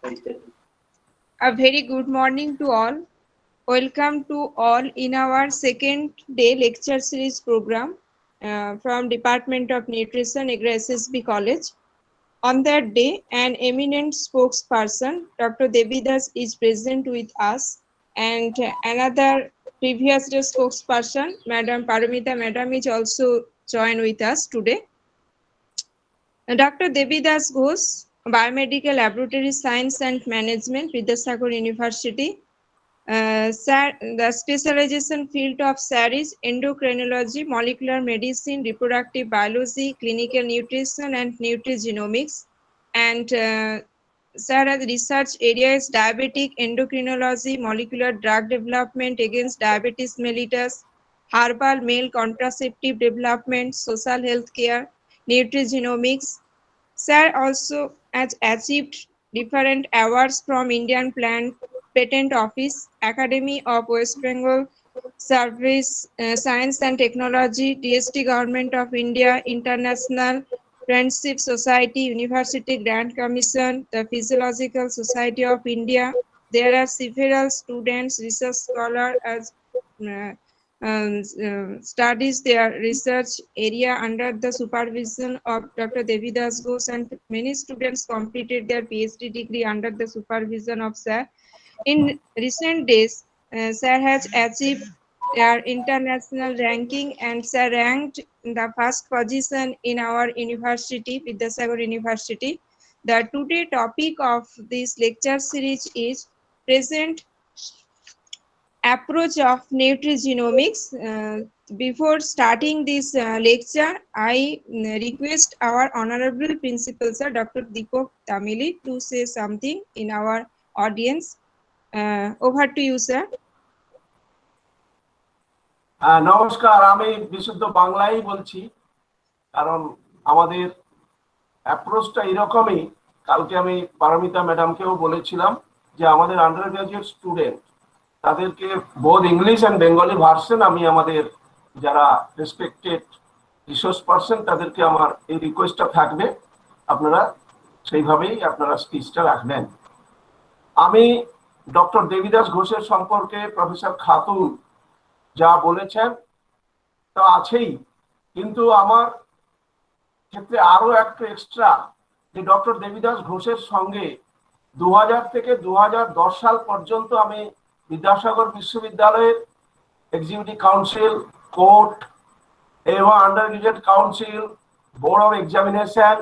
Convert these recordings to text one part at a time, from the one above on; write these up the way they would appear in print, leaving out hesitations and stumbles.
A very good morning to all. Welcome to all in our second day lecture series program from Department of Nutrition, Egra SSB College. On that day, an eminent spokesperson, Dr. Devidas, is present with us, and another previous day spokesperson, Madam Paramita Madam, is also joined with us today. Dr. Devidas Ghosh, Biomedical Laboratory Science and Management, Vidyasagar University. Sir, the specialization field of SAR is endocrinology, molecular medicine, reproductive biology, clinical nutrition, and nutrigenomics. And Sir, research areas diabetic endocrinology, molecular drug development against diabetes mellitus, herbal male contraceptive development, social health care, nutrigenomics. Sir also has achieved different awards from Indian Patent Office, Academy of West Bengal, Service, Science and Technology, DST Government of India, International Friendship Society, University Grant Commission, the Physiological Society of India. There are several students, research scholars as studies their research area under the supervision of Dr. Devidas Ghosh, and many students completed their PhD degree under the supervision of Sir. In recent days, Sir has achieved their international ranking, and Sir ranked in the first position in our university, Vidyasagar University. The today topic of this lecture series is present approach of nutrigenomics. Before starting this lecture, I request our honorable principal, sir, Dr. Deepak Tamili, to say something in our audience. Over to you, sir. নমস্কার, আমি বিশুদ্ধ বাংলাই বলছি, কারণ আমাদের অ্যাপ্রোচটা এরকমই। কালকে আমি পারমিতা ম্যাডামকেও বলেছিলাম যে আমাদের আন্ডার গ্রাজুয়েট স্টুডেন্ট তাদেরকে both English and Bengali version আমি আমাদের যারা রেসপেক্টেড রিসোর্স পার্সন তাদেরকে আমার এই রিকোয়েস্টটা থাকবে, আপনারা সেইভাবেই আপনারা স্পিচটা রাখবেন। আমি ডক্টর দেবিদাস ঘোষের সম্পর্কে প্রফেসর খাতুন যা বলেছেন তা আছেই, কিন্তু আমার ক্ষেত্রে আরো একটা এক্সট্রা যে ডক্টর দেবিদাস ঘোষের সঙ্গে 2000 থেকে 2010 সাল পর্যন্ত আমি বিদ্যাসাগর বিশ্ববিদ্যালয়ের এক্সিকিউটিভ কাউন্সিল, কোর্ট এবং under graduate council, board of examination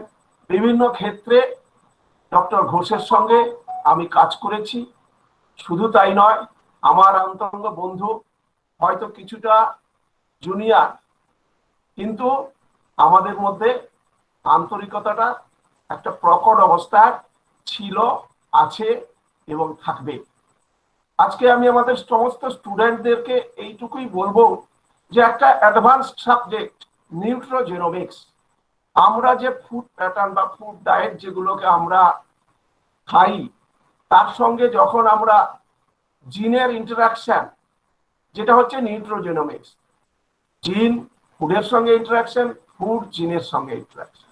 বিভিন্ন ক্ষেত্রে ডক্টর ঘোষের সঙ্গে আমি কাজ করেছি। শুধু তাই নয়, আমার অন্তরঙ্গ বন্ধু, হয়তো কিছুটা জুনিয়র, কিন্তু আমাদের মধ্যে আন্তরিকতাটা একটা প্রকট অবস্থায় ছিল, আছে এবং থাকবে। আজকে আমি আমাদের সমস্ত স্টুডেন্টদেরকে এইটুকুই বলবো যে একটা অ্যাডভান্সড সাবজেক্ট নিউট্রোজেনোমিক্স, আমরা যে ফুড প্যাটার্ন বা ফুড ডায়েট যেগুলোকে আমরা খাই তার সঙ্গে যখন আমরা জিনের ইন্টারাকশন, যেটা হচ্ছে নিউট্রোজেনোমিক্স, জিন ফুডের সঙ্গে ইন্টারাকশন, ফুড জিনের সঙ্গে ইন্টারাকশন,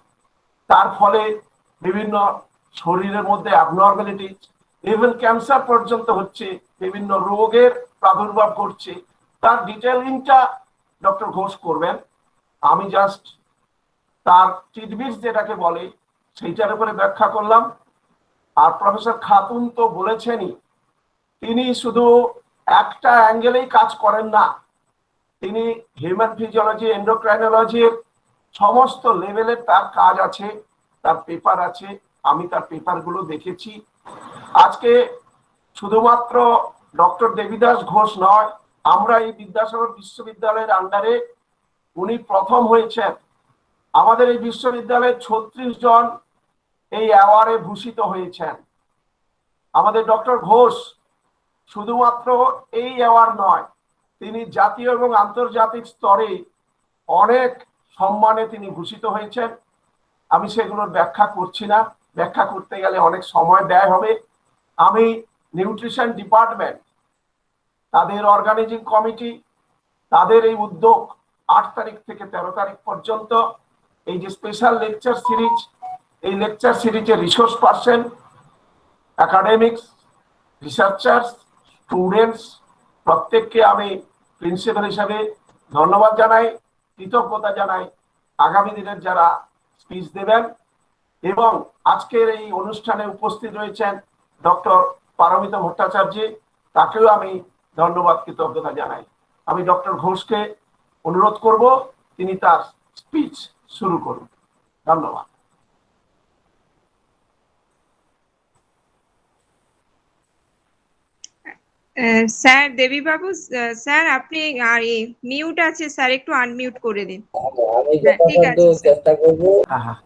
তার ফলে বিভিন্ন শরীরের মধ্যে অ্যাবনর্মালিটি, ইভেন ক্যান্সার পর্যন্ত হচ্ছে, বিভিন্ন রোগের প্রাদুর্ভাব ঘটছে, তার ডিটেলিংটা ডক্টর ঘোষ করবেন। আমি জাস্ট তার টিডবিটস যেটাকে বলে সেইটার উপরে ব্যাখ্যা করলাম। আর প্রফেসর খাতুন তো বলেছেনই, তিনি শুধু একটা অ্যাঙ্গেলেই কাজ করেন না, তিনি হিউম্যান ফিজিওলজি, এন্ডোক্রাইনোলজির সমস্ত লেভেলের তার কাজ আছে, তার পেপার আছে, আমি তার পেপারগুলো দেখেছি। আজকে শুধুমাত্র ডক্টর দেবিদাস ঘোষ নয়, আমরা এই বিদ্যাসাগর বিশ্ববিদ্যালয়ের আন্ডারে উনি প্রথম হয়েছেন। আমাদের এই বিশ্ববিদ্যালয়ে 36 জন এই অ্যাওয়ার্ডে ভূষিত হয়েছেন। আমাদের ডক্টর ঘোষ শুধুমাত্র এই অ্যাওয়ার্ড নয়, তিনি জাতীয় এবং আন্তর্জাতিক স্তরে অনেক সম্মানে তিনি ভূষিত হয়েছেন। আমি সেগুলোর ব্যাখ্যা করছি না, ব্যাখ্যা করতে গেলে অনেক সময় ব্যয় হবে। আমি নিউট্রিশন ডিপার্টমেন্ট, তাদের অর্গানাইজিং কমিটি, তাদের এই উদ্যোগ 8 তারিখ থেকে 13 তারিখ পর্যন্ত এই যে স্পেশাল লেকচার সিরিজ, এই লেকচার সিরিজের resource person academics, researchers, students প্রত্যেককে আমি প্রিন্সিপাল হিসাবে ধন্যবাদ জানাই, কৃতজ্ঞতা জানাই। আগামী দিনের যারা স্পিচ দেবেন এবং আজকের এই অনুষ্ঠানে উপস্থিত রয়েছেন ডক্টর পারমিতা ভট্টাচার্য, তাকেও আমি ধন্যবাদ কৃতজ্ঞতা জানাই। আমি ডক্টর ঘোষকে অনুরোধ করব তিনি তার স্পিচ শুরু করুন। ধন্যবাদ। স্যার দেবীবাবু, স্যার আপনি আর মিউট আছে স্যার, একটু আনমিউট করে দিন। আমি ঠিক যথাসাধ্য আছে স্যার। চেষ্টা করব। হ্যাঁ,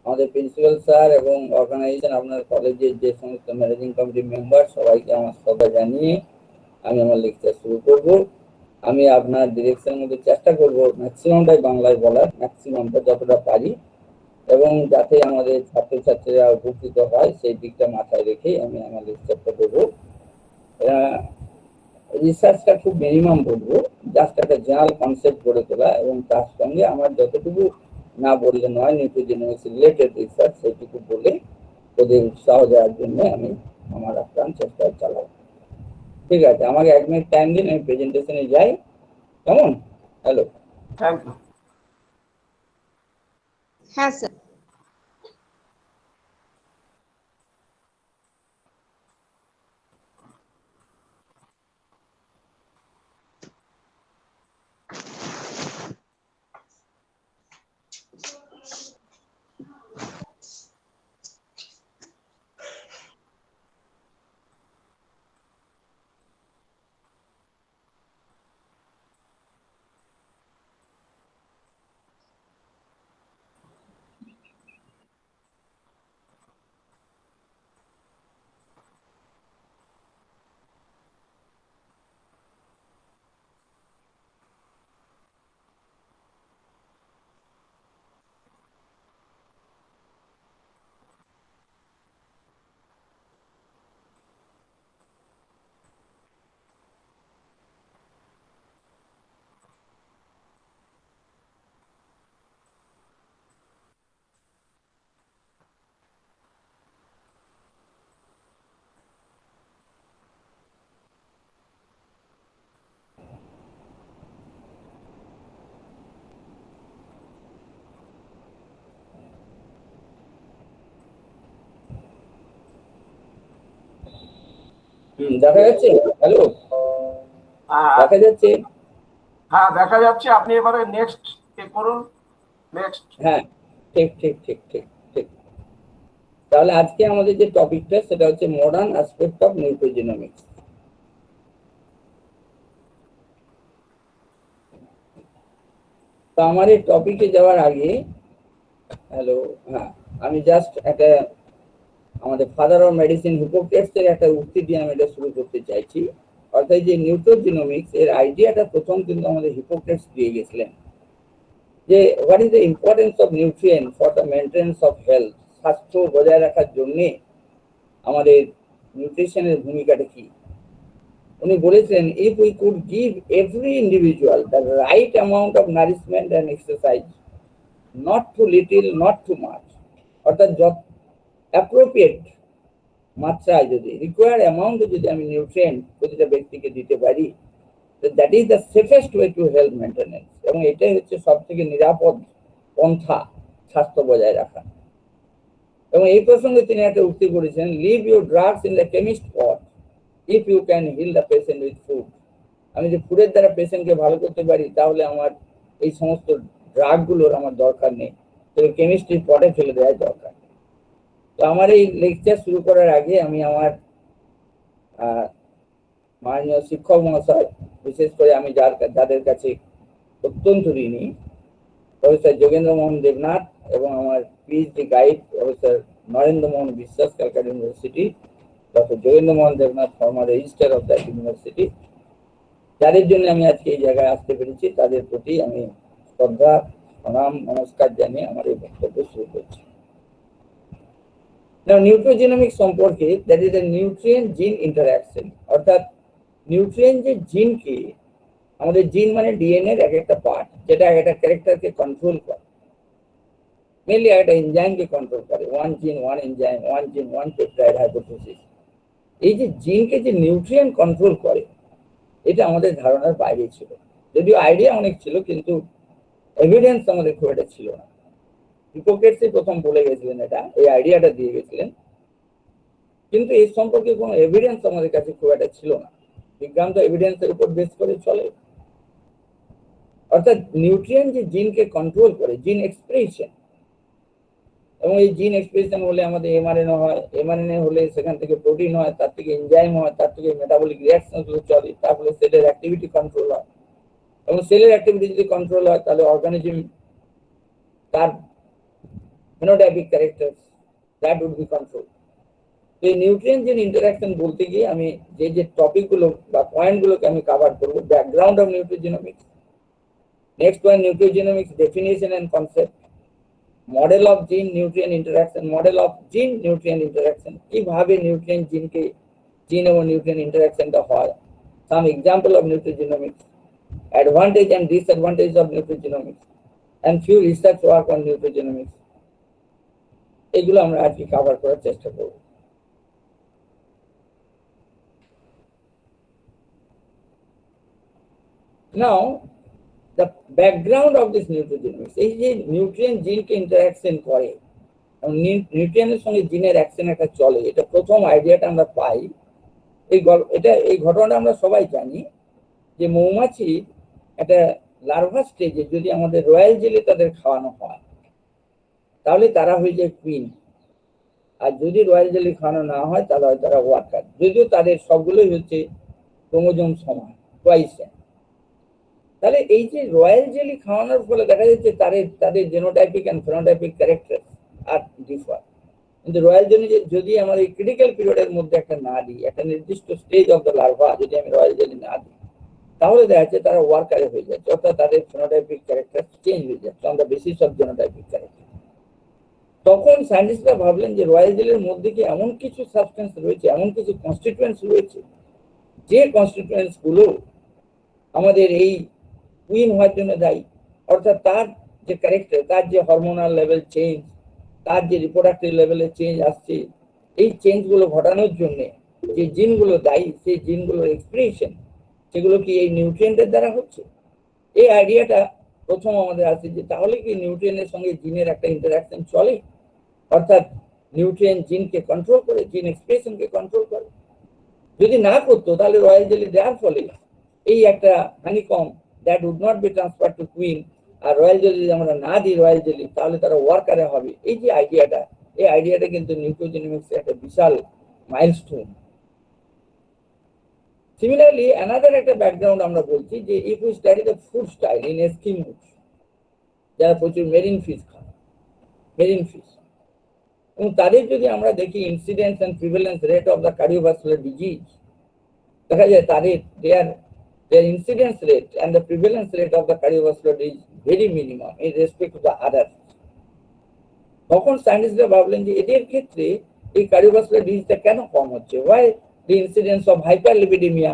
আমাদের প্রিন্সিপাল স্যার এবং অর্গানাইজেশন, আপনার কলেজের যে সমস্ত ম্যানেজিং কমিটি মেম্বার, সবাইকে আমার শ্রদ্ধা জানিয়ে আমি আমার লেকচার শুরু করব। আমি আপনার ডিরেকশনের মধ্যে চেষ্টা করব ম্যাক্সিমামটাই বাংলায় বলার, ম্যাক্সিমামটা যতটা পারি, এবং যাতে আমাদের ছাত্রছাত্রীরা উপকৃত হয় সেই দিকটা মাথায় রেখেই আমি আমার লেকচারটা দেবো। রিসার্চটা খুব মিনিমাম বলবো, জাস্ট একটা জেনারেল কনসেপ্ট গড়ে তোলা, এবং তার সঙ্গে আমার যতটুকু না বললে নয় নিউট্রিজেনিক্স রিলেটেড রিসার্চ সেটুকু বলে ওদের উৎসাহ দেওয়ার জন্য আমি আমার আপ্রাণ চেষ্টা চালাবো। ঠিক আছে, আমাকে 1 মিনিট টাইম দিন, আমি প্রেজেন্টেশনে যাই। কেমন? হ্যালো। Thank you. হ্যাঁ স্যার। দেখা যাচ্ছে? হ্যালো, দেখা যাচ্ছে? হ্যাঁ দেখা যাচ্ছে। আপনি এবারে নেক্সট করুন। নেক্সট। হ্যাঁ, ঠিক ঠিক ঠিক ঠিক ঠিক। তাহলে আজকে আমাদের যে টপিকটা সেটা হচ্ছে মডার্ন অ্যাসপেক্ট অফ নিউট্রিজেনমিক্স। তো আমার এই টপিকে যাওয়ার আগে, হ্যালো, হ্যাঁ, আমি জাস্ট একটা আমাদের ফাদার অফ মেডিসিন হিপোক্রেটসের একটা উক্তি দিয়ে আমি এটা শুরু করতে চাইছি। অর্থাৎ যে নিউট্রিজেনমিক্স এর আইডিয়াটা প্রথম কিন্তু আমাদের হিপোক্রেটস দিয়ে গেছিলেন, যে what is the importance of nutrient for the maintenance of health. স্বাস্থ্য বজায় রাখার জন্য আমাদের নিউট্রিশনের ভূমিকাটা কি। উনি বলেছেন, if we could give every individual the right amount of nourishment and exercise, not too little, not too much, অর্থাৎ অ্যাপ্রোপ্রিয়েট মাত্রায় যদি, রিকোয়ার্ড অ্যামাউন্টে যদি আমি নিউট্রিয়েন্ট প্রতিটা ব্যক্তিকে দিতে পারি, that is the safest way to health maintenance. এবং এটাই হচ্ছে সব থেকে নিরাপদ পন্থা স্বাস্থ্য বজায় রাখা। এবং এই প্রসঙ্গে তিনি একটা উক্তি করেছেন, leave your drugs in the chemist pot if you can heal the patient with food. আমি যে ফুডের দ্বারা পেশেন্টকে ভালো করতে পারি, তাহলে আমার এই সমস্ত ড্রাগগুলোর আমার দরকার নেই, তবে কেমিস্ট্রির পটে ফেলে দেওয়া দরকার। তো আমার এই লেকচার শুরু করার আগে আমি আমার মাননীয় শিক্ষক মহাশয়, বিশেষ করে আমি যাদের কাছে অত্যন্ত ঋণী, প্রফেসর যোগেন্দ্র মোহন দেবনাথ এবং আমার পিএইচডি গাইড প্রফেসর নরেন্দ্র মোহন বিশ্বাস, Calcutta university, doctor Jogendra Mohan Debnath, former registrar of that university, যাদের জন্য আমি আজকে এই জায়গায় আসতে পেরেছি, তাদের প্রতি আমি শ্রদ্ধা, প্রণাম, নমস্কার জানিয়ে আমার এই বক্তব্য শুরু করছি। নিউট্রিজেনমিক্স সম্পর্কে, দ্যাট ইজ এ নিউট্রিয়েন্ট জিন ইন্টারঅ্যাকশন, অর্থাৎ নিউট্রিয়েন্ট যে জিন কি, আমাদের জিন মানে ডিএনএ এর এক একটা পার্ট, যেটা একটা ক্যারেক্টারকে কন্ট্রোল করে। মেনলি একটা এনজাইমকে কন্ট্রোল করে, ওয়ান জিন ওয়ান এনজাইম, ওয়ান জিন ওয়ান পেপটাইড হাইপোথিসিস। এই যে জিনকে যে নিউট্রিয়েন্ট কন্ট্রোল করে, এটা আমাদের ধারণার বাইরে ছিল, যদিও আইডিয়া অনেক ছিল কিন্তু এভিডেন্স আমাদের খুব একটা ছিল না। হিপোক্রেটসই প্রথম বলে গেছিলেন এটা, এই আইডিয়াটা দিয়ে গেছিলেন, কিন্তু এই সম্পর্কে কোনো এভিডেন্স আমাদের কাছে খুব একটা ছিল না। বিজ্ঞান তো এভিডেন্সের উপর বেস করে চলে। অর্থাৎ নিউট্রিয়েন্ট যে জিনকে কন্ট্রোল করে, জিন এক্সপ্রেশন, এবং এই জিন এক্সপ্রেশন হলে আমাদের এমআরএনএ হয়, এমআরএনএ হলে সেখান থেকে প্রোটিন হয়, তার থেকে এনজাইম হয়, তার থেকে মেটাবলিক রিঅ্যাকশন গুলো চলে, তারপরে সেলের অ্যাক্টিভিটি কন্ট্রোল হয়, এবং সেলের অ্যাক্টিভিটি যদি কন্ট্রোল হয় তাহলে অর্গানিজম তার phenotypic character that would be control. এই নিউট্রিয়েন্ট জিন ইন্টারাকশন বলতে গিয়ে আমি যে টপিকগুলো বা পয়েন্টগুলোকে আমি কভার করবো, background of nutrigenomics, next one nutrigenomics definition and concept, model of gene nutrient interaction, model of gene nutrient interaction, কিভাবে নিউট্রিয়েন্ট জিনকে জিন এবং নিউট্রিয়েন্ট ইন্টারাকশনটা হয়, some example of nutrigenomics, advantage and disadvantage of nutrigenomics, and few research work on nutrigenomics. এগুলো আমরা আজকে cover করার চেষ্টা করব। Now, the background of this nutrigenomics, এই যে নিউট্রিয়েন্ট জিনকে ইন্টারাকশন করে, নিউট্রিয়েন্টের সঙ্গে জিনের অ্যাকশন একটা চলে, এটা প্রথম আইডিয়াটা আমরা পাই। এই ঘটনাটা আমরা সবাই জানি যে মৌমাছি একটা লার্ভা স্টেজে যদি আমাদের রয়্যাল জেলি তাদের খাওয়ানো হয় তাহলে তারা হয়ে যায় কুইন, আর যদি রয়্যাল জেলি খাওয়ানো না হয় তাহলে হয় তারা ওয়ার্কার, যদিও তাদের সবগুলোই হচ্ছে ক্রোমোজোম সমান, টুয়াইস। তাহলে এই যে রয়্যাল জেলি খাওয়ানোর ফলে দেখা যাচ্ছে তাদের জেনোটাইপিক এন্ড ফেনোটাইপিক ক্যারেক্টার আর ডিফার। কিন্তু রয়্যাল জেলি যদি আমার এই ক্রিটিক্যাল পিরিয়ডের মধ্যে একটা না দিই, একটা নির্দিষ্ট স্টেজ অফ দ্য লার্ভা যদি আমি রয়্যাল জেলি না দিই, তাহলে দেখা যাচ্ছে তারা ওয়ার্কারে হয়ে যাচ্ছে, অর্থাৎ তাদের ফেনোটাইপিক ক্যারেক্টার চেঞ্জ হয়ে যাচ্ছে on the basis of genotypic character. তখন সায়েন্টিস্টরা ভাবলেন যে রয়্যাল জেলির মধ্যে কি এমন কিছু সাবস্টেন্স রয়েছে, এমন কিছু কনস্টিটুয়েন্টস রয়েছে, যে কনস্টিটুয়েন্টস গুলো আমাদের এই কুইন হওয়ার জন্য দায়ী, অর্থাৎ তার যে ক্যারেক্টার, তার যে হরমোনাল লেভেল চেঞ্জ, তার যে রিপ্রোডাক্টিভ লেভেলে চেঞ্জ আসছে, এই চেঞ্জগুলো ঘটানোর জন্য যে জিনগুলো দায়ী, সেই জিনগুলোর এক্সপ্রেশন সেগুলো কি এই নিউট্রিয়েন্টের দ্বারা হচ্ছে। এই আইডিয়াটা প্রথম আমাদের আছে যে তাহলে কি নিউট্রিয়েন্টের সঙ্গে জিনের একটা ইন্টারাকশন চলে, অর্থাৎ নিউট্রিয়েন্ট জিনকে কন্ট্রোল করে, জিন এক্সপ্রেশনকে কন্ট্রোল করে। যদি না করতো তাহলে রয়্যাল জেলি দেওয়ার ফলে এই একটা honeycomb that would not be transferred to queen, আর রয়্যাল জেলি যদি আমরা না দিই রয়্যাল জেলি তাহলে তারা ওয়ার্কারে হবে। এই যে আইডিয়াটা, এই আইডিয়াটা কিন্তু নিউট্রিজেনোমিক্স একটা বিশাল মাইলস্টোন। সিমিলারলি অ্যানাদার একটা ব্যাকগ্রাউন্ড আমরা বলছি যে if we study the food style in Eskimos, যারা প্রচুর মেরিন ফিশ খায়, মেরিন ফিশ, এবং তাদের যদি আমরা দেখি incidence and prevalence rate of the cardiovascular disease, দেখা যায় তাদের their incidence rate and the prevalence rate of the cardiovascular disease very minimum in respect to the others. তখন সায়েন্টিস্টরা ভাবলেন যে এদের ক্ষেত্রে এই কার্ডিওভাস্কুলার ডিজিজটা কেন কম হচ্ছে, why the incidence of hyperlipidemia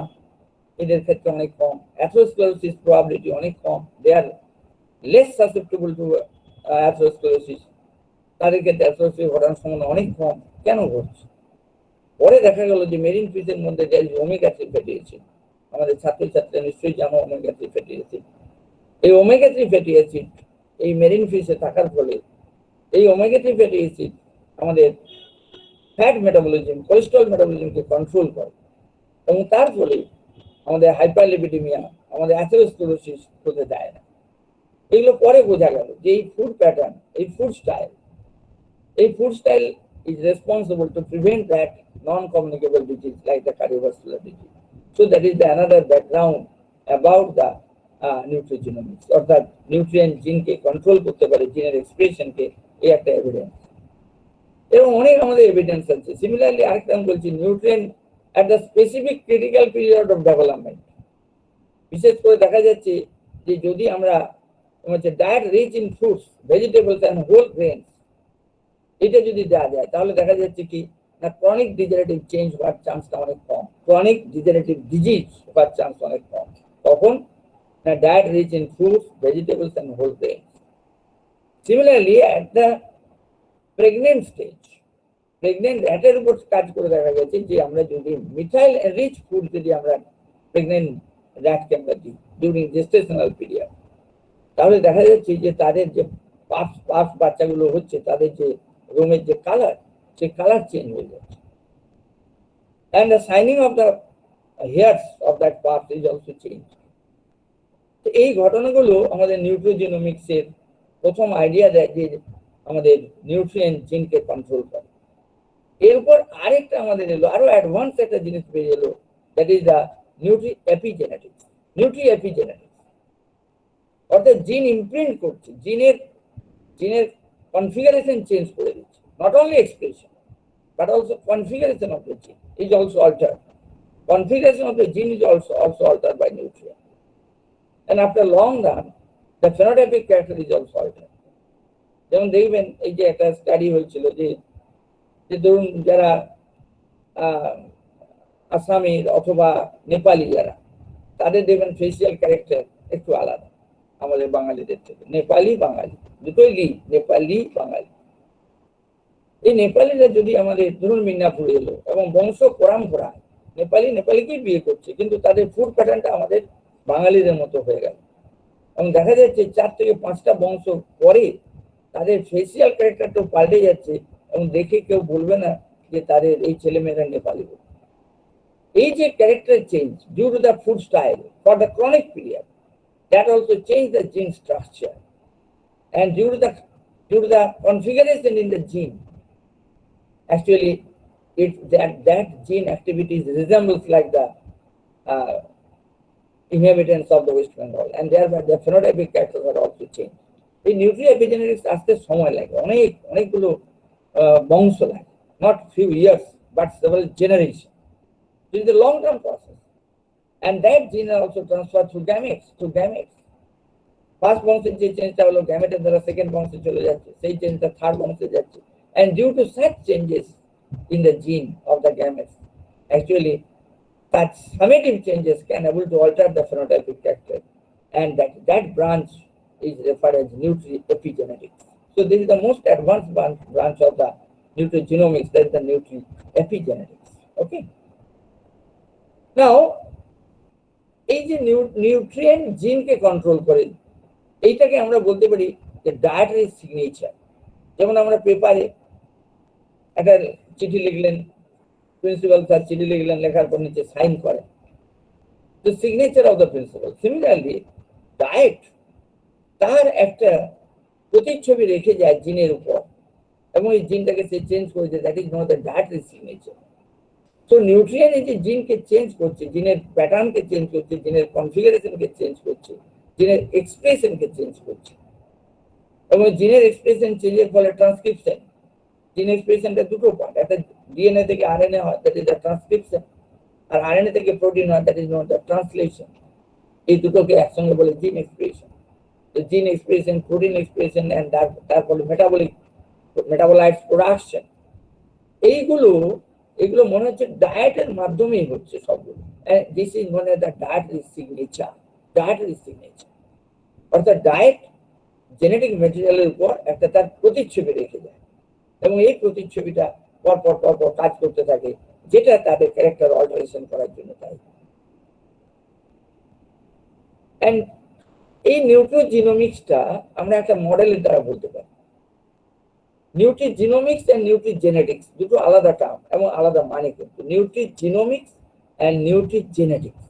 এদের ক্ষেত্রে অনেক কম, atherosclerosis probability অনেক কম, they are less susceptible to atherosclerosis, তাদের ক্ষেত্রে atherosclerosis ঘটানোর সম্ভাবনা অনেক কম। কেন ঘটছে? পরে দেখা গেল যে মেরিন ফিশের মধ্যে ওমেগা 3 ফ্যাটি অ্যাসিড, আমাদের ছাত্রছাত্রীরা নিশ্চয়ই জানো ওমেগা 3 ফ্যাটি অ্যাসিড। এই ওমেগা 3 ফ্যাটি অ্যাসিড এই মেরিন ফিশে থাকার ফলে এই ওমেগা 3 ফ্যাটি অ্যাসিড আমাদের ফ্যাট মেটাবলিজম, কোলেস্টেরল মেটাবলিজমকে কন্ট্রোল করে, এবং তার ফলে আমাদের হাইপারলিপিডিমিয়া, আমাদের অ্যাথেরোস্ক্লেরোসিস হতে দেয় না। এগুলো পরে বোঝা গেল যে এই ফুড প্যাটার্ন, এই food style is responsible to prevent that non-communicable disease like the cardiovascular disease. So that is the another background about the nutrigenomics, অর্থাৎ নিউট্রিয়েন্ট জিনকে কন্ট্রোল করতে পারে, জিনের এক্সপ্রেশনকে, এই একটা এভিডেন্স। এবং অনেক আমাদের এভিডেন্স আছে। সিমিলারলি আরেকটা আমি বলছি, nutrient at the specific critical period of development, বিশেষ করে দেখা যাচ্ছে যে যদি আমরা diet rich in fruits, vegetables and whole grains, এটা যদি দেওয়া যায় তাহলে দেখা যাচ্ছে কি না ক্রনিক ডিজেনারেটিভ চেঞ্জ হওয়ার চান্সটা অনেক কম, ক্রনিক ডিজেনারেটিভ ডিজিজ হওয়ার চান্স অনেক কম। তখন diet rich in fruits, vegetables and whole grains. Similarly, at the pregnant stage, pregnant র্যাটের উপর কাজ করে দেখা গেছে যে আমরা যদি মিথাইল রিচ ফুড যদি আমরা প্রেগনেন্ট র্যাটকে আমরা দিই ডিউরিং জেস্টেশনাল পিরিয়ড, তাহলে দেখা যাচ্ছে যে তাদের যে পাফ বাচ্চাগুলো হচ্ছে তাদের যে রোমের যে কালার, সেই কালার চেঞ্জ হয়ে যাচ্ছে, and the shining of the hairs of that puff is also changed. তো এই ঘটনাগুলো আমাদের নিউট্রোজিনোমিক্সের প্রথম আইডিয়া দেয় যে আমাদের নিউট্রিয়েন্ট জিনকে কন্ট্রোল করে। এরপর আরেকটা আমাদের এলো, আরো অ্যাডভান্স একটা জিনিস বেরিয়ে এলো, that is the Nutri epigenetics. অর্থাৎ জিন ইমপ্রিন্ট করছে, জিনের কনফিগারেশন চেঞ্জ করে দিচ্ছে, not only expression but also configuration of the gene is also altered. Configuration of the gene is also altered by nutrients. And after long run, the phenotypic character is also altered. যেমন দেখবেন এই যে একটা study হয়েছিল যে ধরুন যারা আসামির অথবা নেপালি যারা, তাদের দেখবেন ফেসিয়াল ক্যারেক্টার একটু আলাদা আমাদের বাঙালিদের থেকে। নেপালি বাঙালি দুটোই নেপালি বাঙালি। এই নেপালিরা যদি আমাদের ধরুন মিদনাপুরে এলো এবং বংশ পরম্পরা নেপালিকেই বিয়ে করছে, কিন্তু তাদের ফুড প্যাটার্নটা আমাদের বাঙালিদের মতো হয়ে গেল, এবং দেখা যাচ্ছে 4 থেকে 5টা বংশ পরে তাদের ফেসিয়াল ক্যারেক্টারটা পাল্টে যাচ্ছে, এবং দেখে কেউ বলবে না যে তাদের এই ছেলেমেয়েরা নেপালি। এই যে character change due to the food style for the chronic period, that also change the gene structure, and due to the configuration in the gene, actually that gene activities resembles like the inhabitants of the West Bengal, and thereby the phenotypic characters are also changed. এই Nutri epigenetics আসতে সময় লাগে, অনেকগুলো বংশ লাগে, not few years but several generations. It is a long-term process, and that gene are also transferred through gametes. First বংশের যে চেঞ্জটা হলো গ্যামেটের দ্বারা সেকেন্ড বংশে চলে যাচ্ছে, সেই চেঞ্জটা থার্ড বংশে যাচ্ছে, and due to such changes in the gene of the gametes, actually such summative changes can able to alter the phenotypic character, and that branch is referred as nutri-epigenetics. So this is the most advanced branch of the nutrigenomics, that is the nutri-epigenetics. Okay. Now, এই যে nutrient জিনকে control করে, এইটাকে আমরা বলতে পারি যে dietary signature. যেমন আমরা পেপারে একটা চিঠি লিখলেন, প্রিন্সিপাল স্যার চিঠি লিখলেন, লেখার পর নিচে সাইন করেন, তো signature of the principal. Similarly diet তার একটা প্রতিচ্ছবি রেখে যায় জিনের উপর, এবং এই জিনটাকে সে চেঞ্জ করে দেয়, that is not the dietary signature. তো নিউট্রিয়েন্ট এই যে জিনকে চেঞ্জ করছে, জিনের প্যাটার্নকে চেঞ্জ করছে, জিনের কনফিগারেশনকে চেঞ্জ করছে, জিনের এক্সপ্রেশনকে চেঞ্জ করছে, এবং জিনের এক্সপ্রেশন চেঞ্জের ফলে ট্রান্সক্রিপশন, জিন এক্সপ্রেশনটা দুটো পার্ট, একটা ডিএনএ থেকে আরএনএ হয়, দ্যাট ইজ দ্য ট্রান্সক্রিপশন, আর আরএনএ থেকে প্রোটিন হয়, that is not the translation. এই দুটোকে একসঙ্গে বলে জিন এক্সপ্রেশন। জিন এক্সপ্রেশন, প্রোটিন এক্সপ্রেশন, এন্ড তার ফলে মেটাবোলাইট প্রোডাকশন, এইগুলো মনে হচ্ছে ডায়েটের মাধ্যমেই হচ্ছে সবগুলো। This is known as the dietary signature. অর্থাৎ ডায়েট জেনেটিক ম্যাটেরিয়ালের উপর একটা তার প্রতিচ্ছবি রেখে যায়, এবং এই প্রতিচ্ছবিটা পরপর কাজ করতে থাকে, যেটা তাদের ক্যারেক্টার অল্টারেশন করার জন্য তাই। এন্ড এই নিউট্রোজিনোমিক্সটা আমরা একটা মডেলের দ্বারা বলতে পারি। নিউট্রিজিনোমিক্স এন্ড নিউট্রিজেনেটিক্স দুটো আলাদা টার্ম এবং আলাদা মানে, কিন্তু নিউট্রিজিনোমিক্স and নিউট্রিজেনেটিক্স,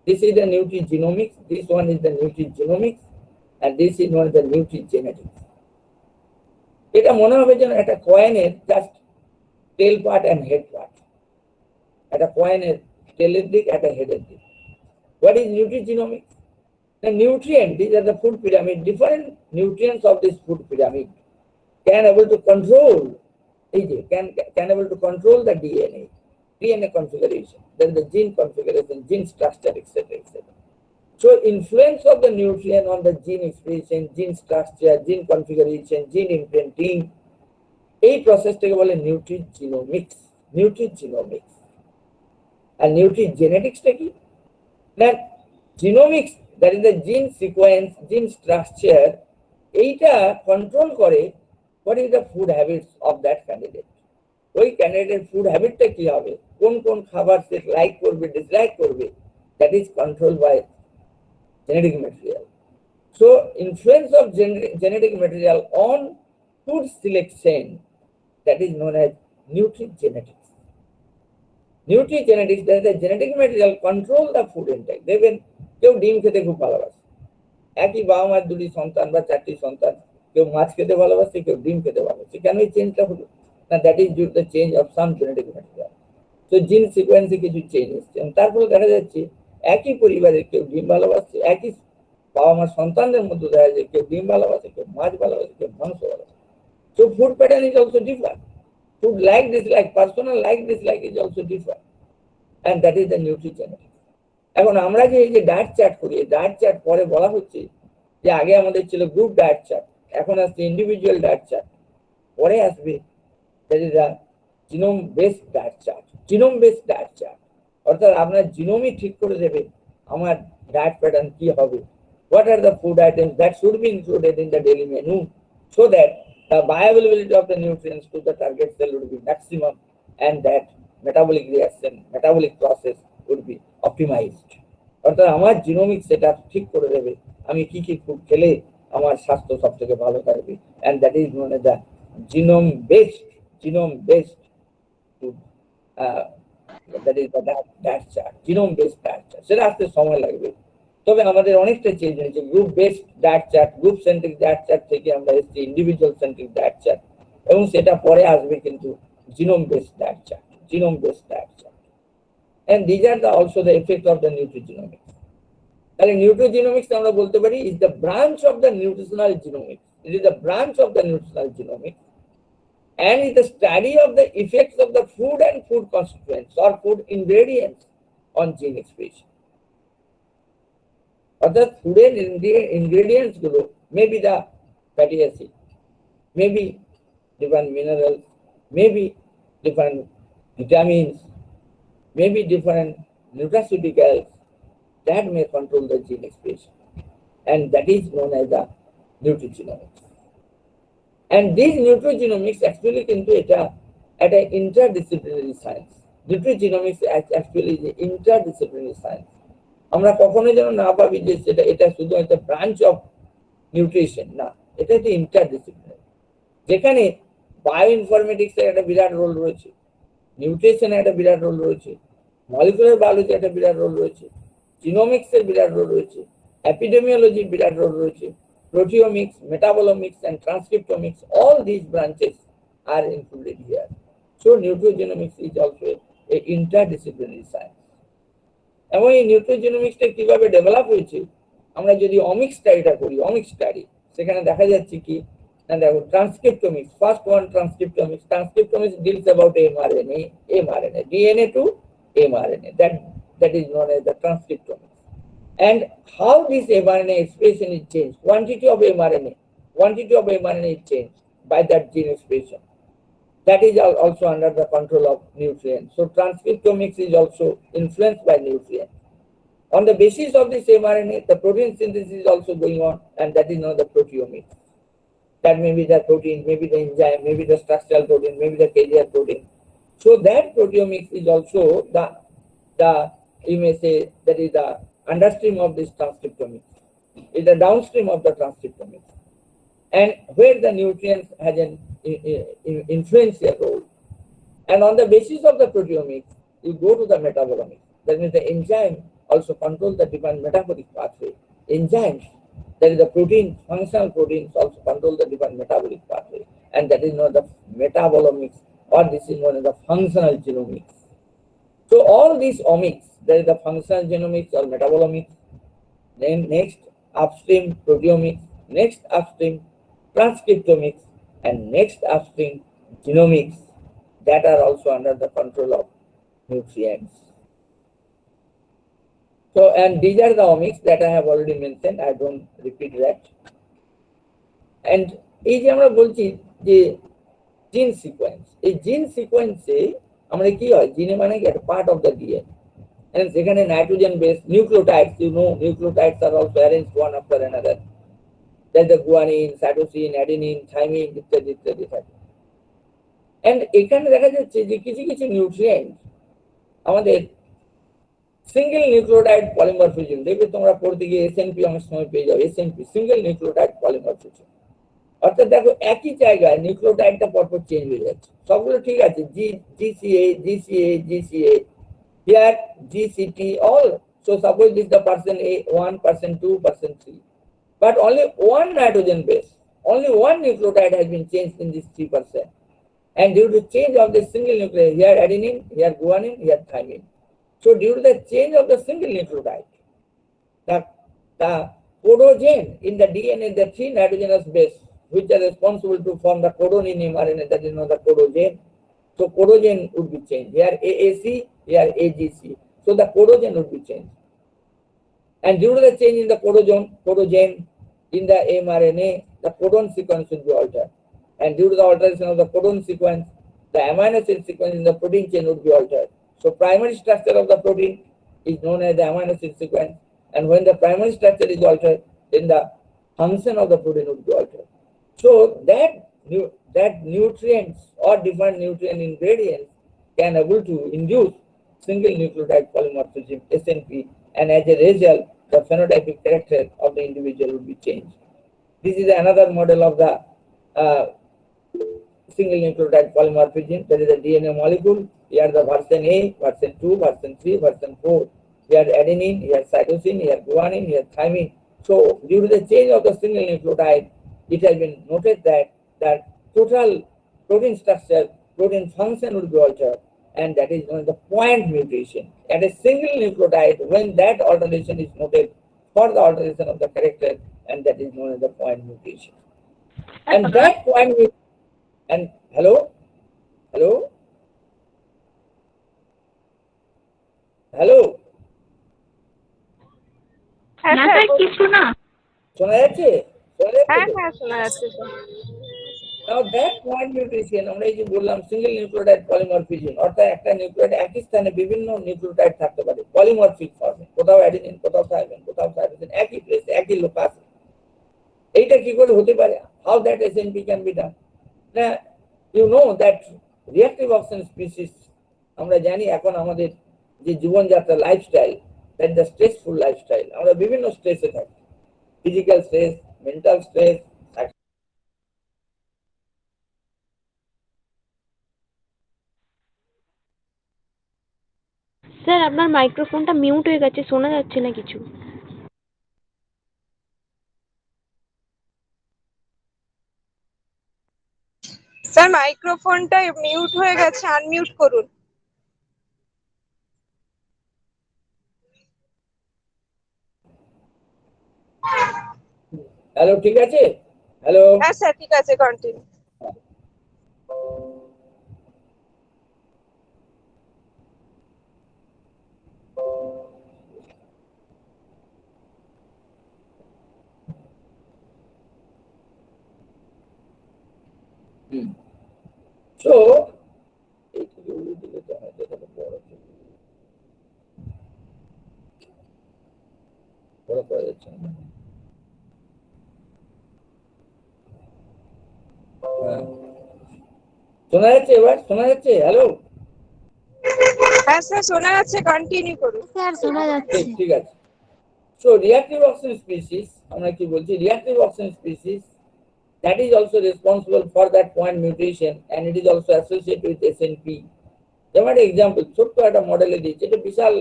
this is the nutrigenomics, this one is the nutrigenomics, and this is one the nutrigenetics. এটা মনে হবে যেন একটা কয়েনের just tail part and head part, একটা কয়েনের টেলের দিক, একটা হেডের দিক। What is nutrigenomics? The nutrient, these are the food pyramid, different nutrients of this food pyramid can able to control, can able to control the DNA configuration, then the gene configuration, gene structure, etc. So influence of the nutrient on the gene expression, gene structure, gene configuration, gene imprinting, এই প্রসেসটাকে বলে নিউট্রিজিনোমিক্স। আর নিউট্রিজেনেটিক্সটা কি? That genomics, that is the gene sequence, gene structure, এইটা control করে what is the food habits of that candidate, ওই candidate food হ্যাবিটটা কি হবে, কোন কোন খাবার সে লাইক করবে ডিসলাইক করবে, that is control by genetic material. So influence of genetic material on food selection, that is known as nutrigenetics. Nutrigenetics, that is the genetic material control the food intake. দেখবেন কেউ ডিম খেতে খুব ভালোবাসে, একই বাবা মার দুটি সন্তান বা চারটি সন্তান, কেউ মাছ খেতে ভালোবাসে, কেউ ডিম খেতে ভালোবাসে, কেন এই চেঞ্জটা হলো না, that is due to the change of some genetic material. তো জিন সিকোয়েন্সে কিছু চেঞ্জ এসছে, তারপরে দেখা যাচ্ছে একই পরিবারের কেউ ডিম ভালোবাসছে, একই বাবা মার সন্তানদের মধ্যে দেখা যায় কেউ ডিম ভালোবাসে, কেউ মাছ ভালোবাসে, কেউ মাংস ভালোবাসে। So food pattern is also different. Food like dislike, personal like dislike is also different, and that is the nutrigenetics. এখন আমরা যে এই যে ডায়েট চার্ট করি, ডায়েট চার্ট পরে বলা হচ্ছে যে আগে আমাদের ছিল গ্রুপ ডায়েট চার্ট, এখন আসছে ইন্ডিভিজুয়াল ডায়েট চার্ট, পরে আসবে that is the genome based diet chart. Genome based diet chart অর্থাৎ আপনার জিনোমই ঠিক করে দেবে আমার ডায়েট প্যাটার্ন কি হবে, what are the food items that should be included in the daily menu so that the bioavailability of the nutrients to the target cell would be maximum and that metabolic reaction, metabolic process would be optimized. অর্থাৎ আমার genomic setup ঠিক করে দেবে আমি কি কি food খেলে আমার স্বাস্থ্য সব থেকে ভালো থাকবে, and that is known as the genome based food, that is the diet chart, genome based diet chart। সেটা আসতে সময় লাগবে, তবে আমাদের অনেকটা চেঞ্জ হয়েছে। Group based diet chart, group centric diet chart থেকে আমরা এসেছি ইন্ডিভিজুয়াল সেন্ট্রিক ডায়েট চার্ট, এবং সেটা পরে আসবে কিন্তু genome based diet chart, genome based diet chart. and these are the also the effect of the nutrigenomics. তাহলে নিউট্রিজিনোমিক্স আমরা বলতে পারি is the branch of the nutritional genomics. It is the branch of the nutritional genomics and is the study of the effects of the food and food constituents or food ingredients on gene expression. অর্থাৎ ফুডের ingredients গুলো maybe the fatty acid, maybe different minerals, maybe different vitamins, maybe different nutraceuticals that may control the gene expression, and that is known as the nutrigenomics. And this nutrigenomics actually into at an interdisciplinary science. Nutrigenomics actually is an interdisciplinary science. আমরা কখনো যেন না ভাবি যে এটা শুধু একটা branch of nutrition, না, এটা একটা ইন্টারডিসিপ্লিনারি, যেখানে বায়ো ইনফরমেটিক্স এর একটা বিরাট রোল রয়েছে, নিউট্রিশনের একটা বিরাট রোল রয়েছে, মলিকুলার বায়োলজি একটা বিরাট রোল রয়েছে, জিনোমিক্স এর বিরাট রোল রয়েছে, এপিডেমিওলজির বিরাট রোল রয়েছে, proteomics, metabolomics and transcriptomics, all these branches are included here. So nutrigenomics is also a interdisciplinary science. এবং এই নিউট্রিজেনোমিক্সটা কিভাবে ডেভেলপ হয়েছে, আমরা যদি অমিক্স স্টাডিটা করি, অমিক্স স্টাডি, সেখানে দেখা যাচ্ছে কি না, দেখো transcriptomics, first one transcriptomics deals about mRNA, DNA to mRNA, that is known as the transcriptomics. And how this mRNA expression is changed, quantity of mRNA is changed by that gene expression. That is also under the control of nutrients. So transcriptomics is also influenced by nutrients. On the basis of this mRNA, the protein synthesis is also going on, and that is now the proteomics. That may be the protein, maybe the enzyme, maybe the structural protein, maybe the carrier protein. So that proteomics is also the you may say that is the understream of this transcriptomics, is the downstream of the transcriptomics, and where the nutrients has an influential role. And on the basis of the proteomics, you go to the metabolomics. That means the enzyme also controls the different metabolic pathway. Enzymes, that is the protein, functional proteins also control the different metabolic pathway, and that is known as the metabolomics, or this is known as the functional genomics. So all these omics, that is the functional genomics or metabolomics, then next upstream proteomics, next upstream transcriptomics, and next upstream genomics, that are also under the control of nutrients. So, and these are the omics that I have already mentioned, I don't repeat that. And এই যে আমরা বলছি যে জিন sequence, এই জিন সিকোয়েন্সে আমরা কি হয়, জিনে মানে কি একটা part of the DNA, and সেখানে nitrogen base nucleotides, you know nucleotides are also arranged one after another, যাতে গুয়ানিন, সাইটোসিন, অ্যাডেনিন, থাইমিন ইত্যাদি ইত্যাদি থাকে। এন্ড এখানে দেখা যাচ্ছে যে কিছু কিছু নিউট্রিয়েন্ট আমাদের সিঙ্গেল নিউক্লিওটাইড পলিমরফিজম, দেখবে তোমরা পড়তে গিয়ে এসএনপি অনেক সময় পেয়ে যাও, এসএনপি সিঙ্গেল নিউক্লিওটাইড পলিমরফিজম। অর্থাৎ দেখো একই জায়গায় নিউক্লিওটাইডটা পরপর চেঞ্জ হয়ে যাচ্ছে, সবগুলো ঠিক আছে, GCA GCA GCA, here GCT all. So suppose this is the person A1, person 2, person 3, but only one nitrogen base, only one nucleotide has been changed in this 3%, and due to change of the single nucleotide, here adenine, here guanine, here thymine. So due to the change of the single nucleotide, the codogen in the DNA, the 3 nitrogenous base which are responsible to form the codon in mRNA, that is known as the codogen. So codogen would be changed. Here AAC, here AGC. So the codogen would be changed. And due to the change in the codogen in the mRNA, the codon sequence will be altered. And due to the alteration of the codon sequence, the amino acid sequence in the protein chain would be altered. So primary structure of the protein is known as the amino acid sequence. And when the primary structure is altered, then the function of the protein would be altered. So that nutrients or different nutrient ingredients can able to induce single nucleotide polymorphism, SNP, and as a result, the phenotypic character of the individual will be changed. This is another model of the single nucleotide polymorphism. That is the DNA molecule. Here the version A, version 2, version 3, version 4. Here adenine, here cytosine, here guanine, here thymine. So due to the change of the single nucleotide, it has been noted that total protein structure, protein function will be altered, and that is known as the point mutation. At a single nucleotide, when that alteration is noted for the alteration of the character, and that is known as the point mutation. And that point and hello, hello, hello. না sir কিছু না। শোনা যাচ্ছে? হ্যাঁ হ্যাঁ শোনা যাচ্ছে sir. Now that point mutation আমরা এই যে বললাম সিঙ্গেল নিউক্লিওটাইড পলিমরফিজম, অর্থাৎ একটা নিউক্লিওটাইড একই স্থানে বিভিন্ন নিউক্লিওটাইড থাকতে পারে পলিমরফিক ফর্মে, কোথাও অ্যাডিনিন, কোথাও থাইমিন, কোথাও সাইটোসিন, একই প্লেসে একই লোকাসে। এইটা কি করে হতে পারে? How that SNP can be done? না, you know that reactive oxygen species, আমরা জানি এখন আমাদের যে জীবনযাত্রা lifestyle, that the stressful lifestyle, আমরা বিভিন্ন স্ট্রেসে থাকি, physical stress, mental stress. Sir আপনার মাইক্রোফোনটা মিউট হয়ে গেছে, শোনা যাচ্ছে না কিছু। স্যার মাইক্রোফোনটা মিউট হয়ে গেছে, আনমিউট করুন। হ্যালো, ঠিক আছে? হ্যালো, হ্যাঁ স্যার ঠিক আছে, কন্টিনিউ। So শোনা যাচ্ছে? এবার শোনা যাচ্ছে? হ্যালো, হ্যাঁ স্যার শোনা যাচ্ছে, কন্টিনিউ করুন। স্যার শোনা যাচ্ছে। ঠিক আছে। So reactive oxygen species, আমরা কি বলছি, reactive oxygen species that is also responsible for that point mutation, and it is also associated with SNP. যেমন একটা এক্সাম্পল ছোট্ট একটা মডেলে দিয়েছি, এটা বিশাল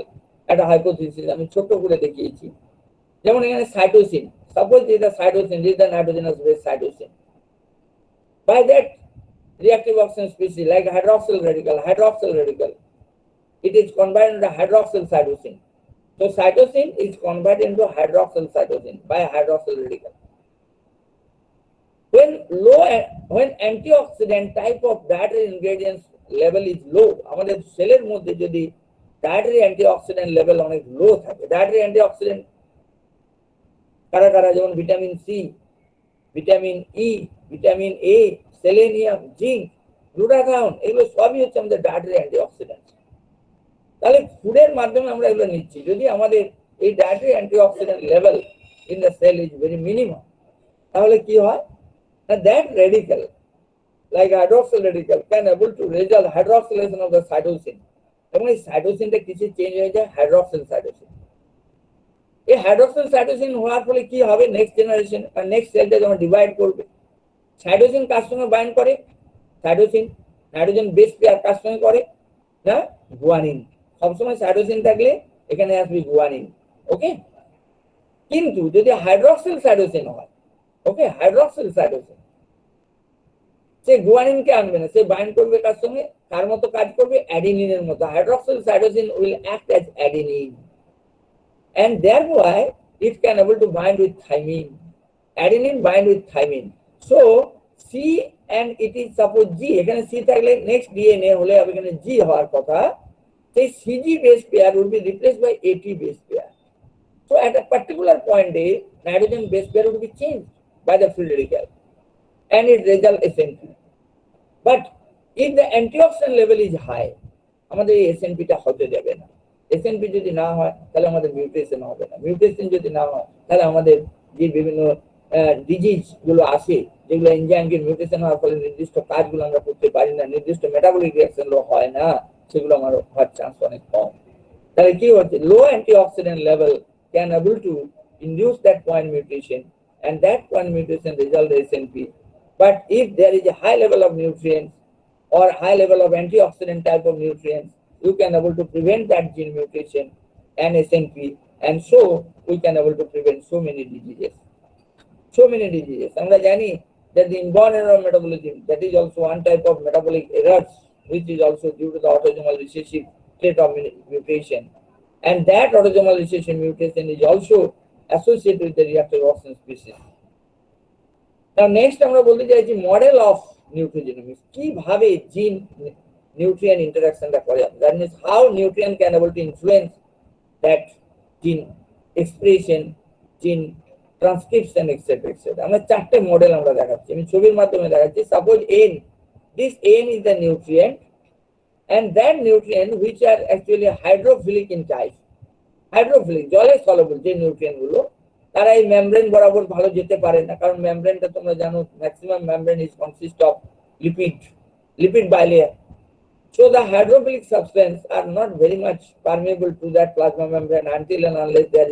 একটা হাইপোথিসিস আমি ছোট্ট করে দেখিয়েছি। যেমন এখানে cytosine, suppose this cytosine, this the nitrogenous base cytosine. By that reactive oxygen species like hydroxyl radical, it is converted into hydroxyl cytosine. So cytosine is converted into hydroxyl cytosine by hydroxyl radical. When antioxidant type of dietary ingredients level is low, আমাদের সেলের মধ্যে যদি dietary antioxidant level অনেক লো থাকে, dietary antioxidant কারা কারা, যেমন vitamin C, vitamin E, vitamin A, selenium, zinc, glutathione, এগুলো সবই হচ্ছে আমাদের ডায়েটারি অ্যান্টিঅক্সিডেন্ট। তাহলে ফুডের মাধ্যমে আমরা এগুলো নিচ্ছি। যদি আমাদের এই dietary antioxidant level in the cell is very minimum, তাহলে কি হয়, that radical like hydroxyl radical can able to result hydroxylation of the cytosine এবং এই সাইটোসিনটা কিছু চেঞ্জ হয়ে যায় হাইড্রক্সিল সাইটোসিন। এই হাইড্রক্সিল সাইটোসিন হওয়ার ফলে কি হবে, নেক্সট জেনারেশন বা নেক্সট সেলটা যখন ডিভাইড করবে, সাইটোসিন কার সঙ্গে বাইন্ড করে, সাইটোসিন নাইট্রোজেন বেস পেয়ার কার সঙ্গে করে না, গুয়ানিন। সবসময় সাইটোসিন থাকলে এখানে আসবে গুয়ানিন। ওকে, কিন্তু যদি হাইড্রক্সিল সাইটোসিন হয়, ওকে, হাইড্রক্সিল সাইটোসিন, সে গুয়ানিনকে আনবে না, সে বাইন্ড করবে কার সঙ্গে, কার মতো কাজ করবে, অ্যাডিনিনের মতো। Hydroxyl cytosine will act as adenine and thereby it can able to bind with thymine. Adenine bind with thymine. So C and it is suppose G, এখানে C থাকলে next DNA হলে এখানে G হওয়ার কথা, সেই CG base pair will be replaced by AT base pair. So at a particular point A, nitrogen base pair will be changed by the free radical and it result SNP. But if the antioxidant level is high, আমাদের এই SNP টা হতে যাবে না। SNP যদি না হয় তাহলে আমাদের মিউটেশন হবে না, মিউটেশন যদি না হয় তাহলে আমাদের যে বিভিন্ন ডিজিজ গুলো আসে, যেগুলো এনজাইমের মিউটেশন হওয়ার ফলে নির্দিষ্ট কাজগুলো আমরা করতে পারি না, নির্দিষ্ট মেটাবলিক রিঅ্যাকশন হয় না, সেগুলো আমার হওয়ার চান্স অনেক কম। তাহলে কি হচ্ছে, low antioxidant level can able to induce that point mutation and that point mutation result SNP. But if there is a high level of nutrients or high level of antioxidant type of nutrients, you can able to prevent that gene mutation and SNP, and so we can able to prevent so many diseases. So many diseases. আমরা জানি that the inborn error of metabolism, that is also one type of metabolic errors, which is also due to the autosomal recessive trait of mutation. And that autosomal recessive mutation is also associated with the reactive oxygen species. Now next আমরা বলতে চাইছি model of নিউট্রিজেনমিক্স, কিভাবে জিন nutrient ইন্টারাকশনটা করে, that means how nutrient can able two influence that জিন expression, জিন transcription etcetera etcetera. আমরা চারটে মডেল আমরা দেখাচ্ছি, আমি ছবির মাধ্যমে দেখাচ্ছি। Suppose N, this N is the nutrient and that nutrient which are actually hydrophilic in type, hydrophilic জলে সলবল যে নিউট্রিয়েন্ট গুলো, তারা এই মেমব্রেন বরাবর ভালো যেতে পারে না, কারণ মেমব্রেনটা তোমরা জানো maximum membrane is consist of lipid bilayer. So the hydrophilic substance are not very much permeable to that plasma membrane until and unless there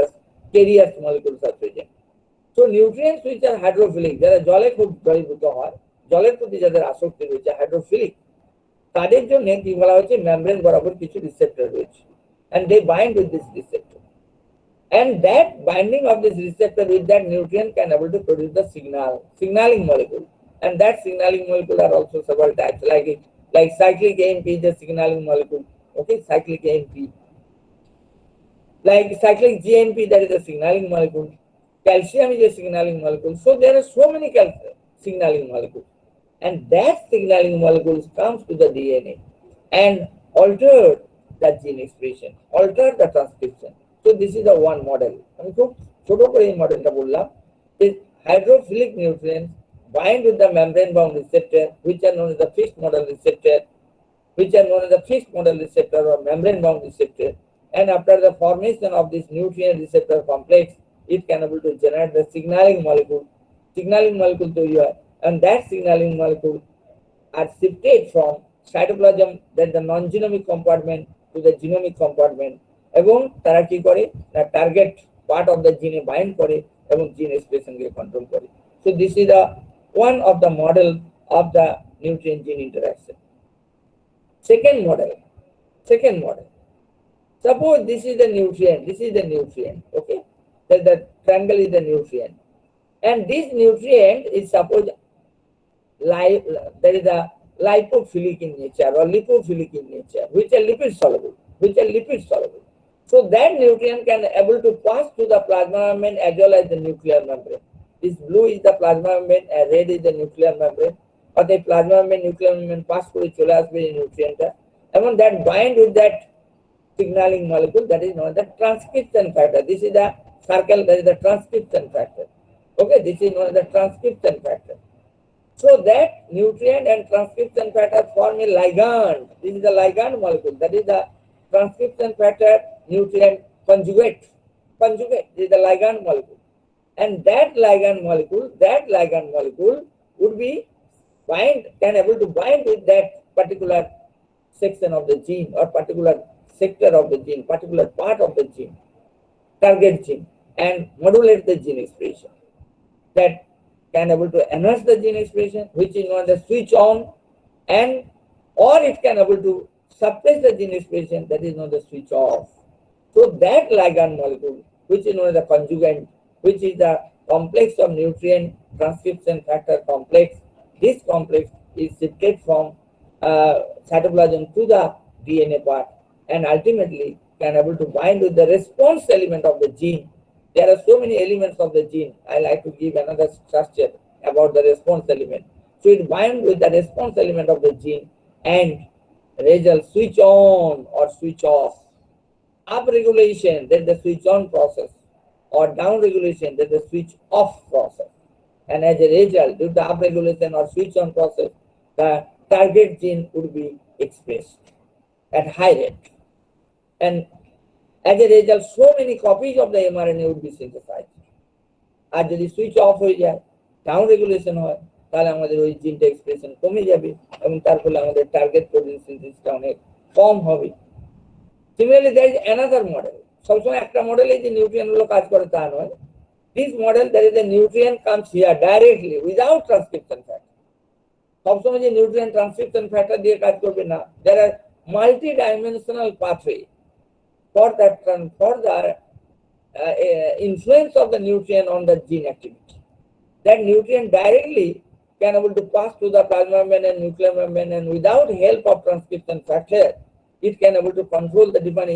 are carriers molecules are present. So nutrients which are hydrophilic, যারা জলে খুব দ্রবীভূত হয়, জলের প্রতি যাদের আসক্তি রয়েছে হাইড্রোফিলিক, তাদের জন্য কি বলা হচ্ছে, মেমব্রেন বরাবর কিছু রিসেপ্টর রয়েছে, and they bind with this receptor, and that binding of this receptor with that nutrient can able to produce the signaling molecule, and that signaling molecule are also several types, like cyclic AMP is the signaling molecule, okay, cyclic AMP, like cyclic GNP, that is a signaling molecule, calcium is a signaling molecule. So there are so many signaling molecules, and that signaling molecules comes to the DNA and alter the gene expression, alter the transcription. So this is the one model. আমি খুব ছোট করে এই মডেলটা বললাম। This hydrophilic nutrients bind with the membrane bound receptor, which are known as the fixed model receptor, or membrane bound receptor. And after the formation of this nutrient receptor complex, it can able to generate the signaling molecule তৈরি হয়, and that signaling molecule are shifted from cytoplasm, that the non-genomic compartment, to the genomic compartment, এবং তারা কি করে না target part of the জিনে bind করে এবং জিন এক্সপ্রেশনকে কন্ট্রোল করে। So this is the one of the model of the nutrient gene interaction. Second model, suppose this is the nutrient, okay, that the triangle is the nutrient, and this nutrient is suppose there is a lipophilic in nature or lipophilic in nature, which are lipid soluble. So that nutrient can able to pass through the plasma membrane as well as the nuclear membrane. This blue is the plasma membrane and red is the nuclear membrane. Or the plasma membrane, nuclear membrane pass through চলে আসবে এই নিউট্রিয়েন্টটা, এবং that bind with that signaling molecule, that is known as the transcription factor. This is the circle, that is the transcription factor. Okay, this is known as the transcription factor. So that nutrient and transcription factor form a ligand. This is the ligand molecule, that is the transcription factor nutrient conjugate. This is the ligand molecule. and that ligand molecule would be can able to bind with that particular section of the gene or particular sector of the gene, particular part of the gene, target gene, and modulate the gene expression. That can able to enhance the gene expression, which is known as switch on, and or it can able to suppress the gene expression, that is known as switch off. So that ligand molecule, which is known as the conjugate, which is the complex of nutrient transcription factor complex, this complex is shifted from cytoplasm to the DNA part and ultimately can able to bind with the response element of the gene. There are so many elements of the gene. I like to give another structure about the response element. So it binds with the response element of the gene and result switch on or switch off. Up regulation, that is the switch on process, or down regulation, that is the switch off process. And as a result, due to up regulation or switch on process, the target gene would be expressed at high rate. And as a result, so many copies of the mRNA would be synthesized. আর যদি switch off হয়ে যায়, down regulation হয়, তাহলে আমাদের ওই জিনটা expression কমে যাবে এবং তার ফলে আমাদের টার্গেট প্রোটিন সিনথেসিসটা অনেক কম হবে। Similarly there is another model. সবসময় একটা মডেলে যে নিউট্রিয়েন্ট গুলো কাজ করে তা নয়। This model there is a nutrient comes here directly without transcription factor. সবসময় যে নিউট্রিয়েন্ট ট্রান্সক্রিপশন ফ্যাক্টর দিয়ে কাজ করবে না। There are multi dimensional pathway for the influence of the nutrient on the gene activity. That nutrient directly can able to pass through the plasma membrane and nuclear membrane, and without help of transcription factor, it can able to control the different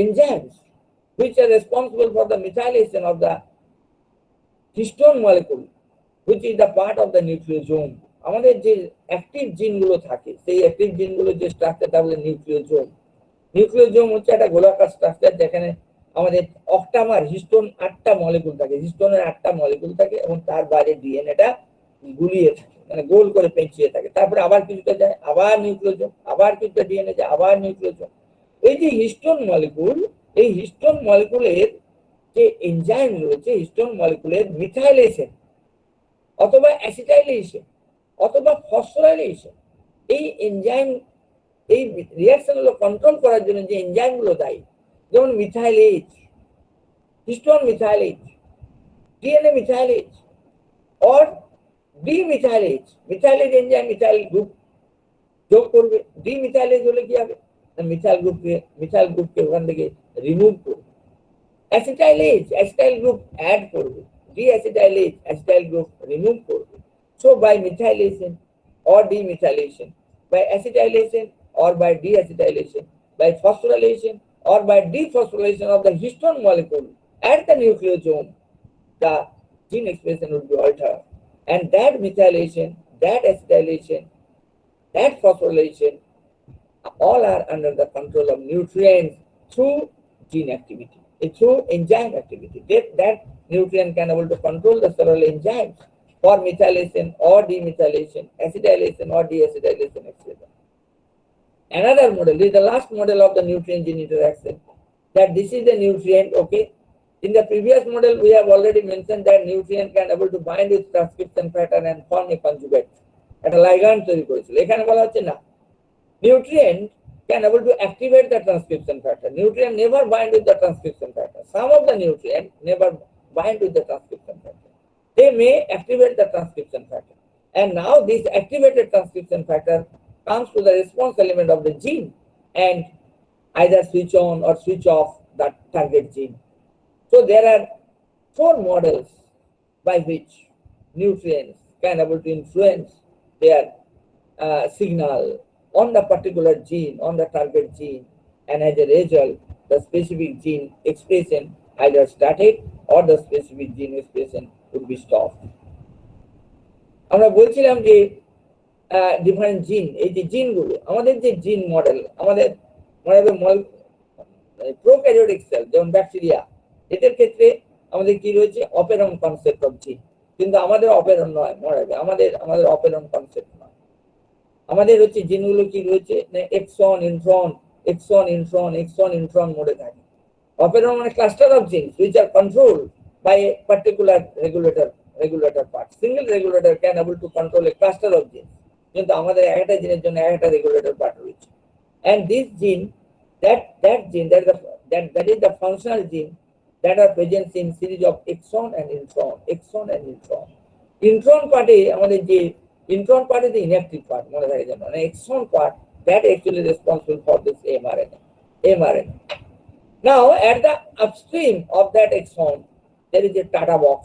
enzymes which are responsible for the methylation of the histone molecule, which is the part of the nucleosome. আমাদের যে active জিনগুলো থাকে সেই active জিনগুলো যে structure তা হলো nucleosome. Nucleosome হচ্ছে একটা গোলাকার স্ট্রাকচার যেখানে আমাদের অক্টামার হিস্টোন 8টা মলিকুল থাকে, হিস্টোনের 8টা মলিকুল থাকে এবং তার বাইরে ডিএনএটা গুলিয়ে থাকে, মানে গোল করে পেঁচিয়ে থাকে। তারপরে আবার কিছুটা যায়, আবার নিউক্লিওজোম, আবার কিছুটা ডিএনএ যায়, আবার নিউক্লিওজোম। এই যে হিস্টোন মলিকুল, এই হিস্টোন মলিকুলের যে এনজাইম রয়েছে, হিস্টোন মলিকুলের মিথাইলেশন অথবা অ্যাসিটাইলেশন অথবা ফসফোরাইলেশন, এই এনজাইম এই রিঅ্যাকশন গুলো কন্ট্রোল করার জন্য যে এনজাইম গুলো দায়ী, যেমন methylase, histone methylase, DNA methylase or demethylase. Methylase enzyme methyl group যোগ করবে, ডিমিথাইলেজ হলে কি হবে, মিথাইল গ্রুপকে ওখান থেকে রিমুভ করবে। অ্যাসিটাইলেজ অ্যাসিটাইল গ্রুপ অ্যাড করবে, ডিঅ্যাসিটাইলেজ অ্যাসিটাইল গ্রুপ রিমুভ করবে। So by methylation or demethylation, by acetylation or by deacetylation, by phosphorylation or by dephosphorylation of the histone molecule at the nucleosome, the gene expression would be altered. And that methylation, that acetylation, that phosphorylation, all are under the control of nutrients through gene activity, through enzyme activity. That nutrient can able to control the several enzymes for methylation or demethylation, acetylation or deacetylation, etc. Another model, this is the last model of the nutrient gene interaction, that this is the nutrient, okay. In the previous model, we have already mentioned that nutrient can able to bind with transcription pattern and form a conjugate. At a ligand তৈরি করেছিল। এখানে বলা হচ্ছে না, nutrient can able to activate the transcription pattern. Nutrient never bind with the transcription pattern. Some of the nutrient never bind with the transcription pattern. They may activate the transcription factor. And now this activated transcription factor comes to the response element of the gene and either switch on or switch off the target gene. So there are 4 models by which nutrients can able to influence their signal on the particular gene, on the target gene, and as a result, the specific gene expression either started or the specific gene expression would be stopped. আমরা বলছিলাম যে different জিন, এই যে জিনগুলো, আমাদের যে জিন model, আমাদের প্রোক্যারিওটিক সেল যেমন ব্যাকটেরিয়া, এদের ক্ষেত্রে আমাদের কি রয়েছে, অপেরন কনসেপ্ট অফ জিন। কিন্তু আমাদের অপেরন নয়, আমাদের অপেরন কনসেপ্ট নয়। আমাদের হচ্ছে জিনগুলো কি রয়েছে, এক্সন ইন্ট্রন মোডে থাকে। Operon on a cluster of genes which are controlled by a particular regulator part. Single regulator can able to control a cluster of genes. কিন্তু আমাদের একটা জিনের জন্য একটা regulator part রয়েছে, and this gene, that gene, that is the functional gene that are present in series of exon and intron. Intron part আমাদের যে intron part is the inactive part, মনে রাখা যাবে না, exon part that actually responsible for this mRNA. Now at the upstream of that exon there is a Tata box.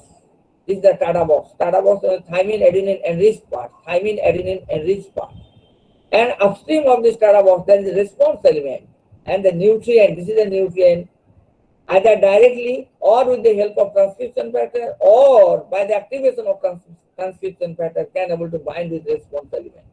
This is the Tata box. Tata box is thymine adenine enriched part. And upstream of this Tata box there is a response element and the nutrient. This is a nutrient either directly or with the help of transcription factor or by the activation of transcription factor can able to bind with response element.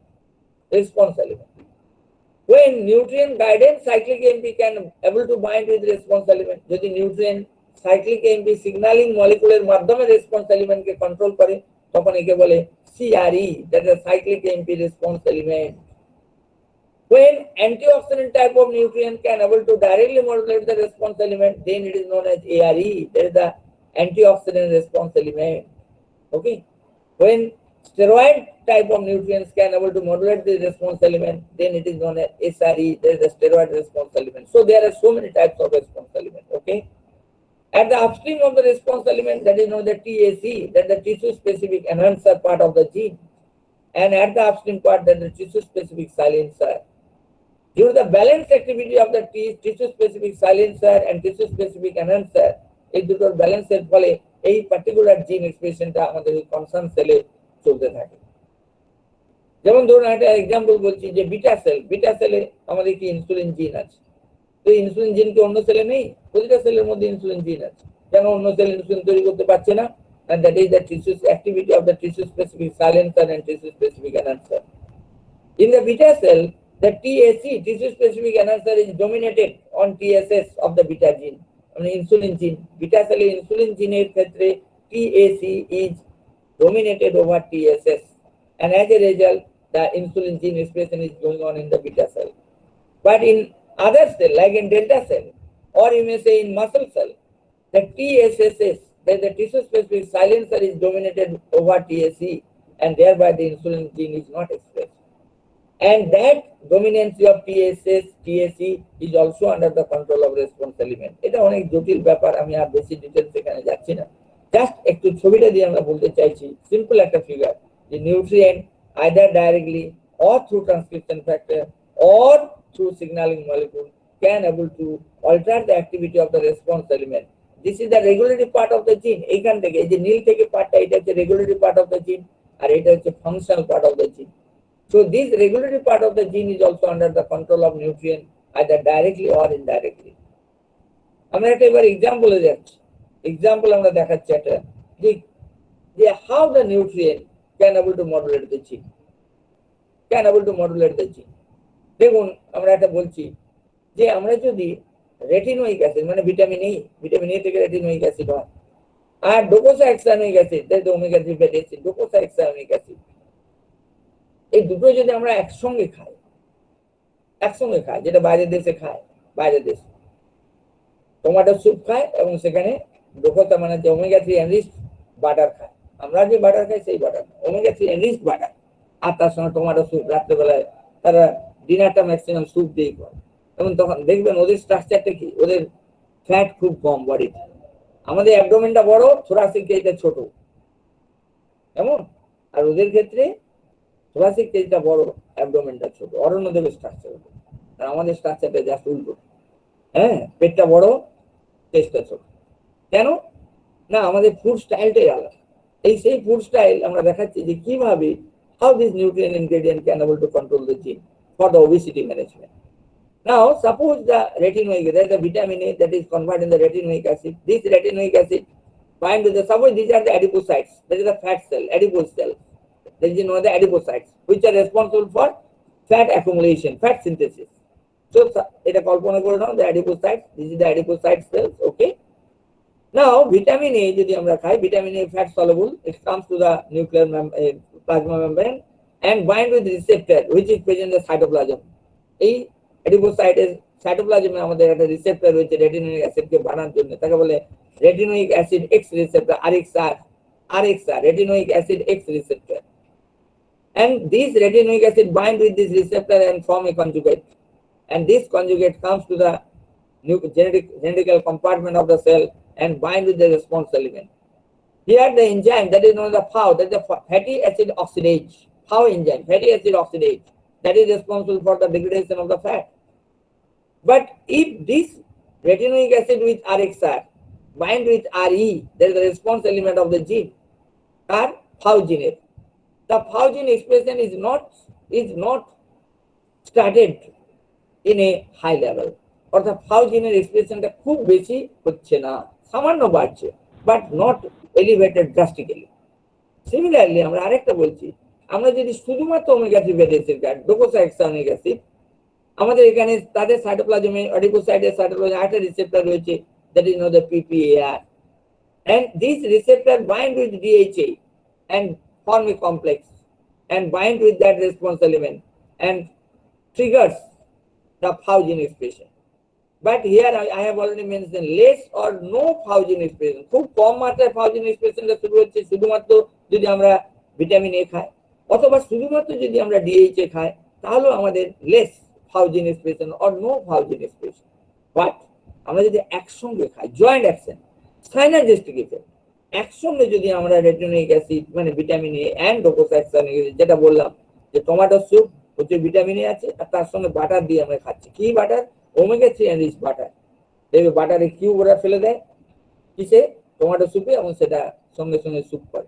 When nutrient guidance cyclic AMP can able to bind with response element, যদি nutrient cyclic AMP signaling molecular মাধ্যমে response element কে control করে, তখন একে বলে CRE, that is cyclic AMP response element. When antioxidant type of nutrient can able to directly modulate the response element, then it is known as ARE, that is the antioxidant response element. Okay. When steroid type of nutrients can able to modulate the response element, then it is known as SRE, that is the steroid response element. So there are so many types of response element. Okay. At the upstream of the response element, that is known as TAC, that is the tissue specific enhancer part of the gene, and at the upstream part, that is the tissue specific silencer. Due to the balanced activity of the tissue specific silencer and tissue specific enhancer, এই দুটোর ব্যালেন্সের ফলে এই particular জিন এক্সপ্রেশনটা আমাদের concern সেলে চলতে থাকে। যেমন ধরুন একটা এক্সাম্পল বলছি যে বিটা সেলে আমাদের কি ইনসুলিন জিন আছে, তো ইনসুলিন জিন কি অন্য সেলে নেই? প্রতিটা সেলের মধ্যে ইনসুলিন জিন আছে, কেন অন্য সেল ইনসুলিন তৈরি করতে পারছে না? and that is the tissue activity of the tissue specific silencer and tissue specific enhancer. In the beta cell, the TAC, tissue specific enhancer, is dominated on TSS of the beta gene, on insulin gene. Beta cell insulin gene ক্ষেত্রে TAC is dominated over TSS, and as a result, the insulin gene expression is going on in the beta cell. But in other cell, like in delta cell, or you may say in muscle cell, the TSSS, that the tissue specific silencer, is dominated over TAC, and thereby the insulin gene is not expressed. And that dominance of TAC is also under the control of response element. এটা অনেক জটিল ব্যাপার, আমি আর বেশি details এখানে যাচ্ছি না, just একটু ছবিটা দিয়ে আমরা বলতে চাইছি, সিম্পল একটা ফিগার, যে nutrient either directly or through transcription factor or through signaling molecule can able to alter the activity of the response element. This is the regulatory part of the gene. এইখান থেকে এই যে নীল থেকে পার্টটা, এটা হচ্ছে regulatory part of the gene, আর এটা হচ্ছে functional part of the gene. So this regulatory part of the gene is also under the control of nutrient either directly or indirectly. আমরা একটা এবার এক্সাম্পলে যাচ্ছি, এক্সাম্পল আমরা দেখাচ্ছি একটা যে how the nutrient can able to modulate the gene, দেখুন আমরা একটা বলছি যে আমরা যদি রেটিনোইক অ্যাসিড মানে ভিটামিন এ থেকে রেটিনোইক অ্যাসিড হয়, আর docosahexaenoic acid, that is omega 3 fatty acid, docosahexaenoic acid, এই দুটো যদি আমরা একসঙ্গে খাই, যেটা বাইরের দেশে খায়, বাইরের দেশে টমেটো স্যুপ খায় এবং সেখানে ডোকোসা মানে যে ওমেগা 3 এনরিচড বাটার খায়, আমরা যে বাটার খাই সেই বাটার ওমেগা 3 এনরিচড বাটার, আর তার সঙ্গে টমেটো স্যুপ, রাত্রেবেলায় তারা ডিনারটা ম্যাক্সিমাম স্যুপ দিয়েই করে, এবং তখন দেখবেন ওদের স্ট্রাকচারটা কি, ওদের ফ্যাট খুব কম বডিতে, আমাদের অ্যাবডোমেনটা বড়, থোরাসিক কেজটা ছোট, এমন, আর ওদের ক্ষেত্রে থোরাসিক কেজটা বড়, অ্যাবডোমেনটা ছোট, অরণ্যদেবের স্ট্রাকচার, আর আমাদের স্ট্রাকচারটা জাস্ট উল্টো, হ্যাঁ, পেটটা বড়, চেস্টটা ছোট। কেন না, আমাদের ফুড স্টাইলটাই আলাদা। এই সেই ফুড স্টাইল আমরা দেখাচ্ছি যে কিভাবে how this nutrient ingredient can able to control the gene for the obesity management. Now suppose the retinoic, there is a vitamin A that is converted in the retinoic acid. This retinoic acid bind to the, suppose these are the adipocytes, that is the fat cell, adipose cell, that is known as the adipocytes, which are responsible for fat accumulation, fat synthesis. So এটা কল্পনা করে নাও, the adipocytes, this is the adipocyte cells. Okay, now vitamin A যদি আমরা খাই, vitamin A fat soluble, it comes to the nuclear plasma membrane and bind with receptor which is present in the cytoplasm. এই adipocyte সাইটোপ্লাজমে আমাদের একটা receptor রয়েছে retinoic acid কে বানানোর জন্য, তাকে বলে retinoic acid X receptor, RXR, retinoic acid X receptor. And this retinoic acid bind with this receptor and form a conjugate. And this conjugate comes to the genetical compartment of the cell and bind with the response element. Here the enzyme that is known as the FAO, that is the fatty acid oxidase, FAO enzyme, fatty acid oxidase, that is responsible for the degradation of the fat. But if this retinoic acid with RXR bind with RE, that is the response element of the gene, or FAO gene, the FAO gene expression is not started in a high level, or the FAO gene expression টা খুব বেশি হচ্ছে না, সামান্য বাড়ছে, but not elevated drastically. Similarly, আমরা আরেকটা বলছি, আমরা যদি শুধুমাত্র ওমেগা 3 ফ্যাটি অ্যাসিড কাট ডোকোসাহেক্সানোইক অ্যাসিড, আমাদের এখানে তাদের সাইটোপ্লাজমে অডিপোসাইটের সাইটোপ্লাজমে একটা রিসেপ্টর রয়েছে, that is known as the PPAR, and this receptor bind with DHA and form a complex and bind with that response element and triggers the FAO gene expression. But here I have already mentioned less or no FAO gene expression. খুব কম মাত্রায় FAO gene expression শুরু হচ্ছে শুধুমাত্র যদি আমরা vitamin A খাই, অথবা শুধুমাত্র যদি আমরা DHA খাই, তাহলেও আমাদের less FAO gene expression or no FAO gene expression. But আমরা যদি একসঙ্গে খাই, জয়েন্ট অ্যাকশন, সাইনার্জিস্টিক ইফেক্ট, একসঙ্গে যদি আমরা রেটিনোইক অ্যাসিড মানে ভিটামিন এ এন্ড ডোকোসাহেক্সানোইক অ্যাসিড, যেটা বললাম যে টমেটো স্যুপ হচ্ছে ভিটামিন এ আছে, আর তার সঙ্গে বাটার দিয়ে আমরা খাচ্ছি, কি বাটার? Omega 3 enrich butter. দেখবে বাটারে কিউব ওরা ফেলে দেয় কিসে? টমেটো স্যুপে, এবং সেটা সঙ্গে সঙ্গে স্যুপ করে।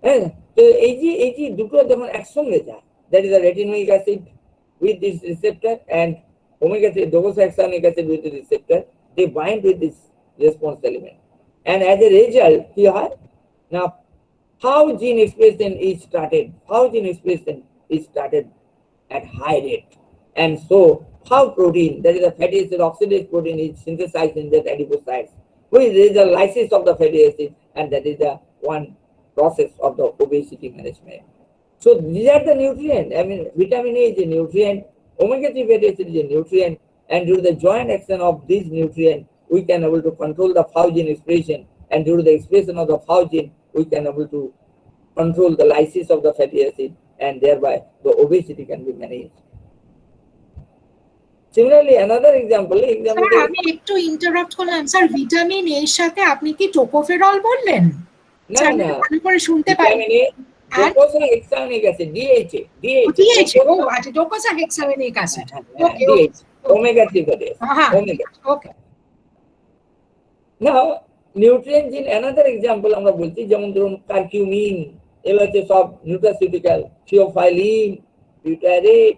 হ্যাঁ, তো এই যে দুটো যখন একসঙ্গে যায়, that is the retinoic acid with this receptor and omega 3 docosahexaenoic acid with the receptor, they bind with this response element, and as a result here now how gene expression is started at high rate, and so how protein, that is the fatty acid oxidase protein, is synthesized in the adipocytes, which is the lysis of the fatty acid, and that is the one process of the obesity management. So these are the nutrients. I mean, vitamin A is a nutrient, omega 3 fatty acid is a nutrient, and due to the joint action of these nutrients, we can able to control the FAO gene expression, and due to the expression of the FAO gene, we can able to control the lysis of the fatty acid, and thereby the obesity can be managed. Similarly, another example. Sir আমি একটু interrupt করলাম sir, vitamin এর সাথে আপনি কি tocopherol বললেন? না আমি ভালো করে শুনতে পাই। Docosahexaenoic acid, DHA. ও আচ্ছা, docosahexaenoic acid. Okay, omega 3 fatty acid. Omega. Okay. Now, nutrients in another example আমরা বলছি, যেমন ধরুন কারকিউমিন, এগুলো হচ্ছে সব নিউট্রাসিউটিক্যাল, থিওফাইলিন, বিউটারেট,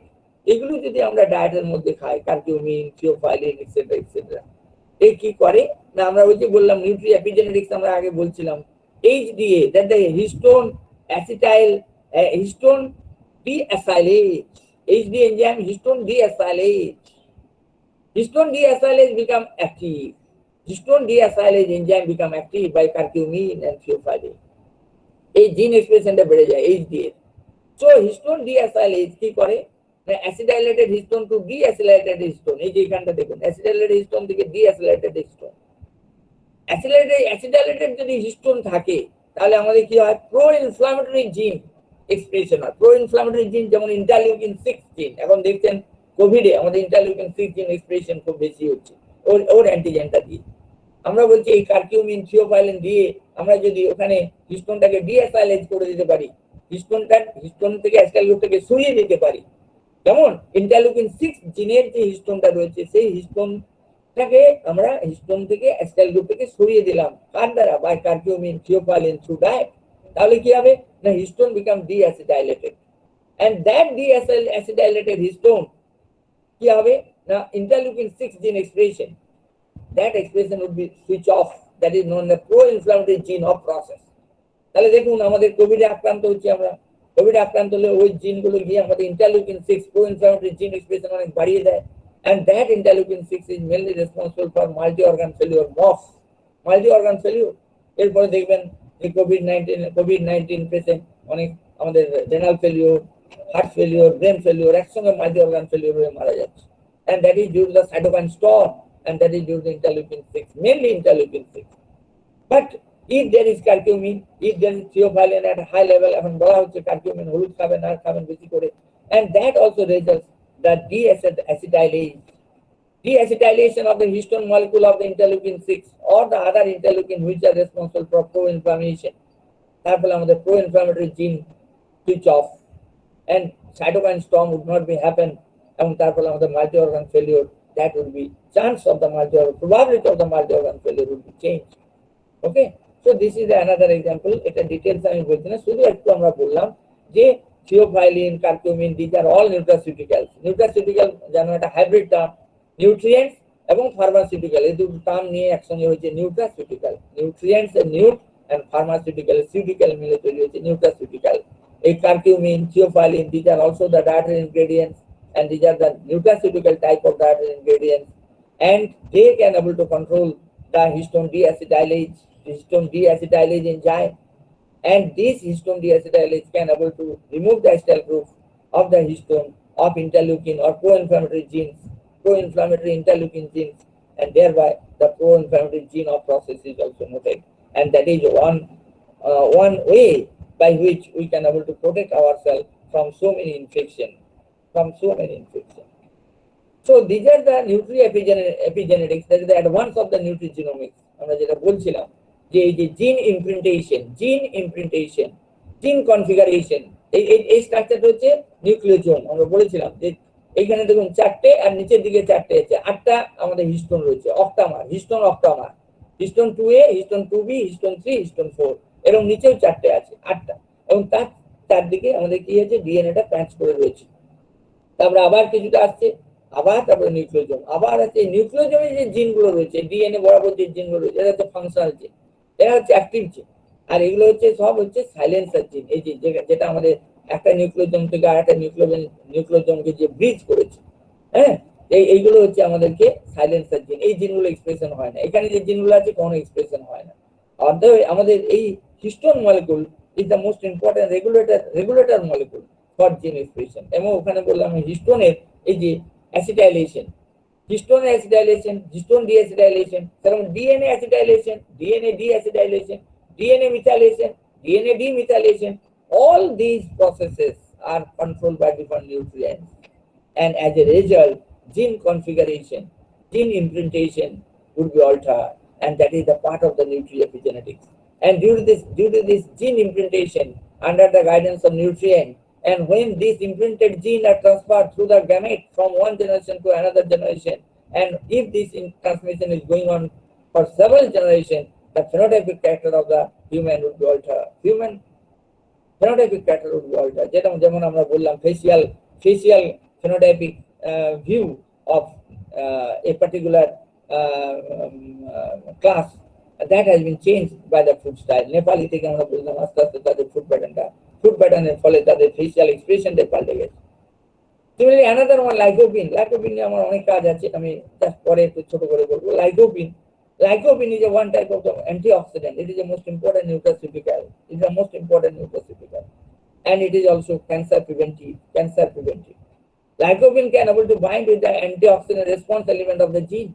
এগুলো যদি আমরা ডায়েটের মধ্যে খাই, কারকিউমিন, থিওফাইলিন এক্সেট্রা এক্সেট্রা, এই কি করে না, আমরা ওই যে বললাম নিউট্রি এপিজেনেটিক্স আমরা আগে বলছিলাম, HDA, that the histone deacylase, HDA enzyme histone deacylase. Histone deacylase become active. Histone deacylase enzyme become active by curcumin and theophylline. এই জিন এক্সপ্রেশনটা বেড়ে যায় HDA। So histone deacylase কি করে না, অ্যাসিডাইলেটেড হিস্টোন টু ডিঅ্যাসিলাইটেড হিস্টোন, এই যে এখানটা দেখুন অ্যাসিডাইলেটেড হিস্টোন থেকে ডিঅ্যাসিলাইটেড হিস্টোন। অ্যাসিডাইলেটেড যদি হিস্টোন থাকে, তাহলে আমাদের কি হয়, প্রো ইনফ্লামেটরি জিন এক্সপ্রেশন হয়। প্রো ইনফ্লামেটরি জিন যেমন ইন্টারলিউকিন 6 জিন, এখন দেখছেন কোভিডে আমাদের ইন্টারলিউকিন 6 জিন এক্সপ্রেশন খুব বেশি হচ্ছে ওর অ্যান্টিজেনটা দিয়ে। আমরা বলছি এই কারকিউমিন থিওফাইলিন দিয়ে আমরা যদি ওখানে হিস্টোনটাকে ডিঅ্যাসাইলেজ করে দিতে পারি, হিস্টোন থেকে অ্যাসিটাইল গ্রুপটাকে সরিয়ে দিতে পারি, যেমন ইন্টারলিউকিন 6 জিনের যে হিস্টোনটা রয়েছে, সেই হিস্টোনটাকে আমরা হিস্টোন থেকে অ্যাসিটাইল গ্রুপ থেকে সরিয়ে দিলাম, কার দ্বারা? By curcumin theophylline through diet. তাহলে কি হবে না, histone become deacetylated, and that deacetylated histone কি হবে না, interleukin 6 gene expression, that expression would be switch off, that is known as pro-inflammatory gene off process. তাহলে দেখুন আমাদের কোভিডে আক্রান্ত হচ্ছে, আমরা কোভিডে আক্রান্ত হলে ওই জিনগুলো গিয়ে আমাদের ইন্টারলিউকিন 6 pro-inflammatory gene expression অনেক বাড়িয়ে দেয়, and that interleukin 6 is mainly responsible for multi-organ failure, MOF, multi-organ failure। এরপরে দেখবেন যে কোভিড-19 পেশেন্ট অনেক আমাদের renal failure, heart failure, brain failure, একসঙ্গে মাল্টি-অর্গান ফেলিওর হয়ে মারা যাচ্ছে, and that is due to the cytokine storm, and that is due to interleukin 6, mainly interleukin 6. But if there is curcumin, if there is theophylline at a high level, এখন বলা হচ্ছে curcumin হলুদ খাবেন আর খাবেন বেশি করে, and that also results the deacetylation of the histone molecule of the interleukin 6 or the other interleukin which are responsible for pro-inflammation. তার ফলে আমাদের pro-inflammatory gene switch off and cytokine storm would not be happen, এবং তার ফলে আমাদের multi-organ failure, that would be chance of the probability of the multi-organ failure would be changed. Okay, so this is another example. এটা details আমি বলছি না, শুধু একটু আমরা বললাম যে theophylline, curcumin, these are all nutraceuticals. Nutraceutical যেন একটা হাইব্রিড টার্ম, নিউট্রিয়েন্টস এবং ফার্মাসিউটিক্যাল, এই দুটো টার্ম নিয়ে একসঙ্গে হয়েছে নিউট্রাসিউটিক্যাল। নিউট্রিয়েন্টস এর নিউট and pharmaceutical সিউটিক্যাল মিলে তৈরি হয়েছে নিউট্রাসিউটিক্যাল। এই curcumin, theophylline, these are also the dietary ingredients, and these are the nutraceutical type of dietary ingredients, and they can able to control the histone deacetylase enzyme, and this histone deacetylase can able to remove the acetyl group of the histone of interleukin or pro-inflammatory genes, pro-inflammatory interleukin genes, and thereby the pro-inflammatory gene of process is also noted, and that is one way by which we can able to protect ourselves from so many infections. So these are the epigenetics, that is the advance of the nutrigenomics. আমরা যেটা বলছিলাম যে এই যে জিন ইমপ্রিন্টেশন, জিন configuration, এই স্ট্রাকচারটা হচ্ছে নিউক্লিওজোম। আমরা বলেছিলাম যে এইখানে দেখুন 4টে আর নিচের দিকে 4টে আছে, 8টা আমাদের হিস্টোন রয়েছে, octamer, histone 2A, histone 2B, histone 3, histone 4, এরকম নিচেও 4টে আছে, 8টা, এবং তার চারদিকে আমাদের কি আছে, ডিএনএটা প্যাচ করে রয়েছে। তারপরে আবার কিছুটা আসছে, আবার তারপরে নিউক্লিওজোম, আবার আছে। নিউক্লিওজোমে যে জিনগুলো রয়েছে, ডিএনএ বরাবর যে জিনগুলো রয়েছে, এটা হচ্ছে ফাংশনাল জিন, এরা হচ্ছে অ্যাক্টিভ জিন, আর এগুলো হচ্ছে সব হচ্ছে সাইলেন্সার জিন। এই যে যেটা আমাদের একটা নিউক্লিওজোম থেকে আর একটা নিউক্লিওজোমকে যে ব্রিজ করেছে, হ্যাঁ, এইগুলো হচ্ছে আমাদেরকে সাইলেন্সার জিন। এই জিনগুলো এক্সপ্রেশন হয় না, এখানে যে জিনগুলো আছে কোনো এক্সপ্রেশন হয় না। অর্থাৎ আমাদের এই histone molecule is the most important regulator molecule for জিন এক্সপ্রেশন। এবং ওখানে বললাম হিস্টোনের এই যে অ্যাসিটাইলেশন, হিস্টোন ডিঅ্যাসিটাইলেশন, সেরকম DNA acetylation, DNA deacetylation, DNA methylation, DNA demethylation, all these processes are controlled by different nutrients, and as a result gene configuration, gene imprintation would be altered, and that is the part of the nutriepigenetics. And due to this gene imprintation under the guidance of nutrient, and when these imprinted genes are transferred through the gamete from one generation to another generation, and if this transmission is going on for several generations, the phenotypic character of the human would be altered. Phenotypic character would be altered. যেমন আমরা বললাম facial phenotypic view of a particular class that has been changed by the food style. Nepali থেকে আমরা বললাম আস্তে আস্তে তাদের food প্যাটার্নের ফলে তাদের ফেসিয়াল এক্সপ্রেশনটা পাল্টে গেছে। Similarly, another one, lycopene নিয়ে আমার অনেক কাজ আছে, আমি জাস্ট পরে একটু ছোট করে বলবো। Lycopene is a one type of the antioxidant. It is the most important nutraceutical. And it is also cancer preventive. Lycopene can able to bind with the antioxidant response element of the gene,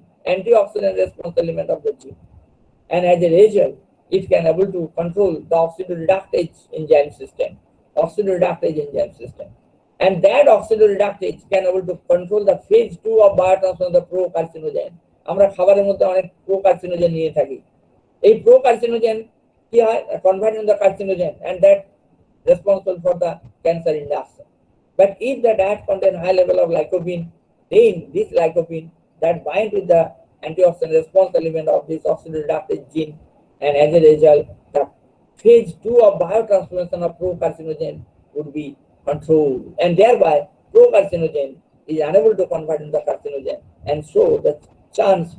and as a result, it can able to control the oxidoreductase enzyme system, and that oxidoreductase can able to control the phase 2 of biotransformation of the pro-carcinogen. আমরা খাবারের মধ্যে অনেক pro-carcinogen নিয়ে থাকি। এই pro-carcinogen কি হয়, convert into the carcinogen, and that responsible for the cancer induction. But if the diet contain high level of lycopene, then this lycopene that bind with the antioxidant response element of this oxidoreductase gene, and as a result, the phase 2 of biotransformation of pro-carcinogen would be controlled, and thereby pro-carcinogen is unable to convert into the carcinogen, and so the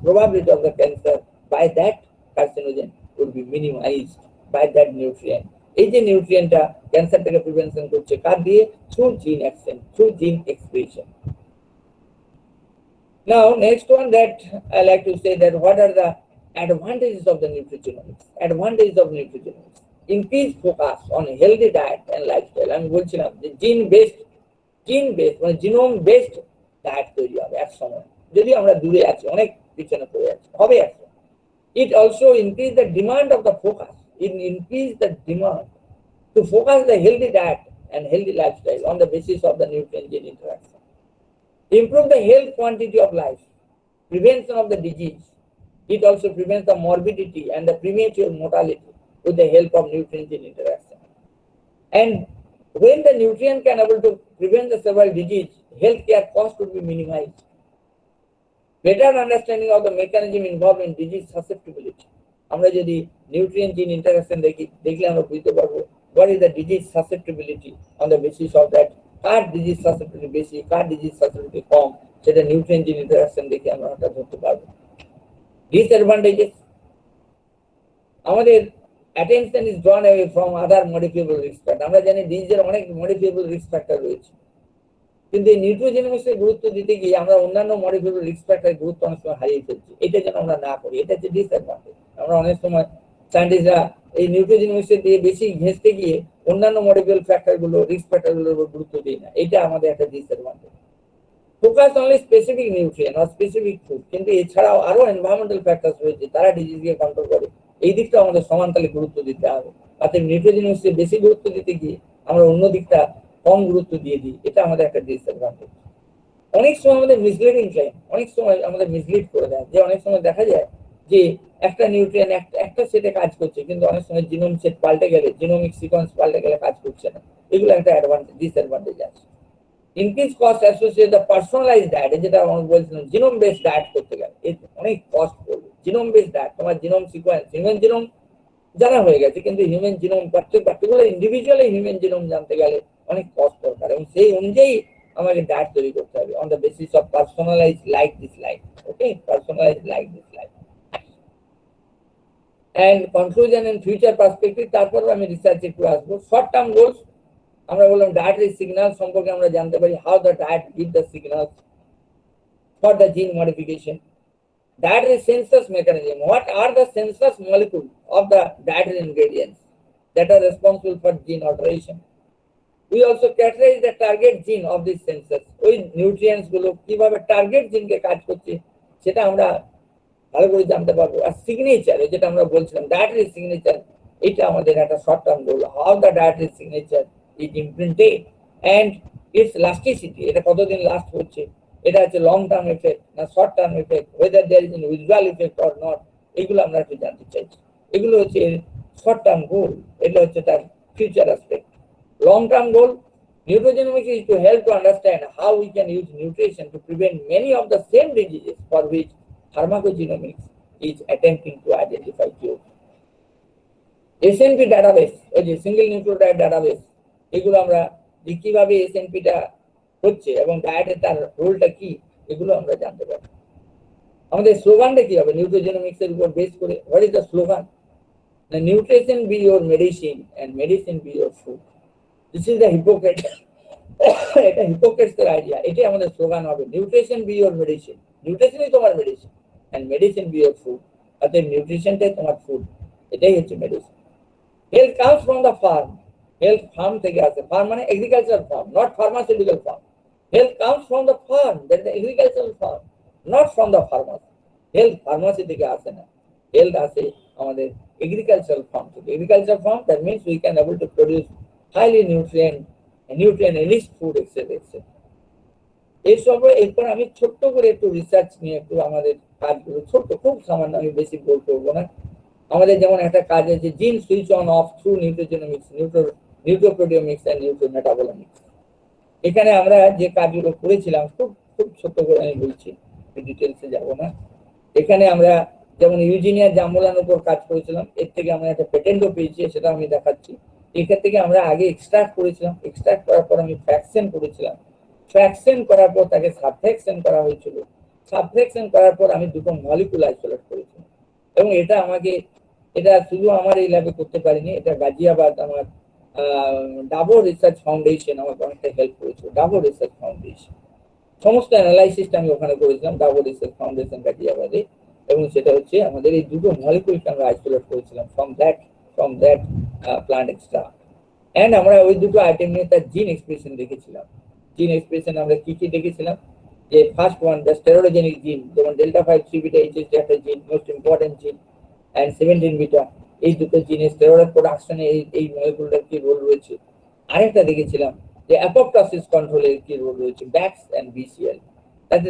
probability of the cancer by that carcinogen would be minimized by that nutrient. এই যে নিউট্রিয়েন্টটা ক্যান্সারটাকে prevention করছে কার দিয়ে? Through জিন action, through জিন expression. Now next one that I like to say that what are the advantages of the nutrigenomics? Increased focus on healthy diet and lifestyle. আমি বলছিলাম যে জিন বেসড মানে জিনোম বেসড ডায়েট তৈরি হবে এক সময়, যদি আমরা দূরে আছি, অনেক পিছনে পড়ে আছি, হবে একসময়। It also increase the demand of the focus. It increase the demand to focus the healthy diet and healthy lifestyle on the basis of the nutrient-gene interaction. Improve the health quantity of life, prevention of the disease. It also prevents the morbidity and the premature mortality with the help of nutrient-gene interaction. And when the nutrient can able to prevent the several disease, healthcare cost would be minimized. Better understanding of the mechanism involved in disease susceptibility. আমরা যদি nutrient gene interaction দেখলে আমরা বুঝতে পারবো what is the disease susceptibility on the basis of that car disease susceptibility বেশি কার disease susceptibility কম সেটা nutrient gene interaction দেখে আমরা ওটা ধরতে পারবো। ডিসঅ্যাডভান্টেজেস, আমাদের attention is drawn away from other modifiable risk factor. আমরা জানি ডিজিজের অনেক modifiable risk factor রয়েছে, কিন্তু এই নিউট্রোজেনিক্সের গুরুত্ব দিতে গিয়ে আমরা অন্যান্য মডিফাইবল রিস্ক ফ্যাক্টরের গুরুত্ব অনেক সময় হারিয়ে ফেলছি। এটা যেন আমরা না করি, এটা হচ্ছে ডিসঅ্যাডভান্টেজ। আমরা অনেক সময় সায়েন্টিস্টরা এই নিউট্রোজেনিক্সের দিয়ে বেশি ঘেঁষতে গিয়ে অন্যান্য মডিফাইবল ফ্যাক্টরগুলো রিস্ক ফ্যাক্টরগুলোর উপর গুরুত্ব দিই না, এটা আমাদের একটা disadvantage. Focus only specific nutrient আর স্পেসিফিক ফুড, কিন্তু এছাড়াও আরো এনভায়রনমেন্টাল ফ্যাক্টরস রয়েছে, তারা ডিজিজকে কন্ট্রোল করে। এই দিকটা আমাদের সমানতালে গুরুত্ব দিতে হবে। অর্থাৎ নিউট্রোজেনিক্সে বেশি গুরুত্ব দিতে গিয়ে আমরা অন্য দিকটা কম গুরুত্ব দিয়ে দিই, এটা আমাদের একটা ডিসঅ্যাডভান্টেজ। অনেক সময় আমাদের মিসলিডিং ক্লেম, অনেক সময় আমাদের মিসলিড করে দেয়, যে অনেক সময় দেখা যায় যে একটা নিউট্রিয়েন্ট একটা সেটে কাজ করছে, কিন্তু অনেক সময় জিনোম সেট পাল্টে গেলে, জিনোমিক সিকোয়েন্স পাল্টে গেলে কাজ করছে না। এগুলো একটা অ্যাডভান্টেজ, ডিসঅ্যাডভান্টেজ আছে। Increase cost associated the personalised diet, যেটা আমরা বলছিলাম জিনোম বেসড ডায়েট করতে গেলে অনেক কস্ট পড়বে। জিনোম বেসড ডায়েট, তোমার জিনোম সিকোয়েন্স, হিউম্যান জিনোম জানা হয়ে গেছে, কিন্তু human genome particular individually human genome জানতে গেলে অনেক কস্ট দরকার, এবং সেই অনুযায়ী আমাকে ডায়েট তৈরি করতে হবে on the basis of personalise like this life. Okay, personalise like this life. And conclusion and future perspective, তারপর আমি রিসার্চ একটু আসবো। শর্ট টার্ম গোলস, আমরা বললাম ডায়েটারি সিগন্যাল সম্পর্কে আমরা জানতে পারি, how the diet give the signal for the জিন modification. Dietary census mechanism, what are the census molecules of the dietary ingredients that are responsible for gene alteration? We also characterize the target gene of this census, ওই nutrients গুলো কিভাবে target জিনকে কাজ করছে সেটা আমরা ভালো করে জানতে পারবো। আর সিগনেচার, যেটা আমরা বলছিলাম ডায়েটারি সিগনেচার, এটা আমাদের একটা short term goal, how the dietary signature is imprinted and its plasticity, এটা কতদিন লাস্ট করছে, এটা হচ্ছে লং টার্ম এফেক্ট না short term effect, whether there is an visual effect or not, এগুলো আমরা একটু জানতে চাইছি। এগুলো হচ্ছে শর্ট টার্ম গোল, এটা হচ্ছে তার future aspect. Long term goal, nutrigenomics is to help to understand how we can use nutrition to prevent many of the same diseases for which pharmacogenomics is attempting to identify cures. SNP database, ওই যে single nucleotide database, এগুলো আমরা যে কিভাবে এসএনপিটা হচ্ছে এবং ডায়েটে তার রোলটা কি, এগুলো আমরা জানতে পারি। আমাদের স্লোগানটা কি হবে নিউট্রিজেনোমিক্স এর উপর বেস করে? What is the slogan? The nutrition be your medicine and medicine be your food. This is the Hippocrates, এটা হিপোক্রেটস এর আইডিয়া, এটাই আমাদের স্লোগান হবে, নিউট্রিশন বি ইওর মেডিসিন, নিউট্রিশনই তোমার medicine, and medicine be your food, অর্থাৎ নিউট্রিশনটাই তোমার ফুড, এটাই হচ্ছে medicine. Health comes from the farm, health farm থেকে আসে, ফার্ম মানে agricultural farm, not pharmaceutical farm. Health comes from the farm, that is agricultural farm, not from the pharmacy. Health pharmacy থেকে আসে না, হেলথ আসে আমাদের এগ্রিকালচারাল ফার্ম থেকে। Agricultural farm, that means we can able to produce highly nutrient rich food, etc. এইসব। এরপর আমি ছোট্ট করে একটু রিসার্চ নিয়ে একটু আমাদের কাজগুলো ছোট্ট, খুব সামান্য, আমি বেশি বল করবো না। আমাদের যেমন একটা কাজ আছে gene switch on off through nutrigenomics, nutriproteomics and nutrimetabolomics. এখানে আমরা যে কাজগুলো করেছিলাম খুব খুব ছোট্ট করে আমি বলছি, ডিটেলসে যাব না। এখানে আমরা যেমন ইউজিনিয়া জাম্বুলার উপর কাজ করেছিলাম, এর থেকে আমরা একটা পেটেন্টও পেয়েছি, সেটা আমি দেখাচ্ছি। এখান থেকে আমরা আগে এক্সট্রাক্ট করেছিলাম, এক্সট্রাক্ট করার পর আমি ফ্র্যাকশন করেছিলাম, ফ্র্যাকশন করার পর তাকে সাবফ্র্যাকশন করা হয়েছিল, সাবফ্র্যাকশন করার পর আমি দুটো মলিকুল আইসোলেট করেছিলাম। এবং এটা আমাকে, এটা শুধু আমার এই ল্যাবে করতে পারিনি, এটা গাজিয়াবাদ আমার ডাবো রিসার্চ ফাউন্ডেশন আমাকে অনেকটা হেল্প করেছিল। ডাবো রিসার্চ ফাউন্ডেশন সমস্ত অ্যানালাইসিসটা আমি ওখানে করেছিলাম, ডাবো রিসার্চ ফাউন্ডেশন গাজিয়াবাদে। এবং সেটা হচ্ছে আমাদের এই দুটো মলিকুলকে আমরা আইসোলেট করেছিলাম from that plant extract, and আমরা ওই দুটো আইটেম নিয়ে তার জিন এক্সপ্রেশন দেখেছিলাম। জিন এক্সপ্রেশন আমরা কি কি দেখেছিলাম, যে ফার্স্ট ওয়ান দ্য স্টেরোজেনিক জিন, যেমন ডেল্টা 5 3 বিটা এইচএসডি একটা জিন, মোস্ট ইম্পর্টেন্ট জিন, and 17 beta, এই দুটো জিনিস স্টেরয়েড প্রোডাকশনে এই মলিকুলটার কি রোল রয়েছে। আরেকটা দেখেছিলাম যে অ্যাপোপ্টোসিস কন্ট্রোলের কি রোল রয়েছে, ব্যাক্স এন্ড বিসিএল। তাতে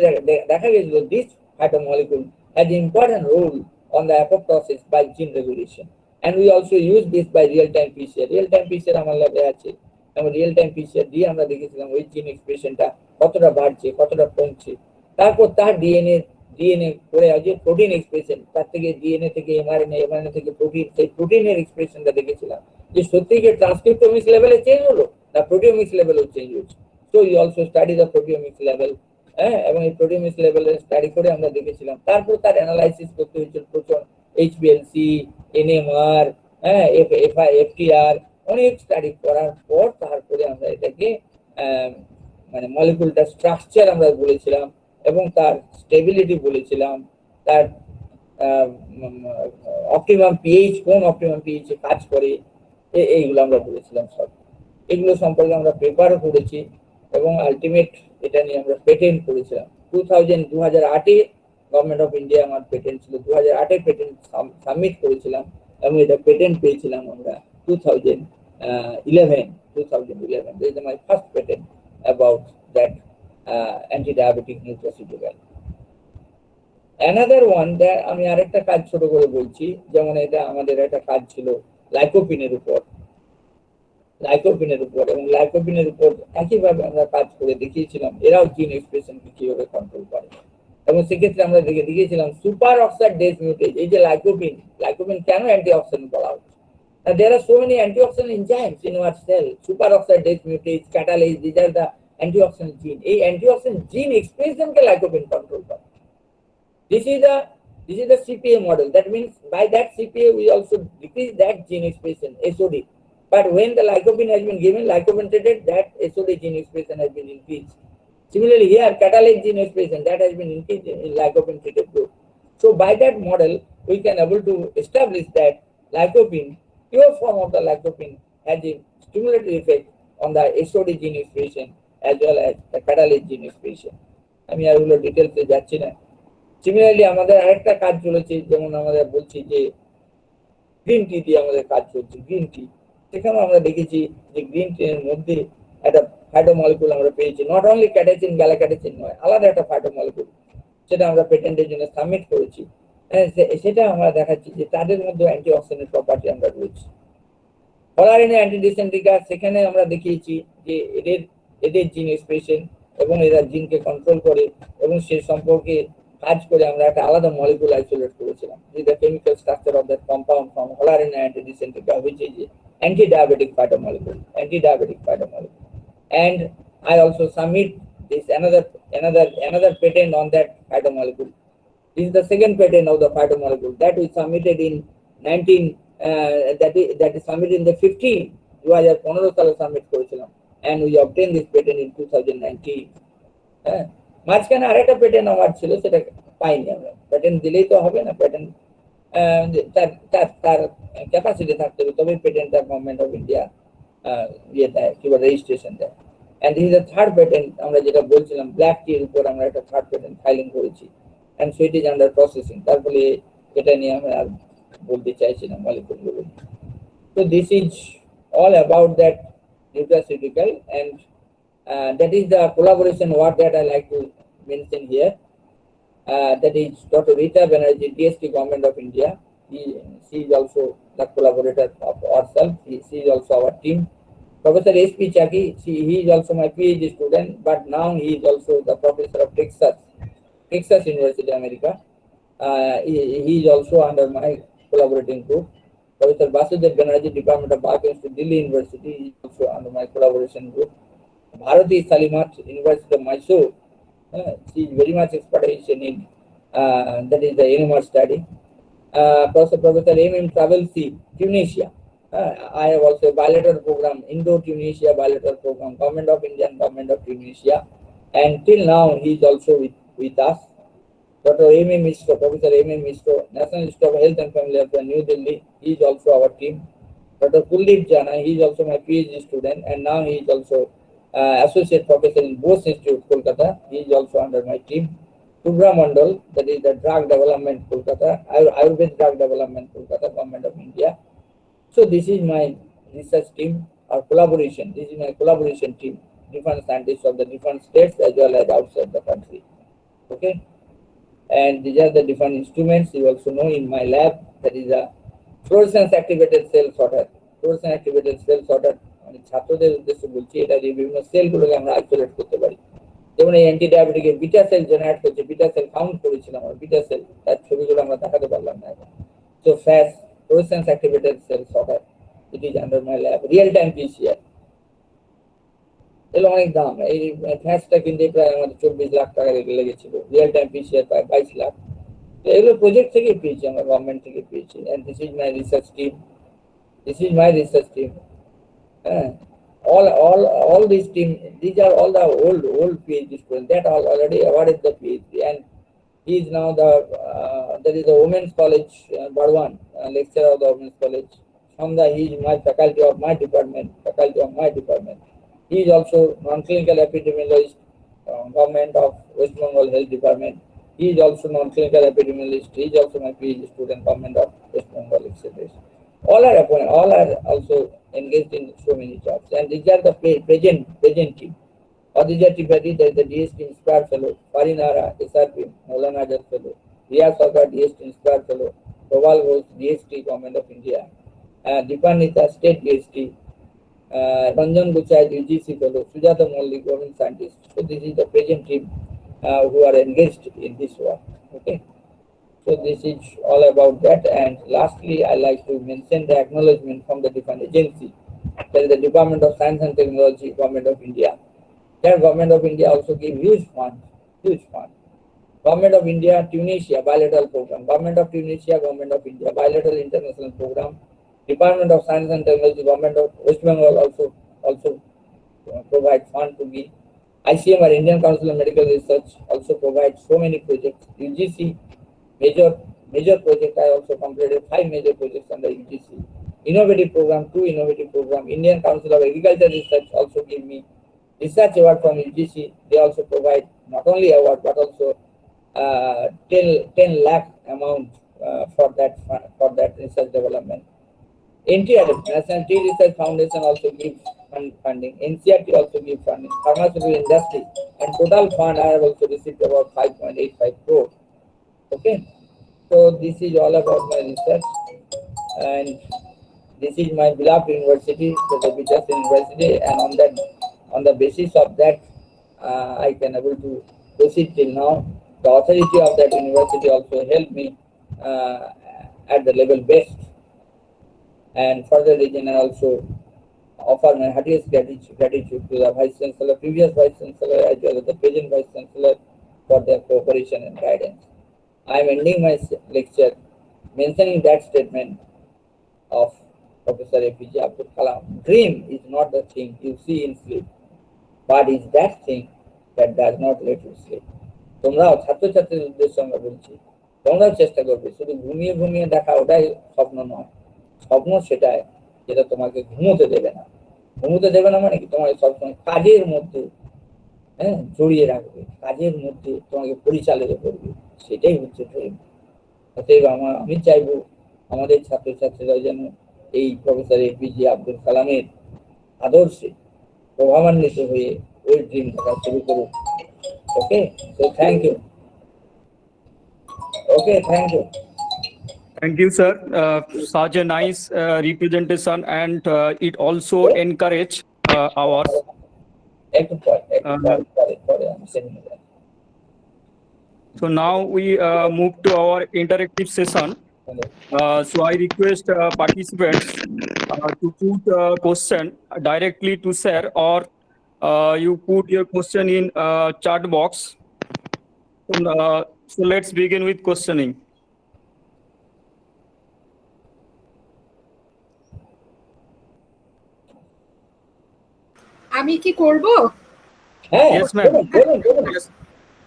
দেখা গেছিল this phytomolecule has important role on the apoptosis by gene regulation, and we also use this by real-time PCR. Real-time PCR আমার ল্যাবে আছে, এবং রিয়েল-টাইম PCR দিয়ে আমরা দেখেছিলাম ওই জিন এক্সপ্রেশনটা কতটা বাড়ছে, কতটা কমছে। তারপর তার ডিএনএ করে যে প্রোটিন এক্সপ্রেশন, তার থেকে ডিএনএ থেকে এমআরএনএ, এমআরএনএ থেকে প্রোটিন, সেই প্রোটিনের এক্সপ্রেশনটা দেখেছিলাম যে সত্যি কি ট্রান্সক্রিপ্টোমিক্স লেভেলে চেঞ্জ হলো না প্রোটিওমিক্স লেভেলেও চেঞ্জ হচ্ছে। So you also study the proteomics level, হ্যাঁ, এবং এই প্রোটিওমিক্স লেভেলে স্টাডি করে আমরা দেখেছিলাম। তারপর তার অ্যানালাইসিস করতে হয়েছিল প্রচুর, এইচপিএলসি, এনএমআর, হ্যাঁ, এফটিআর, অনেক স্টাডি করার পর তারপরে আমরা এটাকে মানে মলিকুলটার স্ট্রাকচার আমরা বলেছিলাম, এবং তার স্টেবিলিটি বলেছিলাম, তার অপটিমাম পিএইচ, কোন অপটিমাম পিএইচ এ কাজ করে, এইগুলো আমরা বলেছিলাম সব। এগুলো সম্পর্কে আমরা পেপারও করেছি, এবং আলটিমেট এটা নিয়ে আমরা পেটেন্ট করেছিলাম 2008-এ। গভর্নমেন্ট অফ ইন্ডিয়া আমার পেটেন্ট ছিল, 2008-এ পেটেন্ট সাবমিট করেছিলাম, এবং এটা পেটেন্ট পেয়েছিলাম আমরা 2011. This is my first patent about that anti-diabetic nutraceutical. Another one that আমি আরেকটা কাজ ছোট করে বলছি, যেমন এটা আমাদের একটা কাজ ছিল লাইকোপিনের উপর, এবং লাইকোপিনের উপর একইভাবে আমরা কাজ করে দেখিয়েছিলাম এরাও জিন এক্সপ্রেশনকে কিভাবে কন্ট্রোল করে। এবং সেক্ষেত্রে আমরা দেখিয়েছিলাম সুপার অক্সাইড ডিসমিউটেজ, এই যে লাইকোপিন কেন অ্যান্টিঅক্সিডেন্ট বলা হচ্ছে। Now, there are so many antioxidant enzymes in our cell, superoxide dismutase, catalase, these are the antioxidant gene. A antioxidant gene expression ke lycopene control kare. This is the CPA model. That means by that CPA we also decrease that gene expression, SOD. But when the lycopene has been given, lycopene treated, that SOD gene expression has been increased. Similarly here, catalase gene expression that has been increased in lycopene treated group. So by that model, we can able to establish that lycopene, pure form of the lycopene, has a stimulative effect on the SOD gene expression as well as the catalase gene expression. আমি এগুলো ডিটেলসে যাচ্ছি না। Similarly আমাদের আরেকটা কাজ চলেছে, যেমন আমাদের বলছি যে গ্রিন টি দিয়ে আমাদের কাজ চলছে, গ্রিন টি। সেখানে আমরা দেখেছি যে গ্রিন টি এর মধ্যে একটা ফাইটোমলিকুল আমরা পেয়েছি, নট অনলি ক্যাটাচিন, গ্যালাক্যাটাচিন নয়, আলাদা একটা ফাইটোমলিকুল, সেটা আমরা পেটেন্টের জন্য সাবমিট করেছি। সেটা আমরা দেখাচ্ছি যে তাদের মধ্যে অ্যান্টিঅক্সিডেন্ট প্রপার্টি আমরা রয়েছে। ফলারিনে অ্যান্টিডিসেন্ট্রিকা, সেখানে আমরা দেখিয়েছি যে এদের জিন এক্সপ্রেশন এবং এরা জিনকে কন্ট্রোল করে, এবং সে সম্পর্কে কাজ করে আমরা একটা আলাদা মলিকুল আইসোলেট করেছিলাম, the chemical structure of that compound from Hollarina antidiuretica, which is anti-diabetic phytomolecule. And I also submit this another patent on that phytomolecule. This is the second patent of the phytomolecule that we submitted in 19 that is submitted in the 2015 সালে submit করেছিলাম, and we obtained this patent in 2019. মাঝখানে আরেকটা patent আমার ছিল, সেটা পাইনি আমরা। Patent দিলেই তো হবে না, পেটেন্ট তার ক্যাপাসিটি থাকতে হবে, তবে পেটেন্টটা গভর্নমেন্ট অফ ইন্ডিয়া ইয়ে দেয়, কিংবা রেজিস্ট্রেশন দেয়। And this is the third patent, আমরা যেটা বলছিলাম ব্ল্যাক টি এর উপর আমরা একটা থার্ড পেটেন্ট ফাইলিং করেছি, and so it is under processing. তারপরে এটা নিয়ে আমরা আর বলতে চাইছি না মলিকুলগুলো। So this is all about that nutraceutical, and that is the collaboration what that I like to mention here. That is Dr. Rita Banerjee, DST Government of India. She is also the collaborator of ourselves. She is also our team. Professor S.P. Chaki, he is also my PhD student, but now he is also the professor of Texas University, America. He is also under my collaborating group. Professor Vasudev Banerjee, Department of Biochemistry, Delhi University, is also under my collaboration group. Bharati Salimat, University of Mysore, she is very much expertise in that is the NMR study. Professor M.M. Travelsi, Tunisia. I have also a bilateral program, Indo-Tunisia bilateral program, Government of India and Government of Tunisia. And till now, he is also with us. Dr. M.M. Mishra, Professor M.M. Mishra, National Institute of Health and Family Affairs, New Delhi, he is also our team. Dr. Kuldeep Jana, he is also my PhD student, and now he is also Associate Professor in both institutes, Kolkata. He is also under my team. Subra Mandal, that is the Drug Development Kolkata, Ayurveda Drug Development Kolkata, Government of India. So this is my research team or collaboration. This is my collaboration team, different scientists of the different states as well as outside the country. Okay, and these are the different instruments. You also know in my lab that is a fluorescence activated cell sorter. Fluorescence activated cell sorter মানে ছাত্রদের উদ্দেশ্যে বলছি, এটা যে বিভিন্ন সেলগুলোকে আমরা isolate করতে পারি। যেমন এই অ্যান্টি ডায়াবেটিকের বিটা সেল জেনারেট করছে, বিটা সেল কাউন্ট করেছিলাম আমরা, বিটা সেল তার ছবিগুলো আমরা দেখাতে পারলাম না এখন। So fast fluorescence activated cell sorter, it is under my lab. Real time PCR. এর অনেক দাম, এই ফ্যাসটা কিনতে প্রায় আমাদের 24 লাখ টাকা লেগেছিল, রিয়েল টাইম পিসিআর প্রায় 22 লাখ। তো এগুলো প্রজেক্ট থেকে পেয়েছি, আমরা গভর্নমেন্ট থেকে পেয়েছি। And this is my research team, this is my research team. হ্যাঁ, all these team, these are all the old PhD students that all already awarded the PhD, and he is now the there is a women's college, Barwan, lecturer of the women's college. Shamda, he is my faculty of my department, He is also non-clinical epidemiologist, government of West Bengal Health Department. He is also non-clinical epidemiologist. He is also my PhD student, government of West Bengal, etc. All are appointed, all are also engaged in so many jobs. And these are the present team. Aditya Tripathi, there is the DST Inspire Fellow, Farinara, SRP, Maulana Azad Fellow, Riya Sarkar, DST Inspire Fellow, Gopal Ghosh, DST, Government of India, Dipanita, State DST, Ranjan Guchai, UGC Fellow, Sujata Molli, Government Scientist. So this is the present team who are engaged in this work. Okay. So this is all about that. And lastly, I like to mention the acknowledgement from the different agency. There is the Department of Science and Technology, Government of India. That Government of India also give huge fund. Government of India, Tunisia, bilateral program. Government of Tunisia, Government of India, bilateral international program. Department of Science and Technology, Government of West Bengal also provide fund to me. ICMR, Indian Council of Medical Research, also provides so many projects. UGC, major project, I also completed 5 major projects under UGC. Innovative program, 2 innovative program. Indian Council of Agriculture Research also give me research award from UGC. They also provide not only award but also 10 lakh amount for that research development. NTRF, National Tea Research Foundation, also gives funding. NCRT also gives funding. Pharmaceutical industry, and total fund I have also received about 5.85 crore. Okay, so this is all about my research, and this is my beloved university, the Vitas University, and on the basis of that, I can able to proceed till now. The authority of that university also helped me at the level best, and further reason I also offer my heartiest gratitude to the Vice Chancellor, previous Vice Chancellor, as well as the present Vice Chancellor for their cooperation and guidance. I am ending my lecture mentioning that statement of Professor APJ Abdul Kalam. Dream is not the thing you see in sleep, but is that thing that does not let you sleep. তোমরাও ছাত্রছাত্রীদের উদ্দেশ্যে আমরা বলছি, তোমরাও চেষ্টা করবে, শুধু ঘুমিয়ে দেখা ওটাই স্বপ্ন নয়। স্বপ্ন সেটাই যেটা তোমাকে ঘুমোতে দেবে না মানে কি, তোমাকে সবসময় কাজের মধ্যে জড়িয়ে রাখবে, কাজের মধ্যে তোমাকে পরিচালিত করবে, সেটাই হচ্ছে ড্রিম। অতএব আমি চাইবো আমাদের ছাত্রছাত্রীরা যেন এই প্রফেসর এপিজে আব্দুল কালামের আদর্শে প্রভাবান্বিত হয়ে ওই ড্রিম দেখা শুরু করুক। Okay, so thank you. Okay, thank you. Thank you, sir. Such a nice representation, and it also encourage our. So now we move to our interactive session. So I request participants to put question directly to sir, or you put your question in chat box. So let's begin with questioning. আমি কি করব? Yes, ma'am. Yes.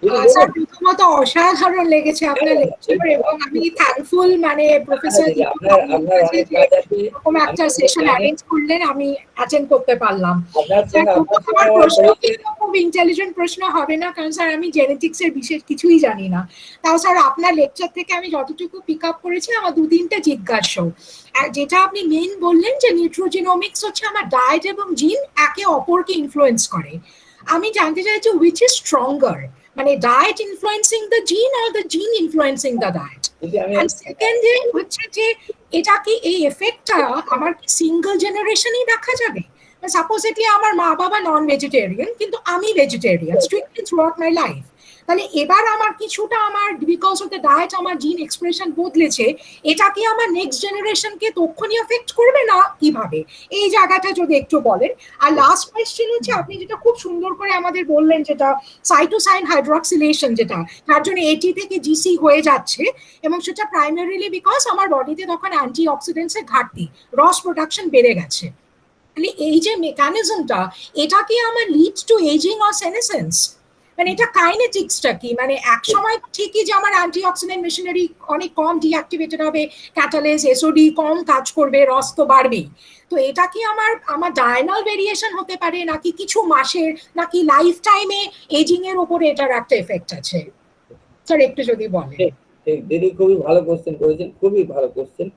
Sir প্রথমত অসাধারণ লেগেছে আপনার lecture এবং আমি thankful মানে প্রফেসর দীপক আপনার কাছে অনেক যে কাজ আছে। এরকম একটা সেশন অ্যারেঞ্জ করলেন, আমি অ্যাটেন্ড করতে পারলাম। আপনার স্যার সঙ্গে আমার আমার প্রশ্ন পরিচয় কিন্তু খুব ইন্টেলিজেন্ট প্রশ্ন হবে না, কারণ স্যার আমি জেনেটিক্স এর বিশেষ কিছুই জানি না। তাও স্যার আপনার লেকচার থেকে আমি যতটুকু পিক আপ করেছি আমার দু তিনটে জিজ্ঞাসা। যেটা আপনি মেইন বললেন যে নিউট্রোজিনোমিক্স হচ্ছে আমার ডায়েট এবং জিন একে অপরকে ইনফ্লুয়েন্স করে। আমি জানতে চাইছি হুইচ ইজ স্ট্রঙ্গার, মানে diet influencing the gene or the gene influencing the diet? And second যে হচ্ছে যে এটা কি এই এফেক্টটা আমার কি সিঙ্গেল জেনারেশনই দেখা যাবে? সাপোজেটলি আমার মা বাবা নন ভেজিটেরিয়ান কিন্তু আমি vegetarian strictly through out my life, তাহলে এবার আমার কিছুটা আমার বিকজ অফ দ্য ডায়েট আমার জিন এক্সপ্রেশন বদলেছে, এটা কি আমার নেক্সট জেনারেশনকে তক্ষণই এফেক্ট করবে না কিভাবে? এই জায়গাটা যদি একটু বলেন। আর লাস্ট কোয়েশ্চেন হচ্ছে আপনি যেটা খুব সুন্দর করে আমাদের বললেন যেটা সাইটোসাইন হাইড্রক্সিলেশন, যেটা তার জন্য এটি থেকে জিসি হয়ে যাচ্ছে এবং সেটা প্রাইমারিলি বিকজ আমার বডিতে তখন অ্যান্টি অক্সিডেন্টস এর ঘাটতি, রস প্রোডাকশন বেড়ে গেছে। তাহলে এই যে মেকানিজমটা এটা কি আমার লিডস টু এজিং অর সেনেসেন্স? মানে এটা কাইনেটিক্সটা কি? মানে এক সময় ঠিকই যে আমার অ্যান্টিঅক্সিডেন্ট মেশিনারি অনেক কম ডিঅ্যাক্টিভেটেড হবে, ক্যাটালেজ এসওডি কম কাজ করবে, রস তো বাড়বেই। তো এটা কি আমার আমার ডায়নাল ভেরিয়েশন হতে পারে নাকি কিছু মাসের নাকি লাইফ টাইমে এজিং এর উপরে এটার একটা এফেক্ট আছে? স্যার একটু যদি বলেন। দিদি খুবই ভালো কোশ্চেন করেছেন, খুবই ভালো কোশ্চেন।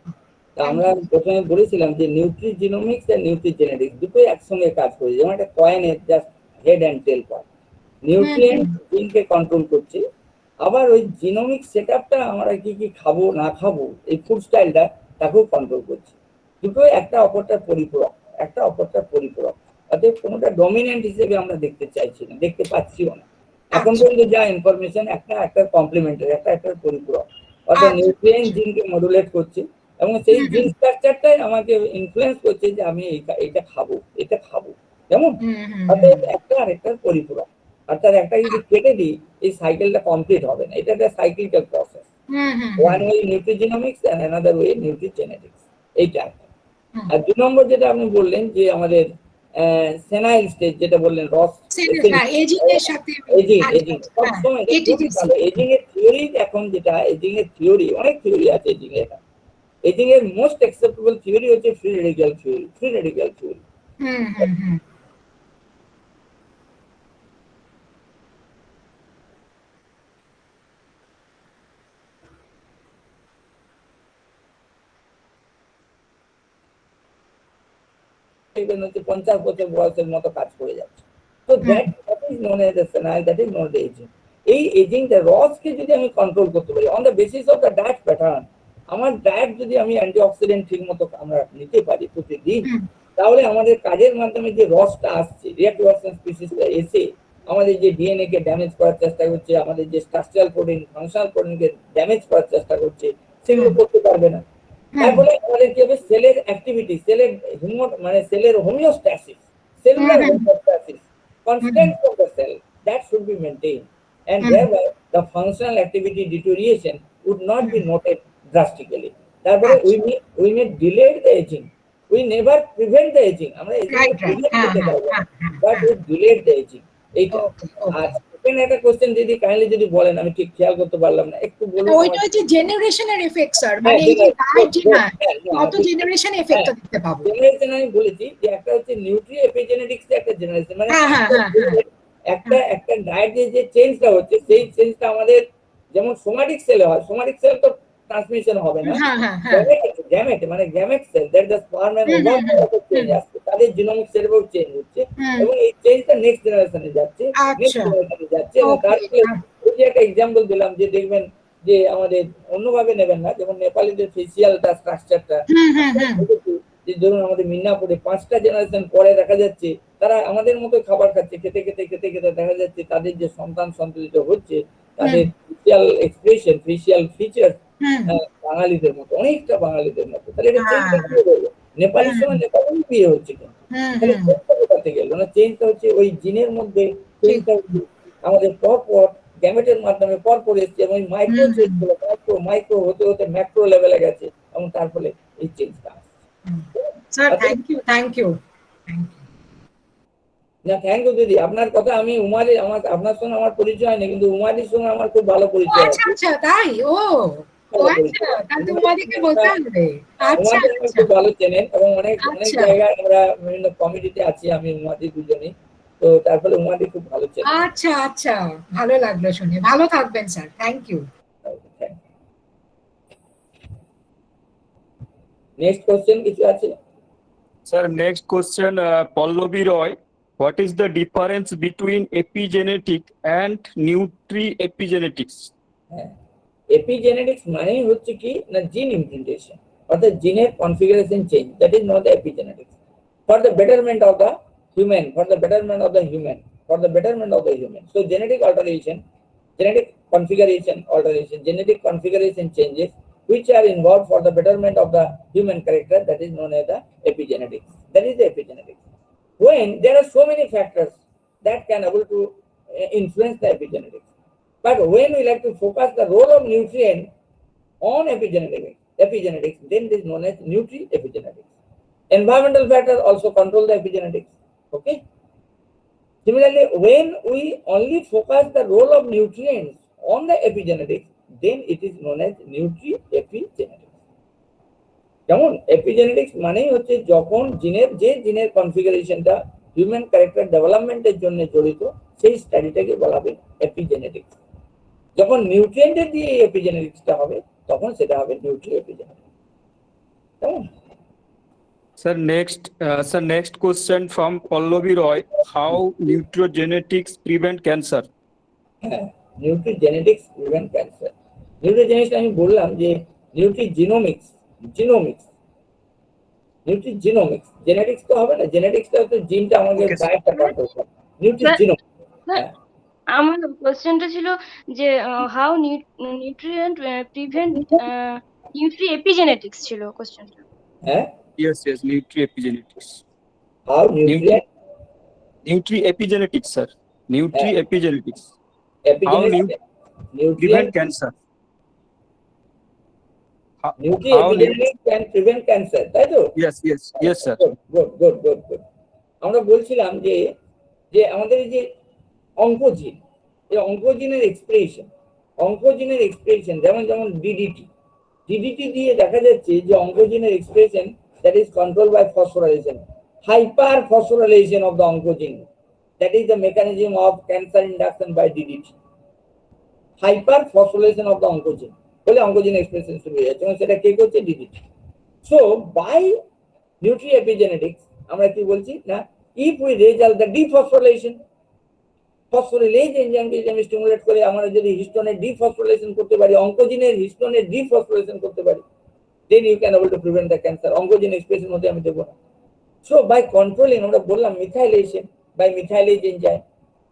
আমরা প্রথমে বলেছিলাম যে নিউট্রিজিনোমিক্স আর নিউট্রিজেনেটিক্স দুটোই একসঙ্গে কাজ করে, যেমন একটা কয়েনের just head and tail part. Nutrient জিনকে কন্ট্রোল করছে, আবার ওই জিনোমিক সেটআপটা আমরা কি কি খাবো না খাবো এই ফুড স্টাইলটা তাকেও কন্ট্রোল করছে। দুটোই একটা অপরটার পরিপূরক, একটা অপরটার পরিপূরক। অতএব কোনোটা ডমিনেন্ট হিসেবে আমরা দেখতে চাইছি না, দেখতে পাচ্ছিও না। এখন পর্যন্ত যা ইনফরমেশন একটা একটা কমপ্লিমেন্টারি, একটা একটা পরিপূরক। অর্থাৎ নিউট্রিয়েন্ট জিনকে মডুলেট করছে এবং সেই জিন স্ট্রাকচারটাই আমাকে ইনফ্লুয়েন্স করছে যে আমি এটা খাবো, এটা খাবো। যেমন অতএব একটা আরেকটার পরিপূরক। অর্থাৎ একটা যদি কেটে দিই এই সাইকেলটা কমপ্লিট হবে না, এটা একটা cyclical process. One way nutrigenomics and another way nutrigenetics, এইটা। আর 2 নম্বর যেটা আপনি বললেন যে আমাদের সেনাইল স্টেজ, যেটা বললেন রস এজিং এর সাথে এজিং সবসময় এজিং এর থিওরি, এখন যেটা এজিং এর থিওরি, অনেক থিওরি আছে এজিং এর। এজিং এর মোস্ট অ্যাকসেপ্টেবল থিওরি হচ্ছে free radical theory, free radical theory. হচ্ছে 50 বছর বয়সের মতো কাজ করে যাচ্ছে। তো that is known as senile, that is known as ageing. এই এজিংটা রসকে যদি আমি কন্ট্রোল করতে পারি on the basis of the diet pattern, আমার ডায়েট যদি আমি অ্যান্টিঅক্সিডেন্ট ঠিক মতো আমরা নিতে পারি প্রতিদিন, তাহলে আমাদের কাজের মাধ্যমে যে রসটা আসছে রিঅ্যাক্টিভেশন স্পিসিসটা এসে আমাদের যে ডিএনএ কে ড্যামেজ করার চেষ্টা করছে, আমাদের যে স্ট্রাকচারাল প্রোটিন ফাংশনাল প্রোটিনকে ড্যামেজ করার চেষ্টা করছে, সেগুলো করতে পারবে না। তারপরে আমাদের কি হবে, সেলের অ্যাক্টিভিটি, সেলের মানে সেলের homeostasis, cellular homeostasis constant of the cell that should be maintained, and thereby the functional activity deterioration would not be noted drastically. তারপরে we may delay the aging, we never prevent the aging, আমরা aging prevent করতে পারবো না, but we delayed the aging, এইটা। আর second একটা question যদি kindly যদি বলেন, আমি ঠিক খেয়াল করতে পারলাম না, একটু বলুন। ওইটা হচ্ছে জেনারেশনের এফেক্ট স্যার, মানে এই যে ডায়েট কত জেনারেশন এফেক্টটা দেখতে পাবো? জেনারেশন আমি বলেছি যে একটা হচ্ছে নিউট্রি এপিজেনেটিক্স একটা জেনারেশন, মানে একটা একটা ডায়েট যে চেঞ্জটা হচ্ছে সেই চেঞ্জটা আমাদের যেমন সোমাটিক সেলে হয়, সোমাটিক সেল তো ট্রান্সমিশন হবে না, গ্যামেট মানে gamete cell, that the sperm and ovum change আসছে, তাদের জিনোমিক সেলও চেঞ্জ হচ্ছে এবং এই চেঞ্জটা নেক্সট জেনারেশনে যাচ্ছে, নেক্সট জেনারেশনে যাচ্ছে। এবং তারপরে ওই যে একটা এক্সাম্পল দিলাম যে দেখবেন যে আমাদের অন্যভাবে নেবেন না, যেমন নেপালিদের ফেসিয়ালটা স্ট্রাকচারটা, যে ধরুন আমাদের মিদনাপুরে 5টা জেনারেশন পরে দেখা যাচ্ছে তারা আমাদের মতো খাবার খাচ্ছে, খেতে খেতে খেতে খেতে দেখা যাচ্ছে তাদের যে সন্তান সন্ততিত হচ্ছে তাদের ফেসিয়াল এক্সপ্রেশন, ফেসিয়াল ফিচার বাঙালিদের মতো, অনেকটা বাঙালিদের মতো। তাহলে এটা চেঞ্জ হলো, নেপালের সময় নেপালি বিয়ে হচ্ছে, কিন্তু কোথাতে গেল না, চেঞ্জটা হচ্ছে ওই জিনের মধ্যে, চেঞ্জটা আমাদের পরপর গ্যামেটের মাধ্যমে পরপর এসছে এবং মাইক্রো চেঞ্জ হলো, মাইক্রো মাইক্রো হতে হতে ম্যাক্রো লেভেলে গেছে এবং তার ফলে এই চেঞ্জটা আসছে। Sir thank you, thank you. না, থ্যাংক ইউ দিদি। আপনার কথা আমি উমালি, আপনার সঙ্গে আমার পরিচয় নেই, কিন্তু উমালির সঙ্গে আমার খুব ভালো পরিচয় আচ্ছা আছে। আচ্ছা, তাই? ও আচ্ছা, তাহলে তো উমাদিকে বলতে হবে। আচ্ছা উমাদি আমার আচ্ছা খুব ভালো চেনেন, এবং অনেক অনেক আচ্ছা জায়গায় আমরা বিভিন্ন কমিটিতে আছি, আমি উমাদি দুজনেই। তো তার ফলে উমাদি খুব ভালো চেনেন। আচ্ছা আচ্ছা, ভালো লাগলো শুনে। ভালো থাকবেন sir, thank you. Next question কিছু আছে? Sir, next question, Pallavi Roy. What is the difference between epigenetic and nutri-epigenetics? হ্যাঁ, এপিজেনেটিক্স মানে হচ্ছে কি না, জিন ইমপ্রিন্টেশন, অর্থাৎ জিনের configuration change, that is not the epigenetics. For the betterment of the human, for the betterment of the human, for the betterment of the human. So genetic alteration, genetic configuration alteration, genetic configuration changes which are involved for the betterment of the human character, that is known as the epigenetics. That is the epigenetics. When there are so many factors that can able to influence the epigenetics, but when we like to focus the role of nutrient on epigenetics, then it is known as nutri-epigenetics. Environmental factors also control the epigenetics. Okay. Similarly, when we only focus the role of nutrients on the epigenetics, then it is known as nutri-epigenetics. যেমন epigenetics মানেই হচ্ছে যখন জিনের কনফিগারেশনটা human character ডেভেলপমেন্টের জন্য জড়িত, সেই স্টাডিটাকে বলা হবে এপিজেনেটিক্স। যখন নিউট্রিয়েন্টের দিয়ে এপিজেনেটিক্সটা হবে, তখন সেটা হবে নিউট্রি এপিজেনেটিক্স। কেমন? Sir, next question from Pallavi Roy. How nutrigenetics prevent cancer? হ্যাঁ, নিউট্রিজেনেটিক্স প্রিভেন্ট ক্যান্সার। নিউট্রিজেনেটিক্স আমি বললাম যে নিউট্রিজিনোমিক্স, জিনোমিক্স, নিউট্রিজিনোমিক্স, জেনেটিক্স তো হবে না, জেনেটিক্সটা হচ্ছে জিনটা আমাকে ডায়েটটা কন্ট্রোল করে। নিউট্রিজিনোমিক্স, হ্যাঁ। আমার কোশ্চেনটা ছিল যে how nutrient prevent Nutri epigenetics ছিল কোশ্চেনটা। হ্যাঁ, yes, nutri-epigenetics. How nutrient Nutri-epigenetics, sir. Nutri-epigenetics. How epigenetics, prevent nutrient, cancer? Nutri How epigenetics can prevent cancer, তাই তো? yes, sir. Good good good good. আমরা বলছিলাম যে যে আমাদের এই যে অঙ্কোজিন, এই অঙ্কোজিনের এক্সপ্রেশন যেমন যেমন ডিডিটি দিয়ে দেখা যাচ্ছে যে অঙ্কোজিনের expression that is control by phosphorylation, hyper phosphorylation of the oncogene, that is the mechanism of cancer induction by DDT. Hyper phosphorylation of the oncogene বলে অঙ্কোজিন এক্সপ্রেশন শুরু হয়ে যাচ্ছে, এবং সেটা কে করছে? DDT. So by nutri epigenetics আমরা কি বলছি না, if we result the dephosphorylation, phosphorylase এনজাইমকে যদি আমি স্টিমুলেট করে আমরা যদি হিস্টোনের ডিফসফোরাইলেশন করতে পারি, অঙ্কোজিনের হিস্টোনের ডিফসফোরাইলেশন করতে পারি, then you can able to prevent the cancer. Oncogene expression মধ্যে আমি দেবো না। সো বাই কন্ট্রোলিং, আমরা বললাম methylation by methylase enzyme,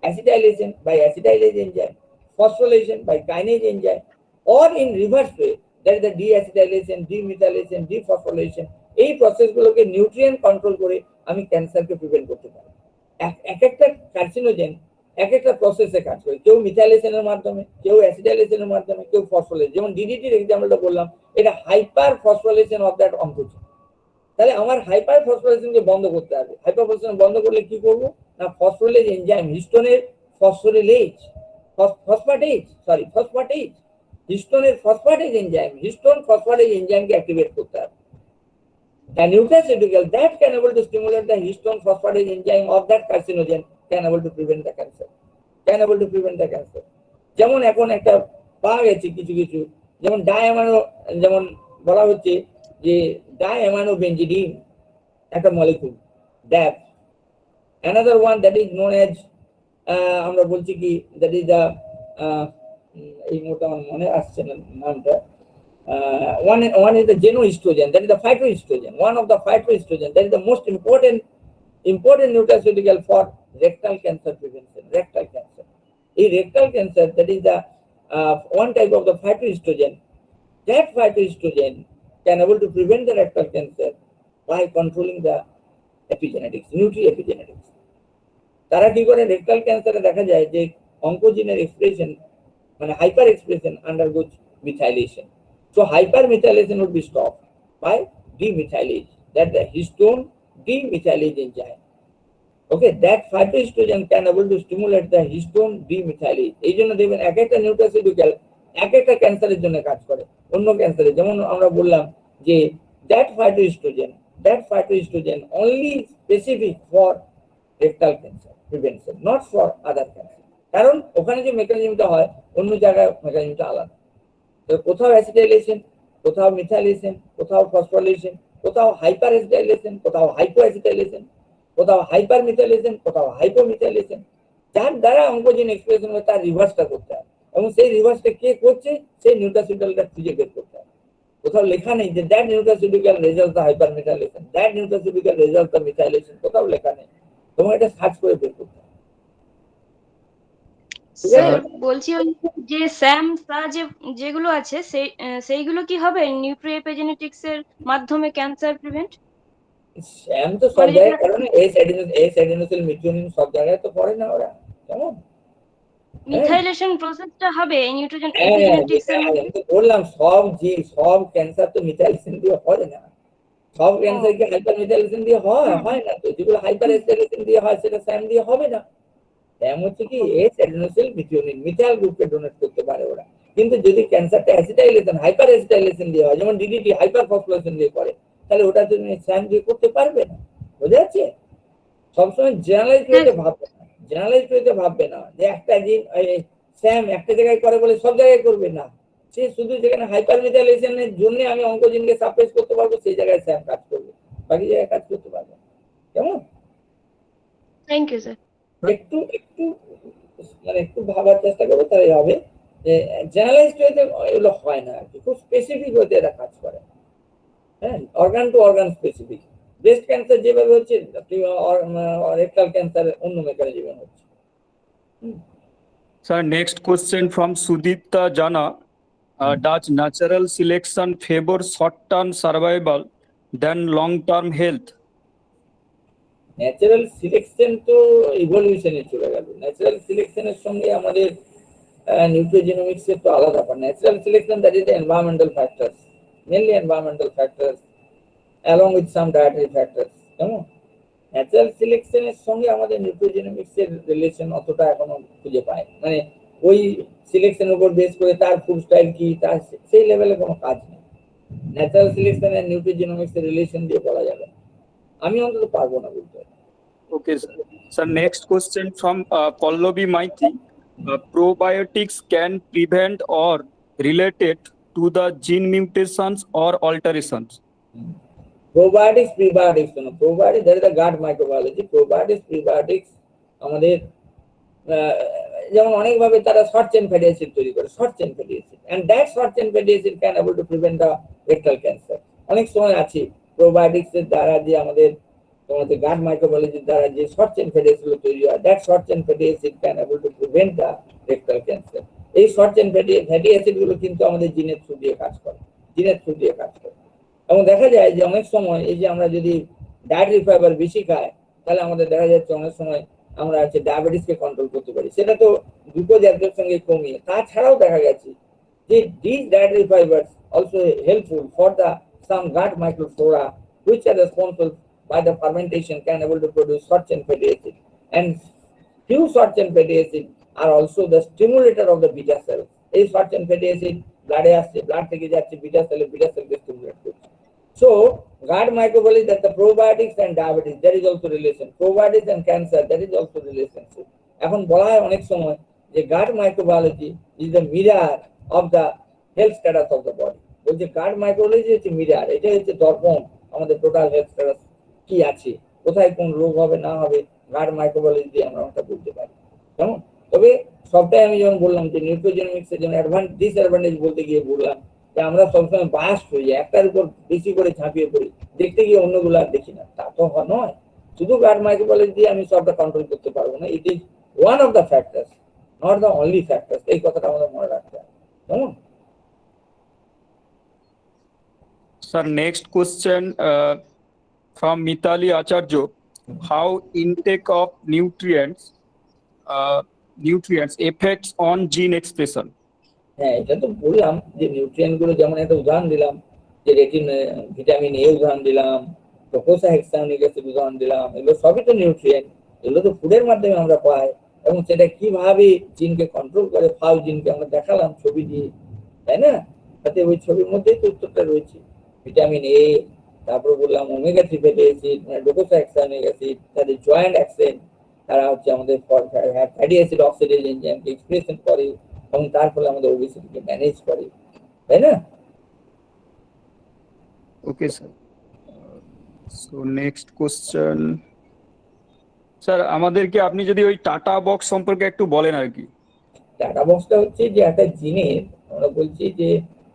acetylation by acetylase enzyme, phosphorylation by kinase enzyme, or in reverse way that is the deacetylation, demethylation, dephosphorylation. এই প্রসেসগুলোকে nutrient control করে আমি ক্যান্সারকে প্রিভেন্ট করতে পারি। এক একটা কার্সিনোজেন এক একটা প্রসেসে কাজ করে, কেউ মিথাইলেশনের মাধ্যমে, কেউ অ্যাসিটাইলেশনের মাধ্যমে, কেউ ফসফোরিলেশন। যেমন ডিডিটির এক্সাম্পলটা বললাম, এটা hyper phosphorylation of that oncogene. তাহলে আমার হাইপার ফসফোরিলেশনকে বন্ধ করতে হবে। হাইপার ফসফোরিলেশন বন্ধ করলে কি করব না, ফসফোরিলেজ এনজাইম, হিস্টোনের ফসফোরিলেজ, ফসফেটেজ, হিস্টোনের ফসফেটেজ এনজাইম, হিস্টোন ফসফেটেজ এনজাইমকে অ্যাক্টিভেট করতে হবে। A nutraceutical that can able to stimulate the histone phosphatase enzyme of that carcinogen can able to prevent the cancer. যেমন এখন একটা পাওয়া গেছে কিছু কিছু, যেমন ডায়ামানো, যেমন বলা হচ্ছে যে ডায়ামানো বেঞ্জিডিন একটা molecule, DAP. another one that is known as আমরা বলছি কি that is the এই মুহূর্তে আমার মনে আসছে না নামটা। One is the genoestrogen, that is the phytoestrogen, one of the phytoestrogen, that is the most important nutraceutical for rectal cancer prevention. Rectal cancer, rectal cancer, that is the one type of the phytoestrogen. That phytoestrogen can able to prevent the rectal cancer by controlling the epigenetics, nutri-epigenetics. তারা কি করে, rectal ক্যান্সারে দেখা যায় যে অঙ্কোজিনের expression মানে hyper expression undergoes methylation. So hypermethylation would be stopped by demethylase, that the histone demethylase enzyme. Okay, that phytoestrogen can able to stimulate the histone demethylase. এই জন্য দেখবেন এক একটা নিউট্রাসিউটিক্যাল এক একটা ক্যান্সারের জন্য কাজ করে। অন্য ক্যান্সারে যেমন আমরা বললাম যে that phytoestrogen only specific for rectal cancer prevention, not for other cancer. কারণ ওখানে যে মেকানিজমটা হয় অন্য জায়গায় মেকানিজমটা আলাদা। তো কোথাও অ্যাসিটাইলেশন, কোথাও মিথাইলেশন, কোথাও ফসফোরিলেশন, কোথাও হাইপার অ্যাসিটাইলেশন, কোথাও হাইপো অ্যাসিটাইলেশন, কোথাও হাইপার মিথাইলেশন, কোথাও হাইপো মিথাইলেশন। যার দ্বারা অঙ্কোজিন এক্সপ্রেশন হয় তার রিভার্সটা করতে হয়, এবং সেই রিভার্সটা কে করছে সেই নিউট্রাসিউটিক্যালটা খুঁজে বের করতে হয়। কোথাও লেখা নেই যে that nutraceutical result the hyper methylation, that nutraceutical result the methylation, কোথাও লেখা নেই। তোমার এটা সার্চ করে বের করতে হয়। স্যার বলছি ওই যে স্যাম সা যেগুলো আছে সেইগুলো কি হবে নিউক্লিওপেজেনেটিক্স এর মাধ্যমে ক্যান্সার প্রিভেন্ট? শ্যাম তো সব জায়গায়, কারণ এস অ্যাডিনোসিন মিথিওনিন সব জায়গায় তো পড়ে না ওরা, কেমন মিথাইলেশন প্রসেসটা হবে নিউট্রিশন হ্যাঁ এপিজেনেটিক্স এর মধ্যে? আমি তো বললাম সব ক্যান্সার তো মিথাইলেশন দিয়ে হয় না। সব ক্যান্সার কি হাইপার মিথাইলেশন দিয়ে হয় না তো। যেগুলো হাইপার এস্টাইলেশন দিয়ে হয় সেটা স্যাম দিয়ে হবে না। স্যাম হচ্ছে কি এস অ্যাডিনোসিন মিথিওনিন মিথাইল গ্রুপকে ডোনেট করতে পারে ওরা। কিন্তু যদি ক্যান্সারটা অ্যাসিটাইলেশন হাইপার অ্যাসিটাইলেশন দিয়ে হয়, যেমন ডিডিটি হাইপার ফসফোরিলেশন দিয়ে করে, তাহলে ওটা তুমি স্যাম দিয়ে করতে পারবে না। বোঝা যাচ্ছে? সবসময় জেনারেলাইজ হতে ভাববে না, যে একটা জিন স্যাম একটা জায়গায় করে বলে সব জায়গায় করবে না। সে শুধু যেখানে হাইপার মিথাইলেশনের জন্য আমি অঙ্কোজিনকে সাপ্রেস করতে পারবো সেই জায়গায় স্যাম কাজ করবে, বাকি জায়গায় কাজ করতে পারবে না। কেমন? Thank you sir. একটু একটু মানে একটু ভাবার চেষ্টা করবো, তাহলে হবে যে জেনারেলাইজ হতে এগুলো হয় না আর কি, খুব স্পেসিফিক হতে এরা কাজ করে। হ্যাঁ, organ to organ specific. Breast cancer যেভাবে হচ্ছে রেকটাল ক্যান্সার অন্য মেকানিজমে হচ্ছে। Sir, next question from Sudipta Jana. Does natural selection favor short-term survival than long-term health? Natural selection তো ইভলিউশনে চলে গেল। ন্যাচারাল সিলেকশনের সঙ্গে আমাদের নিউট্রিজেনোমিক্স এর তো আলাদা ব্যাপার। Natural selection that is environmental factors, mainly environmental factors along with some dietary factors। কেমন? ন্যাচারাল সিলেকশনের সঙ্গে আমাদের নিউট্রিজেনোমিক্স এর রিলেশন অতটা এখনো খুঁজে পাই, মানে ওই সিলেকশনের উপর বেস করে তার ফুড স্টাইল কি তার সেই লেভেলে কোনো কাজ নেই। ন্যাচারাল সিলেকশন এর নিউট্রিজেনোমিক্স এর রিলেশন দিয়ে বলা যাবে, আমি অন্তত পারবো না বলতে। Okay, sir. Sir, next question from Pallavi Maiti. Probiotics can prevent or related to the gene mutations or alterations. Probiotics prebiotics কেন? Probiotic that is the gut microbiology. Probiotics prebiotics আমাদের যেমন অনেকভাবে তারা শর্ট চেইন ফ্যাটি অ্যাসিড তৈরি করে, short chain fatty acid, and that short chain fatty acid can able to prevent the rectal cancer. অনেক সময় আছে প্রোবায়োটিক্স এর দ্বারা যে আমাদের তোমাদের গাট মাইক্রোবায়োলজির দ্বারা যে শর্ট চেইন ফ্যাটি অ্যাসিড তৈরি হয়, that short chain fatty acid can able to prevent the rectal cancer. এই শর্ট চেইন ফ্যাটি অ্যাসিড গুলো কিন্তু আমাদের জিনের থ্রু দিয়ে কাজ করে, এবং দেখা যায় যে অনেক সময় এই যে আমরা যদি ডায়েটারি ফাইবার বেশি খাই, তাহলে আমাদের দেখা যাচ্ছে অনেক সময় আমরা হচ্ছে ডায়াবেটিসকে কন্ট্রোল করতে পারি, সেটা তো গ্লুকোজ একসঙ্গে কমিয়ে। তাছাড়াও দেখা গেছে যে these dietary fibers also helpful for the some gut microflora which are responsible by the fermentation can able to produce short chain fatty acid, and few short chain fatty acid are also the stimulator of the beta cells. এই short chain fatty acid ব্লাডে আসছে, blood থেকে যাচ্ছে beta সেলকে stimulate করছে। So gut microbiology, that the probiotics and diabetes, there is also relation. Probiotics and cancer, there is also relationship. এখন বলা হয় অনেক সময় যে gut microbiology is the mirror of the health status of the body। বলছে gut microbiology হচ্ছে mirror, এটা হচ্ছে দর্পণ আমাদের টোটাল হেলথ স্ট্যাটাস কি আছে, কোথায় কোন রোগ হবে না হবে, gut microbiology দিয়ে আমরা ওটা বলতে পারি। কেমন? তবে সবটাই আমি যেমন বললাম যে নিউট্রিজেনোমিক্স এর যেমন ডিসঅ্যাডভান্টেজ বলতে গিয়ে বললাম যে আমরা সবসময় বায়াস্ট হয়ে যাই, একটার উপর বেশি করে ঝাঁপিয়ে পড়ি, দেখতে গিয়ে অন্যগুলো আর দেখি না। তা তো নয়, শুধু গাট মাইক্রোবায়োলজি দিয়ে আমি সবটা কন্ট্রোল করতে পারবো না। It is one of the factors, not the only factors. এই কথাটা আমাদের মনে রাখতে হবে। কেমন? Sir, next question from Mitali Acharya. How intake of nutrients affects on gene expression? হ্যাঁ, এটা তো বললাম যে নিউট্রিয়েন্ট গুলো, যেমন একটা উদাহরণ দিলাম যে ভিটামিন এ উদাহরণ দিলাম, প্রোকোসাহেক্সানিক অ্যাসিড উদাহরণ দিলাম, এগুলো সবই তো নিউট্রিয়েন্ট। এগুলো তো ফুডের মাধ্যমে আমরা পাই, এবং সেটা কিভাবে জিনকে কন্ট্রোল করে, ফাউ জিনকে আমরা দেখালাম ছবি দিয়ে, তাই না? তাতে ওই ছবির মধ্যেই তো উত্তরটা রয়েছে। ভিটামিন এ, তারপর বললাম ওমেগা 3 ফ্যাটি অ্যাসিড, মানে ডোকোসাহেক্সামিক অ্যাসিড, তাদের জয়েন্ট অ্যাকশন, তারা হচ্ছে আমাদের ফ্যাটি অ্যাসিড অক্সিডেজ এনজাইমকে এক্সপ্রেশন করে, এবং তার ফলে আমাদের ওবেসিটিকে ম্যানেজ করে, তাই না? Okay, sir. So next question. Sir আমাদেরকে আপনি যদি ওই টাটা বক্স সম্পর্কে একটু বলেন আর কি। টাটা বক্সটা হচ্ছে যে একটা জিনের, আমরা বলছি যে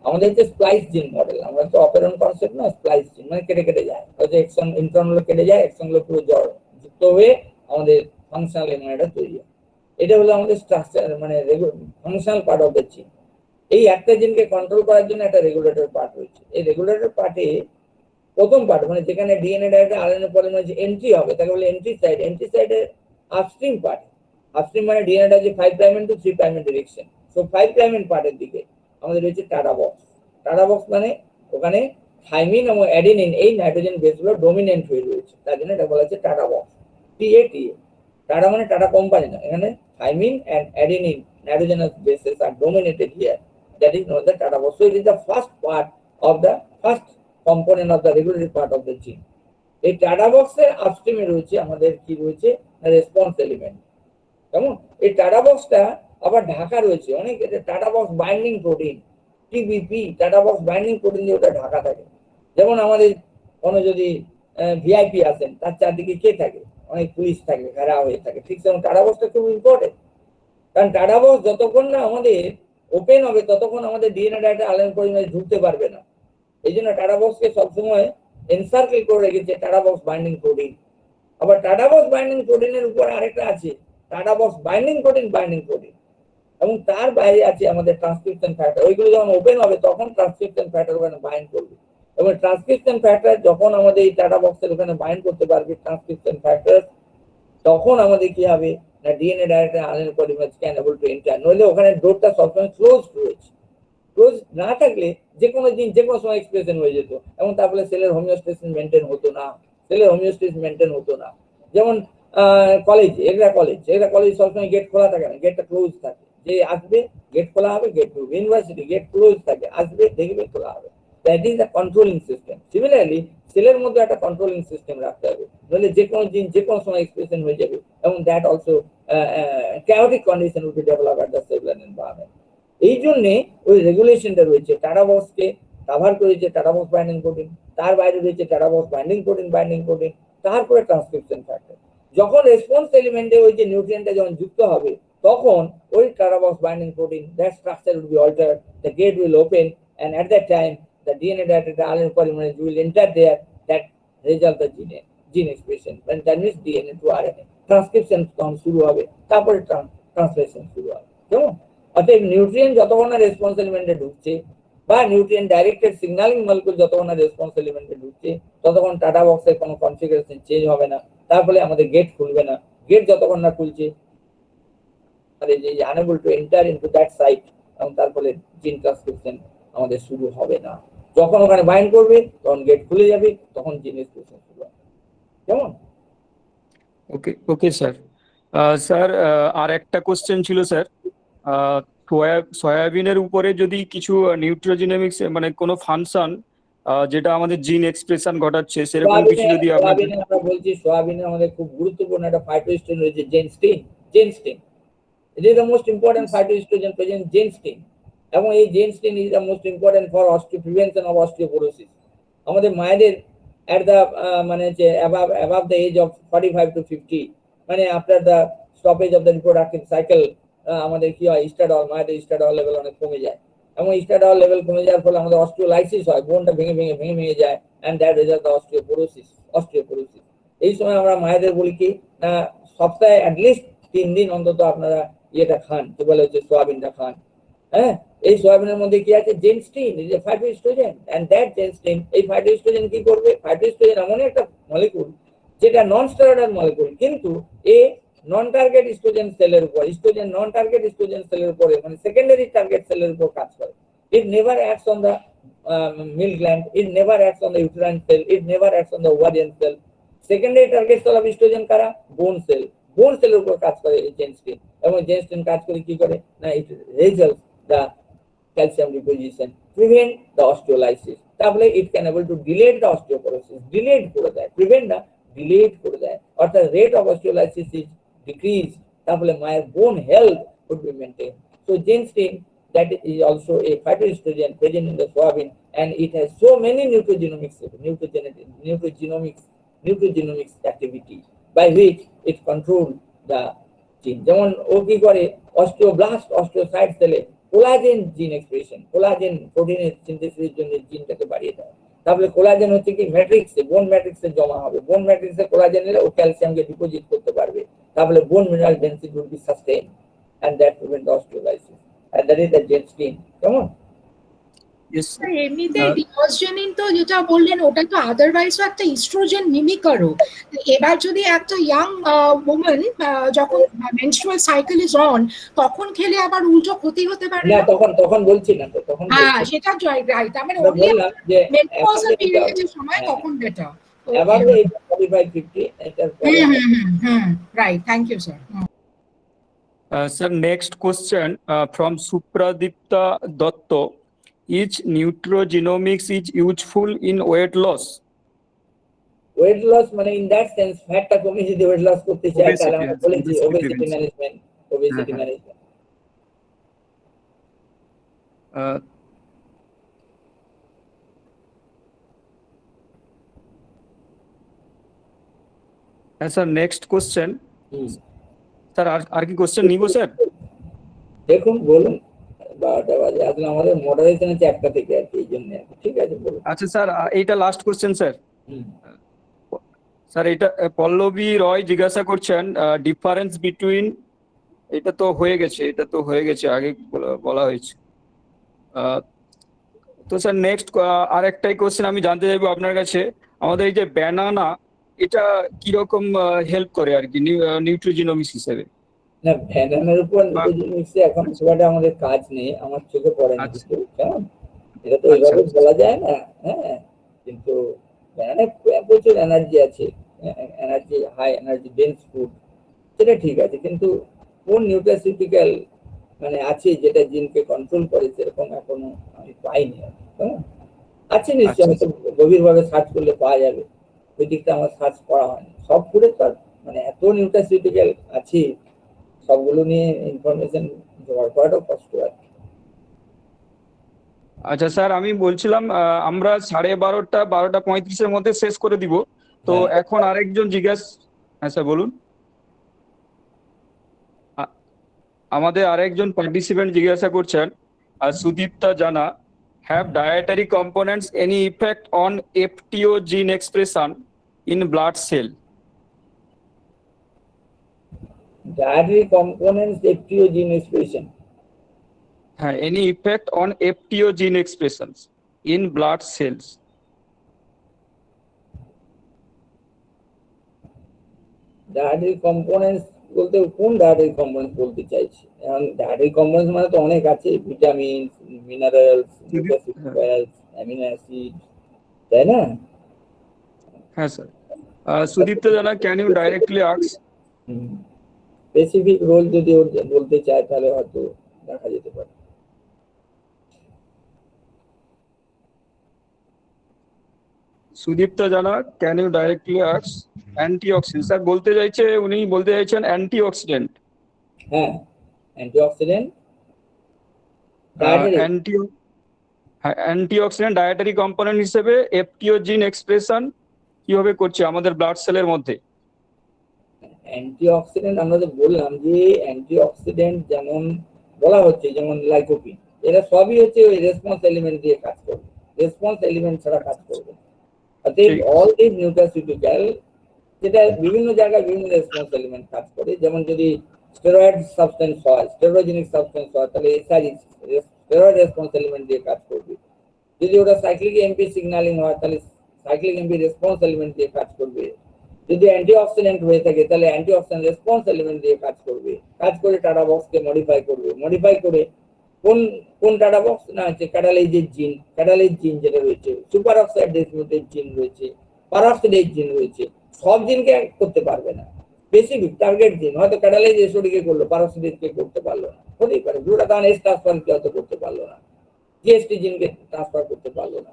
আমাদের যে স্প্লাইস জিন মডেল, আমরা তো অপারেন্ট কনসেপ্ট না, স্প্লাইস জিন মানে কেটে কেটে যায়, হয়তো এক্সন ইন্ট্রন গুলো কেটে যায়, এক্সন গুলো পুরো জড় যুক্ত হয়ে আমাদের ফাংশনাল এমআরআইটা তৈরি হয়। এটা হলো আমাদের স্ট্রাকচার, মানে ফাংশনাল পার্ট অফ দ্য জিন। এই একটা জিনকে কন্ট্রোল করার জন্য একটা রেগুলেটর পার্ট রয়েছে। এই রেগুলেটর পার্টে প্রথম পার্ট, মানে যেখানে DNA direct RNA polymerase entry হবে, তাকে বলে এন্ট্রি সাইড। এন্ট্রি সাইডের আপস্ট্রিম পার্ট, আপস্ট্রিম মানে ডিএনএটা যে 5 প্রাইম টু 3 প্রাইমের ডিরেকশন, সো 5 প্রাইমের পার্টের দিকে আমাদের রয়েছে টাটা বক্স। টাটা বক্স মানে ওখানে থাইমিন এবং অ্যাডেনিন এই নাইট্রোজেন বেসগুলো ডমিনেন্ট হয়ে রয়েছে, তার জন্য এটা বলা হচ্ছে টাটা বক্স। টিএ টাটা মানে টাটা কোম্পানি না, এখানে thymine and adenine nitrogenous bases are dominated here, that is known as the Tata box. So it is the first part of the first component of the regulatory part of the gene. এই tata বক্সের আপস্ট্রিমে রয়েছে আমাদের কি রয়েছে, response element. কেমন? এই tata বক্সটা আবার ঢাকা রয়েছে অনেক, tata box binding protein, টিবিপি, tata box binding protein দিয়ে ওটা ঢাকা থাকে। যেমন আমাদের কোনো যদি ভিআইপি আসেন, তার চারদিকে কে থাকে, অনেক পুলিশ থাকে, ঘেরা হয়ে থাকে, ঠিক সেরকম টাটা বক্সটা খুব ইম্পর্টেন্ট। কারণ টাটা বক্স যতক্ষণ না আমাদের ওপেন হবে ততক্ষণ আমাদের ডিএনএ ডাটা আরএনএ পলিমারেজ ঢুকতে পারবে না। এই জন্য টাটা বক্সকে সবসময় এনসার্কেল করে রেখেছে টাটা বক্স বাইন্ডিং প্রোটিন। আবার টাটা বক্স বাইন্ডিং প্রোটিনের উপর আরেকটা আছে টাটা বক্স বাইন্ডিং প্রোটিন, এবং তার বাইরে আছে আমাদের ট্রান্সক্রিপশন ফ্যাক্টর। ওইগুলো যখন ওপেন হবে তখন ট্রান্সক্রিপশন ফ্যাক্টর ওখানে বাইন্ড করবে, এবং ট্রান্সক্রিপশন ফ্যাক্টর যখন আমাদের এই টাটা বক্সের ওখানে বাইন্ড করতে পারবে ট্রান্সক্রিপশন ফ্যাক্টর, তখন আমাদের কি হবে না, DNA direct RNA polymerase can able to enter. নইলে ওখানে ডোরটা সবসময় ক্লোজ রয়েছে। ক্লোজ না থাকলে যে কোনো জিন যে কোনো সময় এক্সপ্রেশন হয়ে যেত, এবং তারপরে সেলের হোমিওস্টেসিস মেনটেন হতো না, যেমন কলেজ, এগ্রা কলেজ সবসময় গেট খোলা থাকে না, গেটটা ক্লোজ থাকে, যে আসবে গেট খোলা হবে, গেট খুলবে। ইউনিভার্সিটি গেট ক্লোজ থাকে, আসবে দেখবে খোলা হবে। That is the controlling system. Similarly সেলের মধ্যে একটা কন্ট্রোলিং সিস্টেম রাখতে হবে, নইলে যে কোনো জিন যে কোনো সময় এক্সপ্রেশন হয়ে যাবে, এবং that also chaotic condition will be developed at the cellular environment. এই জন্য ওই রেগুলেশনটা রয়েছে। টাটা বক্সকে কভার করেছে টাটা বক্স বাইন্ডিং প্রোটিন, তার বাইরে রয়েছে টাটা বক্স বাইন্ডিং প্রোটিন, তারপরে ট্রান্সক্রিপশন ফ্যাক্টর। যখন রেসপন্স এলিমেন্টে ওই যে নিউট্রিয়েন্টটা যখন যুক্ত হবে, তখন ওই TATA box binding protein, that structure will be altered, the gate will open, and at that time the DNA directed RNA polymerase will enter there, that result the gene expression, and that means DNA to RNA transcription তখন শুরু হবে, তারপরে translation শুরু হবে। কেমন? অতএব nutrient যতক্ষণ না রেসপন্স এলিমেন্টে ঢুকছে, বা নিউট্রিয়েন্ট ডাইরেক্টেড সিগন্যালিং মলিকিউল যতক্ষণ না রেসপন্স এলিমেন্টে ঢুকছে, ততক্ষণ টাটা বক্সের কোনো কনফিগারেশন চেঞ্জ হবে না, তার ফলে আমাদের গেট খুলবে না। গেট যতক্ষণ না খুলছে, unable to enter into that site, এবং তার ফলে জিন ট্রান্সক্রিপশন আমাদের শুরু হবে না। যখন ওখানে বাইন্ড করবে তখন গেট খুলে যাবে, তখন জিন এক্সপ্রেশন শুরু হবে। কেমন? Okay sir. স্যার আর একটা কোশ্চেন ছিল স্যার, সয়াবিনের উপরে যদি কিছু নিউট্রোজেনিক্স মানে কোনো ফাংশন যেটা আমাদের জিন এক্সপ্রেশন ঘটাচ্ছে, সেরকম কিছু যদি আপনাদের আমরা বলছি, সোয়াবিনে আমাদের খুব গুরুত্বপূর্ণ একটা ফাইটোস্টিন রয়েছে, জেনস্টিন। It is the most important phytoestrogen present, জেনস্টিন, এবং এই জেনস্টিন is the most important for prevention of osteoporosis. আমাদের মায়েদের at the মানে যে above the age of 45 to 50, মানে after the stoppage of the reproductive cycle, আমাদের কি হয়, ইস্ট্রাডল, মায়েদের ইস্ট্রাডল লেভেল অনেক কমে যায়, এবং ইস্ট্রাডল লেভেল কমে যাওয়ার ফলে আমাদের অস্টিওলাইসিস হয়, বোনটা ভেঙে যায়, and that result the osteoporosis। এই সময় আমরা মায়েদের বলি কি না, সপ্তাহে অ্যাটলিস্ট 3 দিন অন্তত আপনারা ইয়েটা খান, কি বলে হচ্ছে সোয়াবিনটা খান। হ্যাঁ, এই সোয়াবিনের মধ্যে কি আছে, জেনস্টিন, এই যে ফাইটোএস্ট্রোজেন, এন্ড দ্যাট জেনস্টিন, এই ফাইটোএস্ট্রোজেন কি করবে, ফাইটোএস্ট্রোজেন এমন একটা মলিকুল যেটা নন স্টেরয়েডাল মলিকুল, কিন্তু এ নন টার্গেট ইস্ট্রোজেন সেলের উপর, নন টার্গেট ইস্ট্রোজেন সেলের উপরে, মানে সেকেন্ডারি টার্গেট সেলের উপর কাজ করে। It never acts on the milk gland, it never acts on the uterine cell, it never acts on the ovarian cell. Secondary target cell of estrogen kara, bone cell, বোন সেলের উপর কাজ করে এই জেনস্টিন, এবং জেনস্টিন কাজ করে কি করে না, it result the calcium deposition, prevent the osteolysis, তাহলে it can able to delay the osteoporosis, delayed করে দেয়, prevent না delayed করে দেয়, অর্থাৎ rate of osteolysis is decreased, তাহলে মায়ের bone health would be maintained. So ginseng, that is also a phytoestrogen present in the soybean, and it has so many nutrigenomics activity by which it control the gene. যেমন ও কি করে, osteoblast osteocyte সেলে collagen জিন expression, collagen প্রোটিনের সিনথেসিসের জন্য জিনটাকে বাড়িয়ে দেয়, তাহলে কোলাজেন হচ্ছে কি ম্যাট্রিক্সে, বোন ম্যাট্রিক্সে জমা হবে, বোন ম্যাট্রিক্সে কোলাজেন এলে ও ক্যালসিয়ামকে ডিপোজিট করতে পারবে, তাহলে বোন mineral density will be sustain, and that prevent the osteolysis, and that is the ginseng. কেমন? Yes. এমনিতে ডিওজেনিন তো যেটা বললেন ওটা তো আদারওয়াইজও একটা ইস্ট্রোজেন মিমিকারও। এবার যদি একটা ইয়াং ওম্যান যখন মেনস্ট্রুয়াল সাইকেল ইজ অন তখন খেলে আবার উল্টো ক্ষতি হতে পারে না, না? তখন বলছি না তো, তখন হ্যাঁ সেটা রাইট, মানে ওনলি মেনোপজাল পিরিয়ডের সময় তখন বেটার। আবার এই 45-50 এটার পরে right, thank you sir. Sir, next question from Supradipta Dotto. Each nutrigenomics is useful in weight loss? Weight loss মানে ইন দ্যাট সেন্স ফ্যাটটা কমিয়ে যদি ওয়েট লস করতে চাই তাহলে আমরা বলেছি obesity management, Sir, next question. Sir, আর কি কোশ্চেন নিব স্যার? দেখুন বলুন, 12টা বাজে, আসলে আমাদের মডারেশন আছে 1টা থেকে আর কি, এই জন্য ঠিক আছে বলুন। আচ্ছা স্যার, এইটা লাস্ট কোশ্চেন স্যার। স্যার এটা পল্লবী রয় জিজ্ঞাসা করছেন ডিফারেন্স বিটুইন, এটা তো হয়ে গেছে আগে বলা হয়েছে। তো স্যার নেক্সট আরেকটাই কোশ্চেন আমি জানতে চাইবো আপনার কাছে, আমাদের এই যে ব্যানানা এটা কিরকম হেল্প করে আর কি নিউট্রিজিনোমিক্স হিসেবে? না, ব্যানানার উপর নিউট্রিজিনোমিক্সে এখন সেটা আমাদের কাজ নেই, আমার চোখে পড়ে না কিছু, কেমন এটা তো এইভাবে বলা যায় না। হ্যাঁ, কিন্তু ব্যানানায় প্রচুর এনার্জি আছে, energy high energy dense food, সেটা ঠিক আছে, কিন্তু কোন নিউট্রাসিউটিক্যাল মানে আছে যেটা জিনকে কন্ট্রোল করে সেরকম এখনো আমি পাইনি। হ্যাঁ আছে নিশ্চয়ই, আমি তো গভীরভাবে সার্চ করলে পাওয়া যাবে, ওই দিকটা আমার সার্চ করা হয়নি। সব ফুডে তো মানে এত নিউট্রাসিউটিক্যাল আছে, সবগুলো নিয়ে ইনফরমেশন জোগাড় করাটাও কষ্ট আর কি। আচ্ছা স্যার, আমি বলছিলাম আমরা 12:30 মধ্যে শেষ করে দিব, তো এখন আরেকজন হ্যাঁ স্যার বলুন। আমাদের আরেকজন পার্টিসিপেন্ট জিজ্ঞাসা করছেন, সুদীপ্তা জানা, have dietary components any effect on FTO gene expression in blood cell? Dietary components FTO gene expression. Any effect on FTO gene expressions in blood cells? Dietary components বলতে কোন ডায়েটারি কম্পোনেন্টস বলতে চাইছি? এখন dietary components মানে তো অনেক আছে, vitamin, minerals, nutritions, amino acid, তাই না? হ্যাঁ স্যার। Sudipta Jana, can you directly ask? Specific role যদি বলতে চায় তাহলে হয়তো দেখা যেতে পারে। Sudipta Jana, can you directly ask? Antioxidant sir উনি বলতে চাইছেন অ্যান্টিঅক্সিডেন্ট। হ্যাঁ, অ্যান্টিঅক্সিডেন্ট অ্যান্টিঅক্সিডেন্ট ডায়েটারি কম্পোনেন্ট হিসেবে এফটিও জিন এক্সপ্রেশন কিভাবে করছে আমাদের ব্লাড সেলের মধ্যে? অ্যান্টিঅক্সিডেন্ট আমরা তো বললাম যে অ্যান্টিঅক্সিডেন্ট যেমন বলা হচ্ছে, যেমন লাইকোপিন, এরা সবই হচ্ছে ওই রেসপন্স এলিমেন্ট দিয়ে কাজ করবে, রেসপন্স এলিমেন্ট ছাড়া কাজ করবে। অর্থাৎ অল দিস নিউট্রাসিউটিক্যাল, যেটা বিভিন্ন জায়গায় বিভিন্ন রেসপন্স এলিমেন্ট কাজ করে, যেমন যদি স্টেরয়েড সাবস্টেন্স হয়, স্টেরোজেনিক সাবস্টেন্স হয়, তাহলে এসআরই স্টেরয়েড রেসপন্স এলিমেন্ট দিয়ে কাজ করবে। যদি ওটা সাইক্লিক এমপি সিগন্যালিং হয় তাহলে সাইক্লিক এমপি রেসপন্স এলিমেন্ট দিয়ে কাজ করবে। যদি অ্যান্টিঅক্সিডেন্ট হয়ে থাকে তাহলে অ্যান্টিঅক্সিডেন্ট রেসপন্স এলিমেন্ট দিয়ে কাজ করবে, কাজ করে টাটা বক্সকে মডিফাই করবে, মডিফাই করে কোন টাটা বক্স না হচ্ছে ক্যাটালাইজের জিন যেটা রয়েছে, সুপার অক্সাইড ডিসমিউটেড জিন রয়েছে, পারঅক্সিডেজ জিন রয়েছে, সব জিনকে করতে পারবে না, স্পেসিফিক টার্গেট জিন, হয়তো ক্যাটালাইজ এসওডিকে করলো, প্যারাসিটিককে করতে পারলো না, হতেই পারে। গ্লুটাথায়ন এস ট্রান্সফারকে হয়তো করতে পারলো না, জিএসটি জিনকে ট্রান্সফার করতে পারলো না।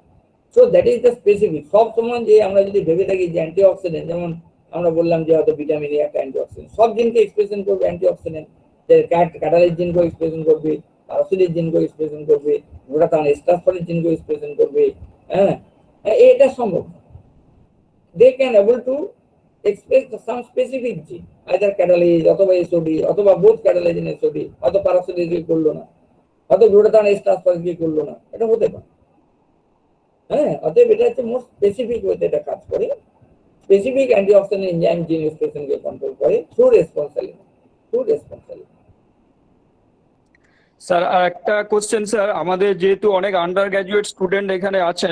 So that is the specific. সব সময় যে আমরা যদি ভেবে থাকি যে অ্যান্টিঅক্সিডেন্ট, যেমন আমরা বললাম যে হয়তো ভিটামিন এ একটা অ্যান্টিঅক্সিডেন্ট, সব জিনকে এক্সপ্রেশন করবে অ্যান্টিঅক্সিডেন্ট, যে ক্যাটালাইজ জিনকে এক্সপ্রেশন করবে, প্যারাসিটিক জিনকে এক্সপ্রেশন করবে, গ্লুটাথায়ন এস ট্রান্সফারের জিনকে এক্সপ্রেশন করবে। হ্যাঁ, এটা সম্ভব। They can able to express some specific gene, either catalase অথবা এসওডি অথবা বোথ catalase and এসওডি, হয়তো প্যারাসিটিক করলো না, হয়তো গ্লুটাথায়ন এস ট্রান্সফার করলো না, এটা হতে পারে। হ্যাঁ, অতএব এটা হচ্ছে মোস্ট স্পেসিফিক ওয়েতে এটা কাজ করে। স্পেসিফিক অ্যান্টিঅক্সিডেন্ট এনজাইম জিন এক্সপ্রেশনকে কন্ট্রোল করে থ্রু রেসপন্সালিন। স্যার আর একটা কোশ্চেন স্যার, আমাদের যেহেতু অনেক আন্ডার গ্রাজুয়েট স্টুডেন্ট এখানে আছে,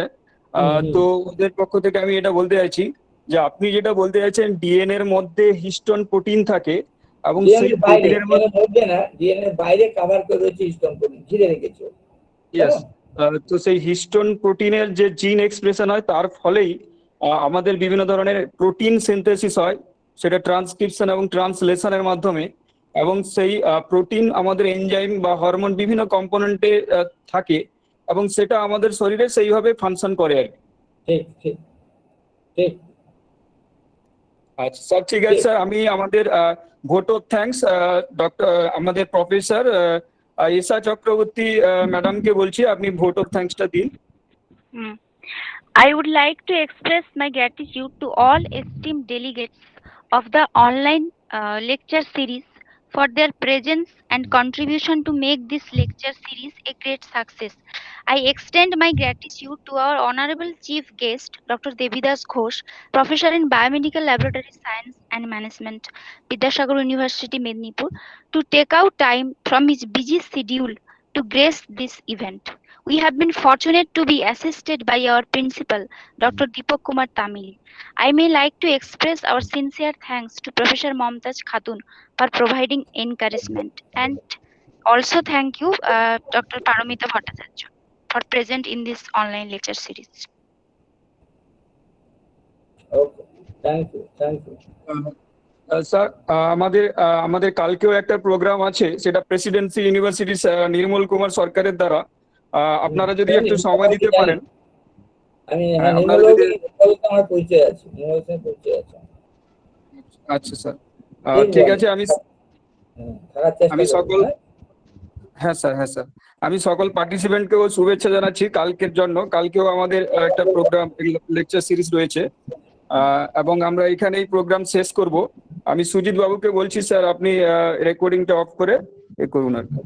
তো ওদের পক্ষ থেকে আমি এটা বলতে চাইছি যে আপনি যেটা বলতে চাইছেন ডিএনএ এর মধ্যে হিস্টোন প্রোটিন থাকে এবং সেই প্রোটিনের মধ্যে না, ডিএনএ বাইরে কভার করে রয়েছে হিস্টোন প্রোটিন, ঘিরে রেখেছে। ইয়েস, তো সেই হিস্টোন প্রোটিনের যে জিন এক্সপ্রেশন হয় তার ফলেই আমাদের বিভিন্ন ধরনের প্রোটিন সিনথেসিস হয়, সেটা ট্রান্সক্রিপশন এবং ট্রান্সলেশনের মাধ্যমে, এবং সেই প্রোটিন আমাদের এনজাইম বা হরমোন বিভিন্ন কম্পোনেন্টে থাকে এবং সেটা আমাদের শরীরে সেইভাবে ফাংশন করে আর কি। ঠিক ঠিক ঠিক। আচ্ছা স্যার, ঠিক আছে স্যার, আমি আমাদের ভোট অফ থ্যাঙ্কস ডক্টর আমাদের প্রফেসর ঈশা চক্রবর্তী ম্যাডামকে বলছি, আপনি ভোট অফ থ্যাঙ্কসটা দিন। I would like to express my gratitude to all esteemed delegates of the online lecture series for their presence and contribution to make this lecture series a great success. I extend my gratitude to our honorable chief guest, Dr. Devidas Ghosh, professor in Biomedical Laboratory Science and Management, Vidyasagar University, Mednipur, to take out time from his busy schedule to grace this event. We have been fortunate to be assisted by our principal, Dr. Deepak Kumar Tamil. I may like to express our sincere thanks to Professor Momtaj Khatun for providing encouragement, and also thank you, Dr. Paramita Bhattacharya, for present in this online lecture series. Okay, thank you. Sir আমাদের কালকেও একটা programme আছে, সেটা Presidency university নির্মল কুমার সরকারের দ্বারা, আপনারা যদি একটু সময় দিতে পারেন। আমি আমার পরিচয় আছে, আচ্ছা স্যার, ঠিক আছে। আমি সকল হ্যাঁ স্যার আমি সকল পার্টিসিপেন্টকেও শুভেচ্ছা জানাচ্ছি কালকের জন্য। কালকেও আমাদের একটা প্রোগ্রাম লেকচার সিরিজ রয়েছে এবং আমরা এখানেই প্রোগ্রাম শেষ করব। আমি সুজিত বাবুকে বলছি স্যার, আপনি রেকর্ডিংটা অফ করে করুন আর কি।